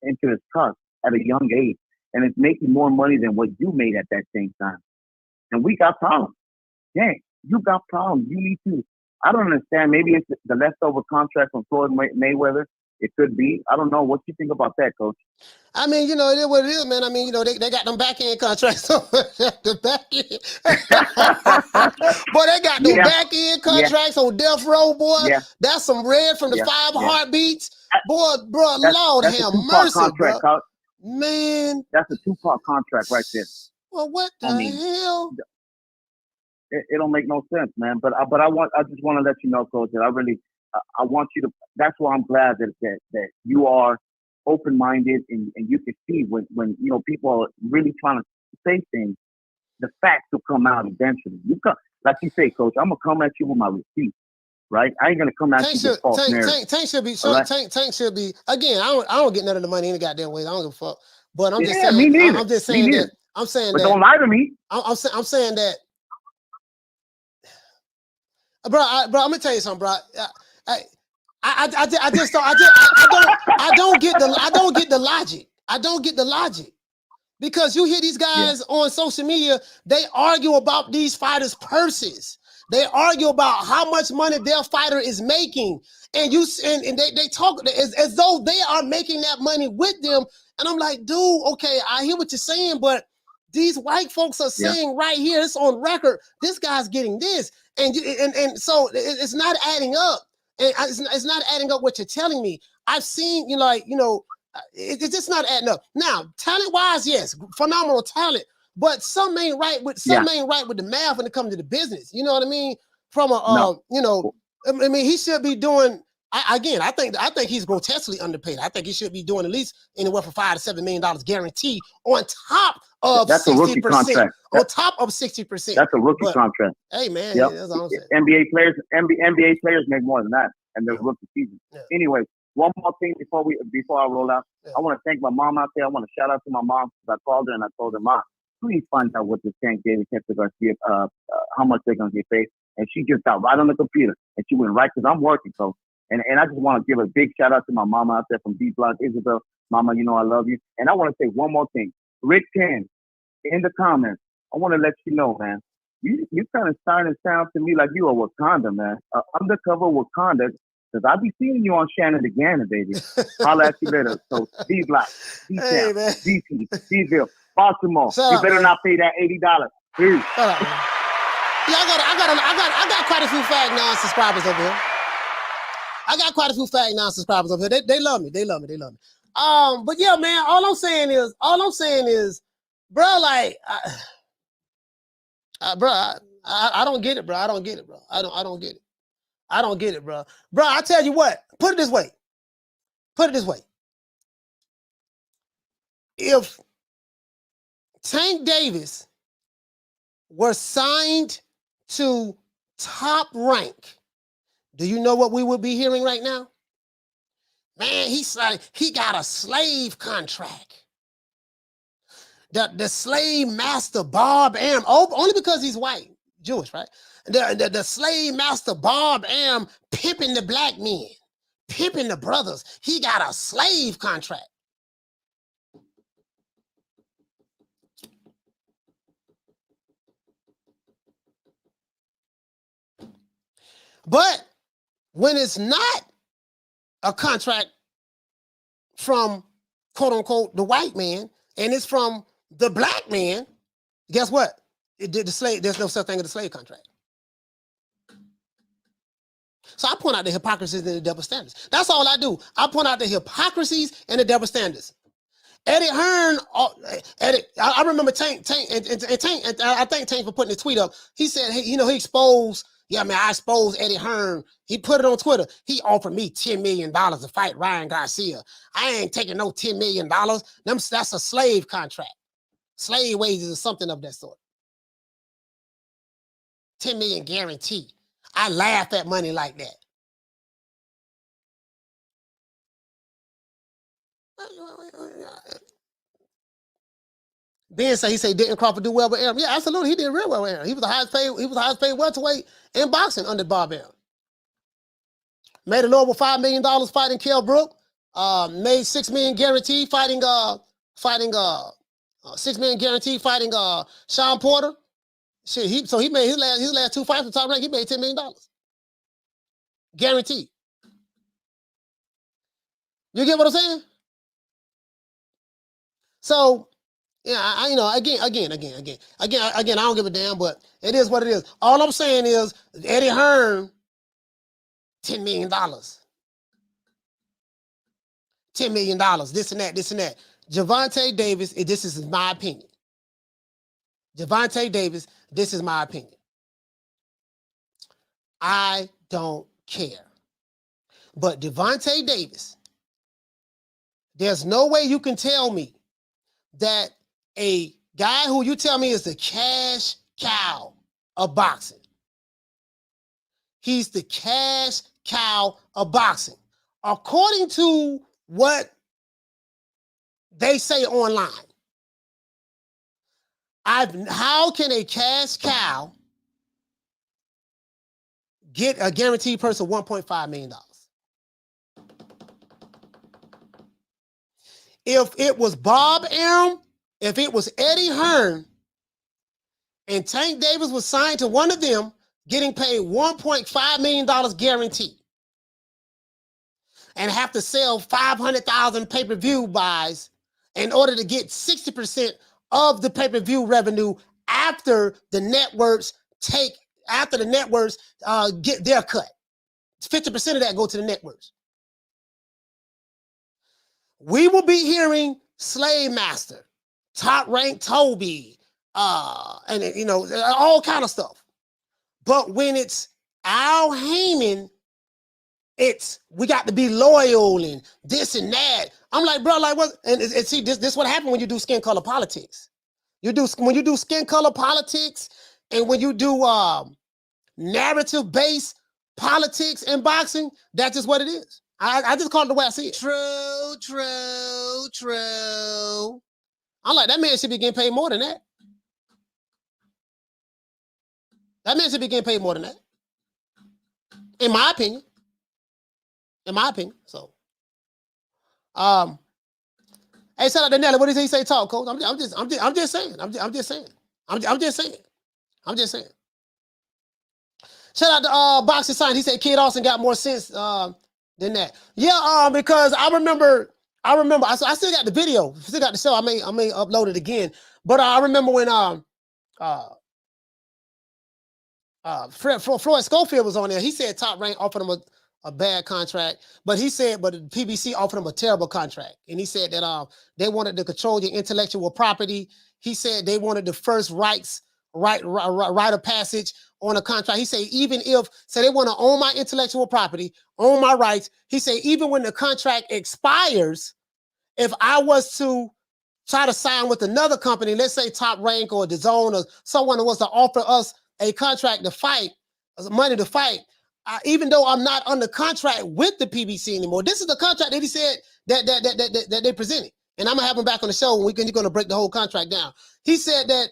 into his cusp at a young age, and it's making more money than what you made at that same time, and we got problems. Dang, you got problems. You need to. I don't understand. Maybe it's the leftover contract from Floyd Mayweather. It could be. I don't know. What you think about that, Coach? I mean, you know, it is what it is, man. I mean, you know, they got them back-end contracts. The back-end. Boy, they got them back-end contracts on death row, boy. Yeah. That's some red from the 5 heartbeats. Boy, bro, Lord have mercy, bro. Coach. Man. That's a 2-part contract right there. Well, what the hell? It don't make no sense, man. But I just want to let you know, Coach, that I want you to. That's why I'm glad that you are open-minded and you can see when you know people are really trying to say things, the facts will come out eventually. You come, like you say, Coach. I'm gonna come at you with my receipts, right? I ain't gonna come at you with false narrative. Tank should be. So right? Tank should be. Again, I don't get none of the money any goddamn way. I don't give a fuck. But I'm just saying. Me neither. I'm just saying that. I'm saying that. Don't lie to me. I'm saying that. Bro, I'm gonna tell you something, bro. I don't get the logic. I don't get the logic. Because you hear these guys on social media, they argue about these fighters' purses. They argue about how much money their fighter is making. And they talk as though they are making that money with them. And I'm like, dude, okay, I hear what you're saying, but these white folks are saying right here, it's on record, this guy's getting this. And so it's not adding up. And it's not adding up what you're telling me. I've seen, it's just not adding up. Now, talent-wise, yes, phenomenal talent, but some ain't right with the math when it comes to the business. You know what I mean? From I mean, he should be doing. I think he's grotesquely underpaid. I think he should be doing at least anywhere from $5 to $7 million guaranteed on top of 60%. On top of 60%. That's a rookie contract. Hey man, that's all I'm saying. NBA players make more than that, and they're rookie season. Anyway, one more thing before I roll out. I want to thank my mom out there. I want to shout out to my mom because I called her and I told her, Mom, please find out what this Tank Davis, Hector Garcia, how much they're gonna get paid. And she just got right on the computer and she went right because I'm working, so. And I just want to give a big shout out to my mama out there from D Block, Isabel. Mama, you know I love you. And I want to say one more thing. Rick 10, in the comments, I want to let you know, man, you kind of starting to sound to me like you are Wakanda, man. Undercover Wakanda, because I be seeing you on Shannon the Gannon, baby. Holla at you later. So D Block, D-Town, DC, D-Ville, Baltimore. You better not pay that $80. Peace. Yeah, I got quite a few Fag Nine subscribers over here. I got quite a few Fag Nine subscribers over here. They love me. They love me. But yeah, man, all I'm saying is, bro, like, I don't get it, bro. I don't get it, bro. I don't get it. I don't get it, bro. Bro, I tell you what, put it this way. If Tank Davis were signed to Top Rank, do you know what we would be hearing right now? Man, he got a slave contract. The slave master Bob Arum, only because he's white, Jewish, right? The slave master Bob Arum pimping the black men, pimping the brothers. He got a slave contract. But when it's not a contract from, quote unquote, the white man, and it's from the black man, guess what? There's no such thing as a slave contract. So I point out the hypocrisies and the double standards. That's all I do. I point out the hypocrisies and the double standards. Eddie Hearn, I remember Tank, and I thank Tank for putting the tweet up. He said, hey, he exposed, I exposed Eddie Hearn. He put it on Twitter. He offered me $10 million to fight Ryan Garcia. I ain't taking no $10 million. That's a slave contract. Slave wages or something of that sort. 10 million guarantee. I laugh at money like that. Ben said didn't Crawford do well with Aaron? Yeah, absolutely. He did real well with Aaron. He was the highest paid welterweight in boxing under Bob Aaron. Made a little over $5 million fighting Kell Brook. Made $6 million guaranteed fighting $6 million guaranteed fighting Sean Porter. Shit, he made his last 2 fights with Top Rank. He made $10 million. Guaranteed. You get what I'm saying? So, yeah, again, I don't give a damn, but it is what it is. All I'm saying is Eddie Hearn, $10 million. $10 million, this and that. Gervonta Davis, this is my opinion. Gervonta Davis, this is my opinion. I don't care. But Gervonta Davis, there's no way you can tell me that a guy who you tell me is the cash cow of boxing. He's the cash cow of boxing. According to what they say online, how can a cash cow get a guaranteed purse of $1.5 million? If it was Bob Arum, if it was Eddie Hearn, and Tank Davis was signed to one of them, getting paid $1.5 million guaranteed, and have to sell 500,000 pay-per-view buys in order to get 60% of the pay-per-view revenue after the networks get their cut. 50% of that go to the networks. We will be hearing Slave Master, Top Rank Toby, and all kind of stuff. But when it's Al Heyman, we got to be loyal and this and that. I'm like, bro, like what? And see, this what happened when you do skin color politics. When you do skin color politics, and when you do narrative-based politics in boxing, that's just what it is. I just call it the way I see it. True. I'm like, that man should be getting paid more than that. That man should be getting paid more than that. In my opinion. So, hey, shout out to Nelly. What does he say? Talk, coach. I'm just saying. Shout out to Boxing Science. He said Kid Austin got more sense than that. Yeah, because I remember. I still got the video. Still got the show. I may upload it again. But I remember when Floyd Schofield was on there. He said Top Rank offered him a bad contract, but the PBC offered him a terrible contract. And he said that they wanted to control your intellectual property. He said they wanted the first right of passage on a contract. He said even if they want to own my intellectual property, own my rights. He said even when the contract expires, if I was to try to sign with another company, let's say Top Rank or DAZN or someone who was to offer us a contract to fight, money to fight, even though I'm not under contract with the PBC anymore, this is the contract that he said that they presented. And I'm gonna have him back on the show and you're gonna break the whole contract down. He said that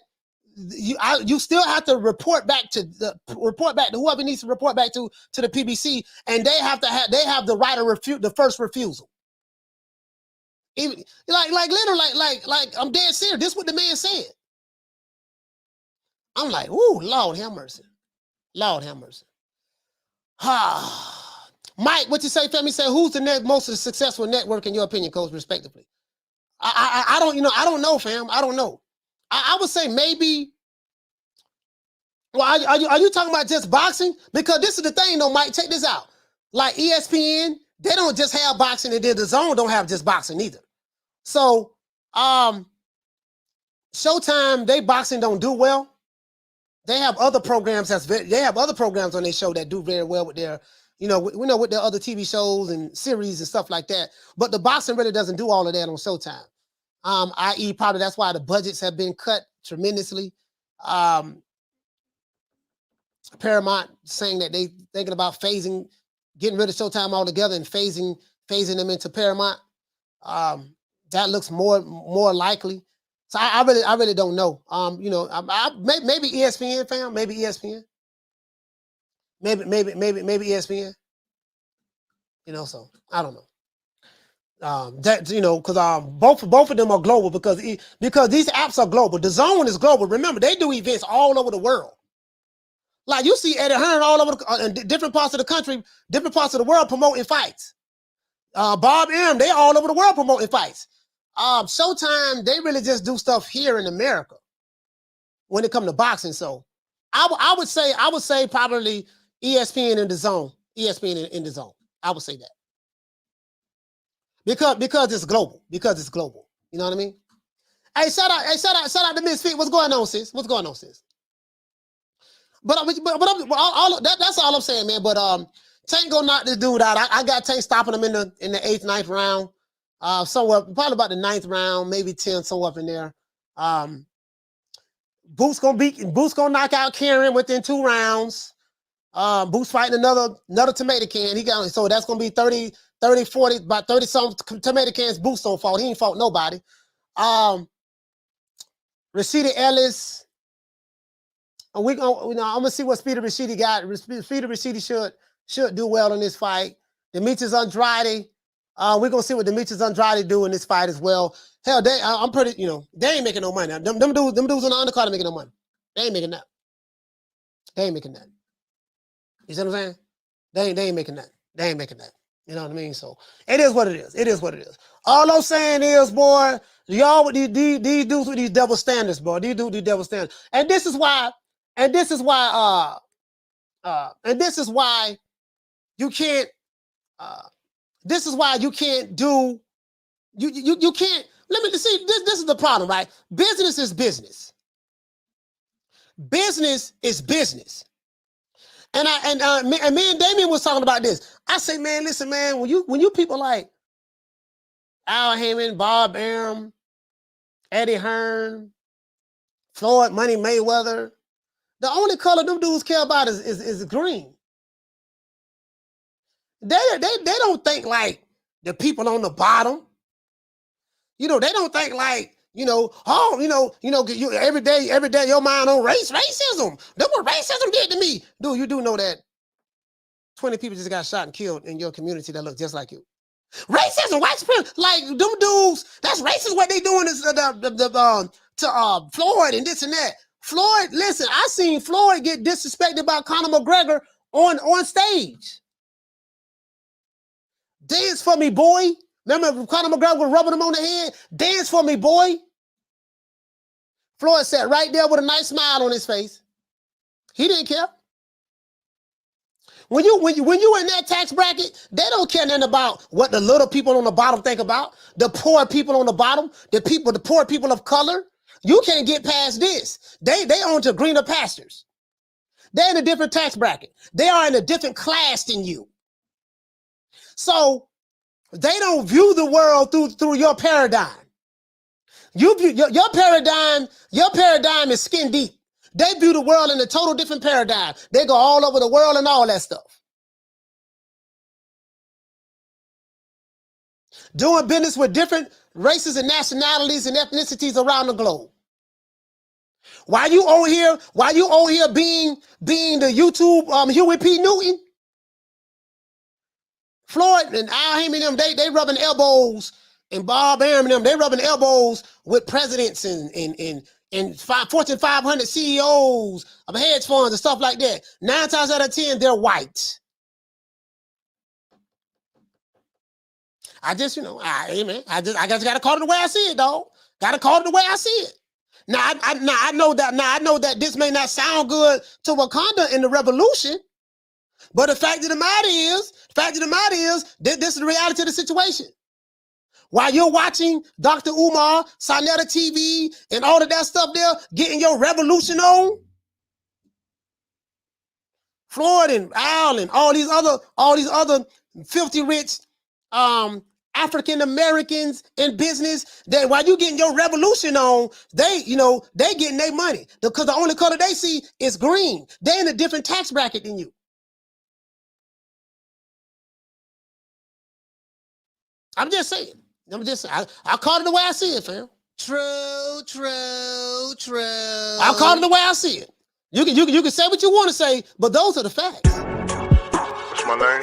you still have to report back to whoever needs to report back to the PBC, and they have the right to refute the first refusal. Even literally, I'm dead serious. This is what the man said. I'm like, ooh, Lord have mercy. Lord have mercy. Mike, what you say, Femi? Say, who's the most successful network in your opinion, coach, respectively? I don't know, fam. I don't know. I would say maybe Well, are you talking about just boxing? Because this is the thing, though, Mike. Check this out. Like ESPN, they don't just have boxing, and then the Zone don't have just boxing either. So, Showtime, they boxing don't do well. They have other programs they have other programs on their show that do very well with their, we know with their other TV shows and series and stuff like that. But the boxing really doesn't do all of that on Showtime. I.e., probably that's why the budgets have been cut tremendously. Paramount saying that they thinking about getting rid of Showtime altogether and phasing them into Paramount. That looks more likely. So I really don't know. Maybe ESPN, fam. Maybe ESPN. Maybe ESPN. So I don't know. Because both of them are global because these apps are global. The Zone is global. Remember, they do events all over the world. Like you see Eddie Hearn all over in different parts of the country, different parts of the world promoting fights. Bob M, they all over the world promoting fights. Showtime, they really just do stuff here in America when it comes to boxing. So I would say probably ESPN in the Zone. ESPN in the Zone. I would say that. Because it's global. Because it's global. You know what I mean? Hey, shout out to Miss Fit. What's going on, sis? What's going on, sis? But that's all I'm saying, man. But Tank gonna knock this dude out. I got Tank stopping him in the 8th, 9th round. Somewhere probably about the 9th round, maybe 10th, somewhere up in there. Boots gonna knock out Karen within 2 rounds. Boots fighting another tomato can. So that's gonna be 30, 40, about 30 some tomato cans. Boots don't fought. He ain't fought nobody. Rashida Ellis. I'm gonna see what Speedy Rashidi got. Speedy Rashidi should do well in this fight. Demetrius Andrade. We're gonna see what Demetrius Andrade do in this fight as well. Hell, I'm pretty, they ain't making no money. Them dudes on the undercard are making no money. They ain't making that. They ain't making that. You see what I'm saying? They ain't making that. They ain't making that. You know what I mean? So it is what it is. It is what it is. All I'm saying is, boy, y'all with these dudes with these double standards, boy. These dudes with these double standards. And this is why you can't. This is why you can't do. You can't. Let me see. This is the problem, right? Business is business. Business is business. And me and Damien was talking about this. I say, man, listen, man. When you people like Al Heyman, Bob Arum, Eddie Hearn, Floyd Money Mayweather, the only color them dudes care about is green. They don't think like the people on the bottom. They don't think like, every day your mind on racism. That's what racism did to me. Dude, you do know that 20 people just got shot and killed in your community that look just like you. Racism, white supremacy, like them dudes, that's racist. What they doing is to Floyd and this and that. Floyd, listen, I seen Floyd get disrespected by Conor McGregor on stage. Dance for me, boy. Remember Conor McGregor was rubbing him on the head? Dance for me, boy. Floyd sat right there with a nice smile on his face. He didn't care. When you in that tax bracket, they don't care nothing about what the little people on the bottom think about. The poor people on the bottom, the poor people of color. You can't get past this. They own to greener pastures. They're in a different tax bracket. They are in a different class than you. So they don't view the world through your paradigm. You view your paradigm is skin deep. They view the world in a total different paradigm. They go all over the world and all that stuff. Doing business with different races and nationalities and ethnicities around the globe. Why you on here being the YouTube Huey P. Newton? Floyd and Al Heyman and them, they rubbing elbows, and Bob Arum and them, they rubbing elbows with presidents and Fortune 500 CEOs of hedge funds and stuff like that. 9 times out of 10, they're white. I just, I just gotta call it the way I see it, dog. Gotta call it the way I see it. Now I know that this may not sound good to Wakanda in the revolution, but the fact of the matter is, this is the reality of the situation. While you're watching Dr. Umar, Sinetta TV, and all of that stuff there, getting your revolution on, Floyd and Al and all these other filthy rich African Americans in business, that while you getting your revolution on, they getting their money because the only color they see is green. They in a different tax bracket than you. I'm just saying. I call it the way I see it, fam. True. I call it the way I see it. You can say what you want to say, but those are the facts. What's my name?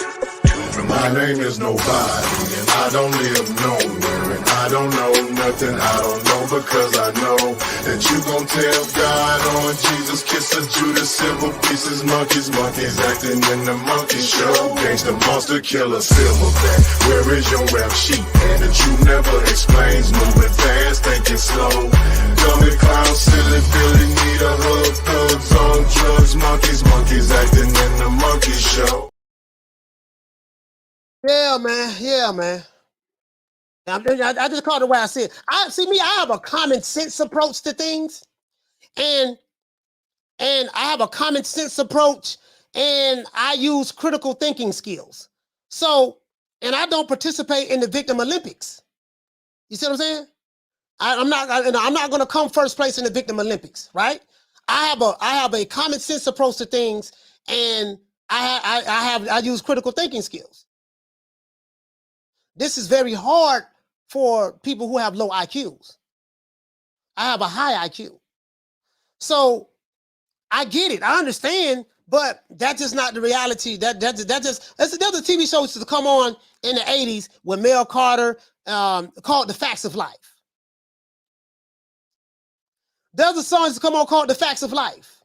My name is nobody, and I don't live nowhere, and I don't know nothing. I don't know because I know that you gon' tell God on Jesus, kiss a Judas, silver pieces, monkeys acting in the monkey show. Gangsta monster killer, silverback. Where is your rap sheet? And the truth never explains. Moving fast, thinking slow. Dummy clown, silly Billy, need a hug. Thugs on drugs, monkeys acting in the monkey show. Yeah, man. I just call it the way I see it. I have a common sense approach to things, and I have a common sense approach, and I use critical thinking skills. So, and I don't participate in the Victim Olympics. You see what I'm saying? I'm not going to come first place in the Victim Olympics, right? I have a common sense approach to things, and I use critical thinking skills. This is very hard for people who have low IQs. I have a high IQ. So I get it. I understand, but that's just not the reality. There's a TV show to come on in the 80s with Mel Carter called The Facts of Life. There's a song to come on called The Facts of Life.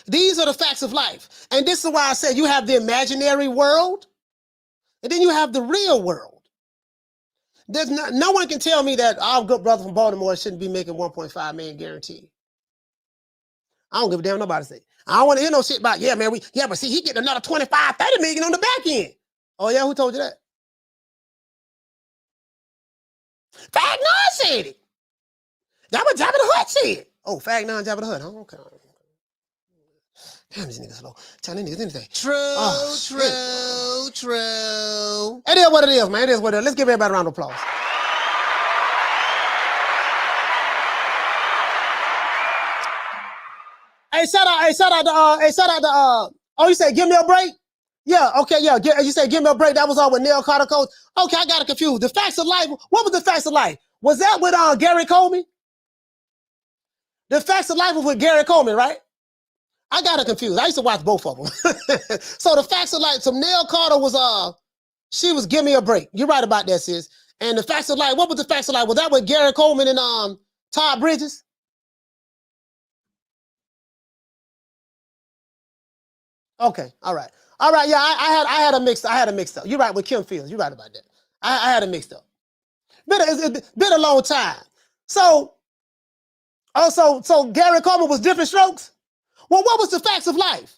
These are the facts of life. And this is why I said you have the imaginary world, and then you have the real world. There's no one can tell me that our good brother from Baltimore shouldn't be making 1.5 million guaranteed. I don't give a damn nobody say. I don't want to hear no shit about, but see, he getting another 25, 30 million on the back end. Oh yeah, who told you that? Fag Nine said it. Jabba the Hutt said it. Oh, Fag Nine, Jabba the Hutt. Oh, okay. Damn, these niggas slow. Tell these niggas anything. True. It is what it is, man. It is what it is. Let's give everybody a round of applause. Hey, shout out to oh, you said give me a break? Yeah, okay, yeah. You said give me a break. That was all with Neil Carter coach. Okay, I got it confused. The Facts of Life. What was The Facts of Life? Was that with Gary Coleman? The Facts of Life was with Gary Coleman, right? I got it confused. I used to watch both of them. So The Facts of Life, so Neil Carter was she was Give Me a Break. You're right about that, sis. And The Facts of Life, what was The Facts of Life? Was that with Gary Coleman and Todd Bridges? Okay, all right. Yeah, I had a mix up. You're right with Kim Fields. You're right about that. I had a mixed up. It's been a long time. So Gary Coleman was Different Strokes? Well, what was The Facts of Life?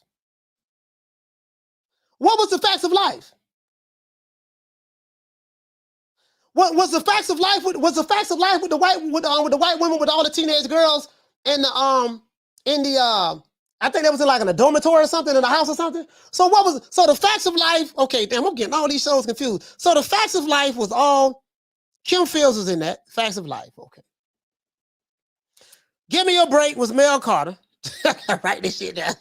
What was The Facts of Life? What was The Facts of Life? Was The Facts of Life with the white women, with all the teenage girls and I think that was like in a dormitory or something, in a house or something. So The Facts of Life? Okay, damn, I'm getting all these shows confused. So The Facts of Life was all Kim Fields was in that. Facts of Life. Okay. Give Me a Break was Mel Carter. Write this shit down.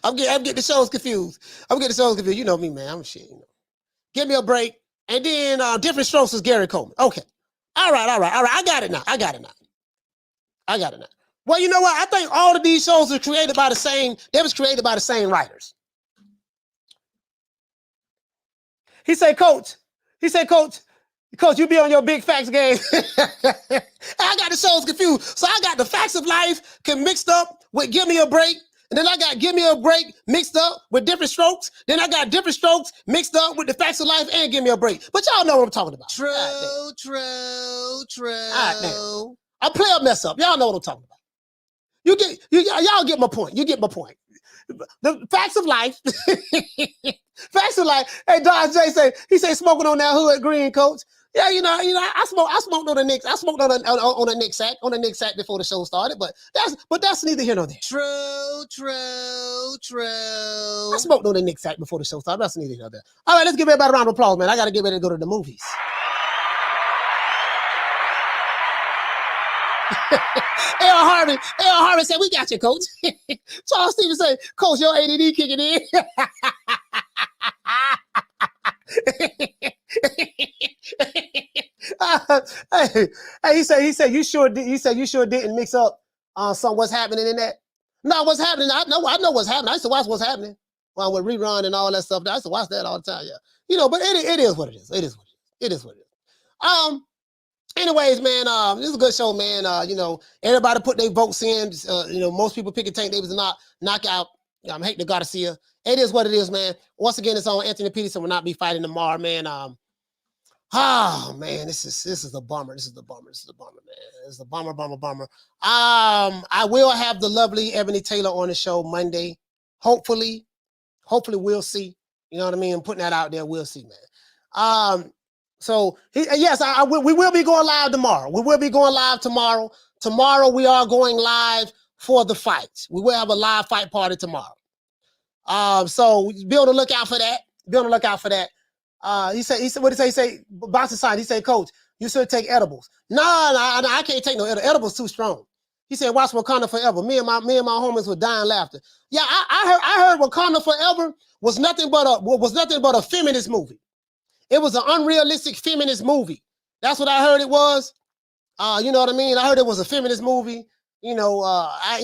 I'm getting the shows confused. You know me, man. I'm shit. You know. Give Me a Break. And then Different Strokes was Gary Coleman. Okay. All right. I got it now. Well, you know what? I think all of these shows were created by the same writers. He said, Coach, you be on your big facts game. I got the shows confused. So I got The Facts of Life mixed up with Give Me a Break. And then I got Give Me a Break mixed up with Different Strokes. Then I got Different Strokes mixed up with The Facts of Life and Give Me a Break. But y'all know what I'm talking about. True. All right, I play a mess up. Y'all know what I'm talking about. Y'all get my point. You get my point. The facts of life. Facts of life. Hey, Dodge J he say smoking on that hood green, coach. Yeah, you know, I smoked on the Knicks. I smoked on a Knicks sack before the show started, but that's neither here nor there. True. I smoked on the Knicks sack before the show started. That's neither here nor there. All right, let's give everybody a round of applause, man. I gotta get ready to go to the movies. L. Harvey said, "We got you, coach." Charles Stevens said, "Coach, your ADD kicking in." He said you sure didn't mix up what's happening in that. No, what's happening? I know what's happening. I used to watch what's happening with rerun and all that stuff. I used to watch that all the time. Yeah, you know, but it is what it is. It is what it is. It is what it is. Anyways, man, this is a good show, man. You know, everybody put their votes in. You know, most people picking Tank Davis and knock out Hector Garcia. It is what it is, man. Once again, it's on Anthony Peterson will not be fighting tomorrow, man. Oh man, this is a bummer. This is a bummer, man. This is a bummer. I will have the lovely Ebony Taylor on the show Monday. Hopefully we'll see. You know what I mean? I'm putting that out there. We'll see, man. So yes, we will be going live tomorrow. We will be going live tomorrow. Tomorrow we are going live for the fights. We will have a live fight party tomorrow. So be on the lookout for that. Be on the lookout for that. He said, what did he say? He said, boxing side. He said, Coach, you should take edibles. No, I can't take no edibles. Edibles too strong. He said, watch Wakanda Forever. Me and my homies were dying laughter. Yeah, I heard Wakanda Forever was nothing but a feminist movie. It was an unrealistic feminist movie. That's what I heard it was. You know what I mean? I heard it was a feminist movie. You know, I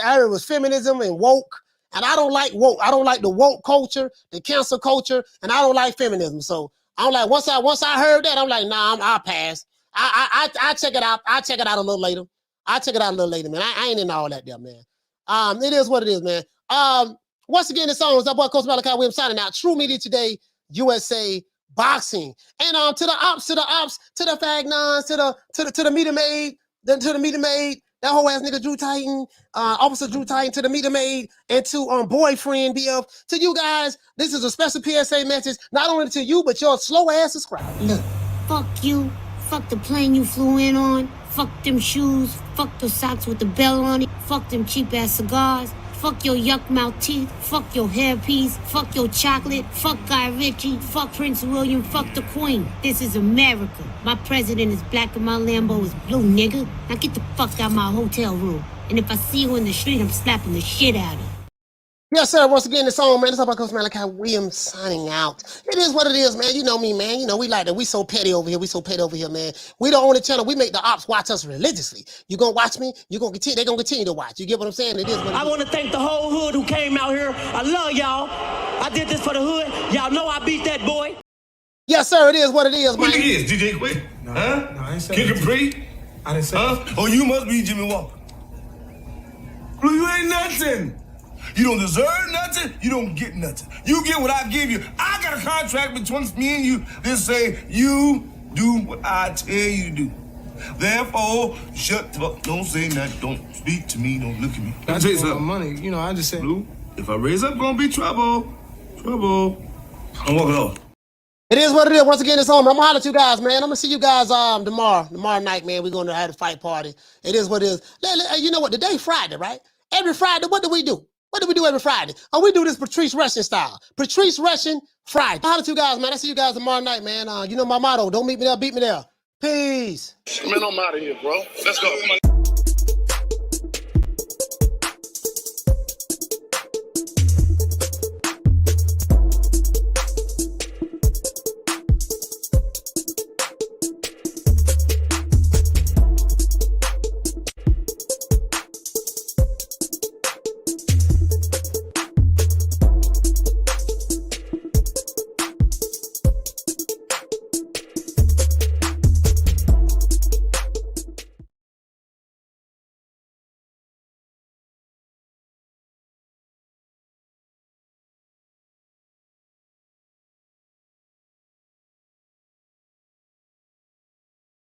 heard it was feminism and woke. And I don't like woke. I don't like the woke culture, the cancel culture, and I don't like feminism. So I'm like, once I heard that, I'm like, nah, I'll pass. I check it out. I'll check it out a little later. I'll check it out a little later, man. I ain't into all that there, man. It is what it is, man. Once again, this song is that boy Coach Malachi Williams signing out. True Media Today, USA Boxing. And to the ops, to the fag nines, to the meter maid, that whole ass nigga Drew Titan, Officer Drew Titan, to the meter maid, and to boyfriend BF. To you guys, this is a special PSA message, not only to you, but your slow ass subscriber. Look, fuck you, fuck the plane you flew in on, fuck them shoes, fuck the socks with the bell on it, fuck them cheap ass cigars. Fuck your yuck mouth teeth, fuck your hairpiece, fuck your chocolate, fuck Guy Ritchie, fuck Prince William, fuck the Queen. This is America. My president is black and my Lambo is blue, nigga. Now get the fuck out of my hotel room. And if I see you in the street, I'm slapping the shit out of you. Yes, sir. Once again, this song, man. It's about Coach Malachi Williams signing out. It is what it is, man. You know me, man. You know, we like that. We so petty over here. Man. We the only channel. We make the ops watch us religiously. You gonna watch me? They're gonna continue to watch. You get what I'm saying? It is what it is. I want to thank the whole hood who came out here. I love y'all. I did this for the hood. Y'all know I beat that boy. Yes, sir. It is what it is, man. Who is DJ Quick? No, I ain't saying Kick Capri? I didn't say Oh, you must be Jimmy Walker. Blue, you ain't nothing. You don't deserve nothing. You don't get nothing. You get what I give you. I got a contract between me and you that say you do what I tell you to do. Therefore, shut the fuck. Don't say nothing. Don't speak to me. Don't look at me. I tell you something. Money. You know, I just said. Blue, if I raise up, gonna be trouble. Trouble. I'm walking off. It is what it is. Once again, it's home. I'm gonna holler at you guys, man. I'm gonna see you guys tomorrow night, man. We're gonna have a fight party. It is what it is. You know what? Today's Friday, right? Every Friday, what do we do? What do we do every Friday? Oh, we do this Patrice Russian style. Patrice Russian Friday. I'll holler at you guys, man. I see you guys tomorrow night, man. You know my motto. Don't meet me there, beat me there. Peace. Man, I'm out of here, bro. Let's go.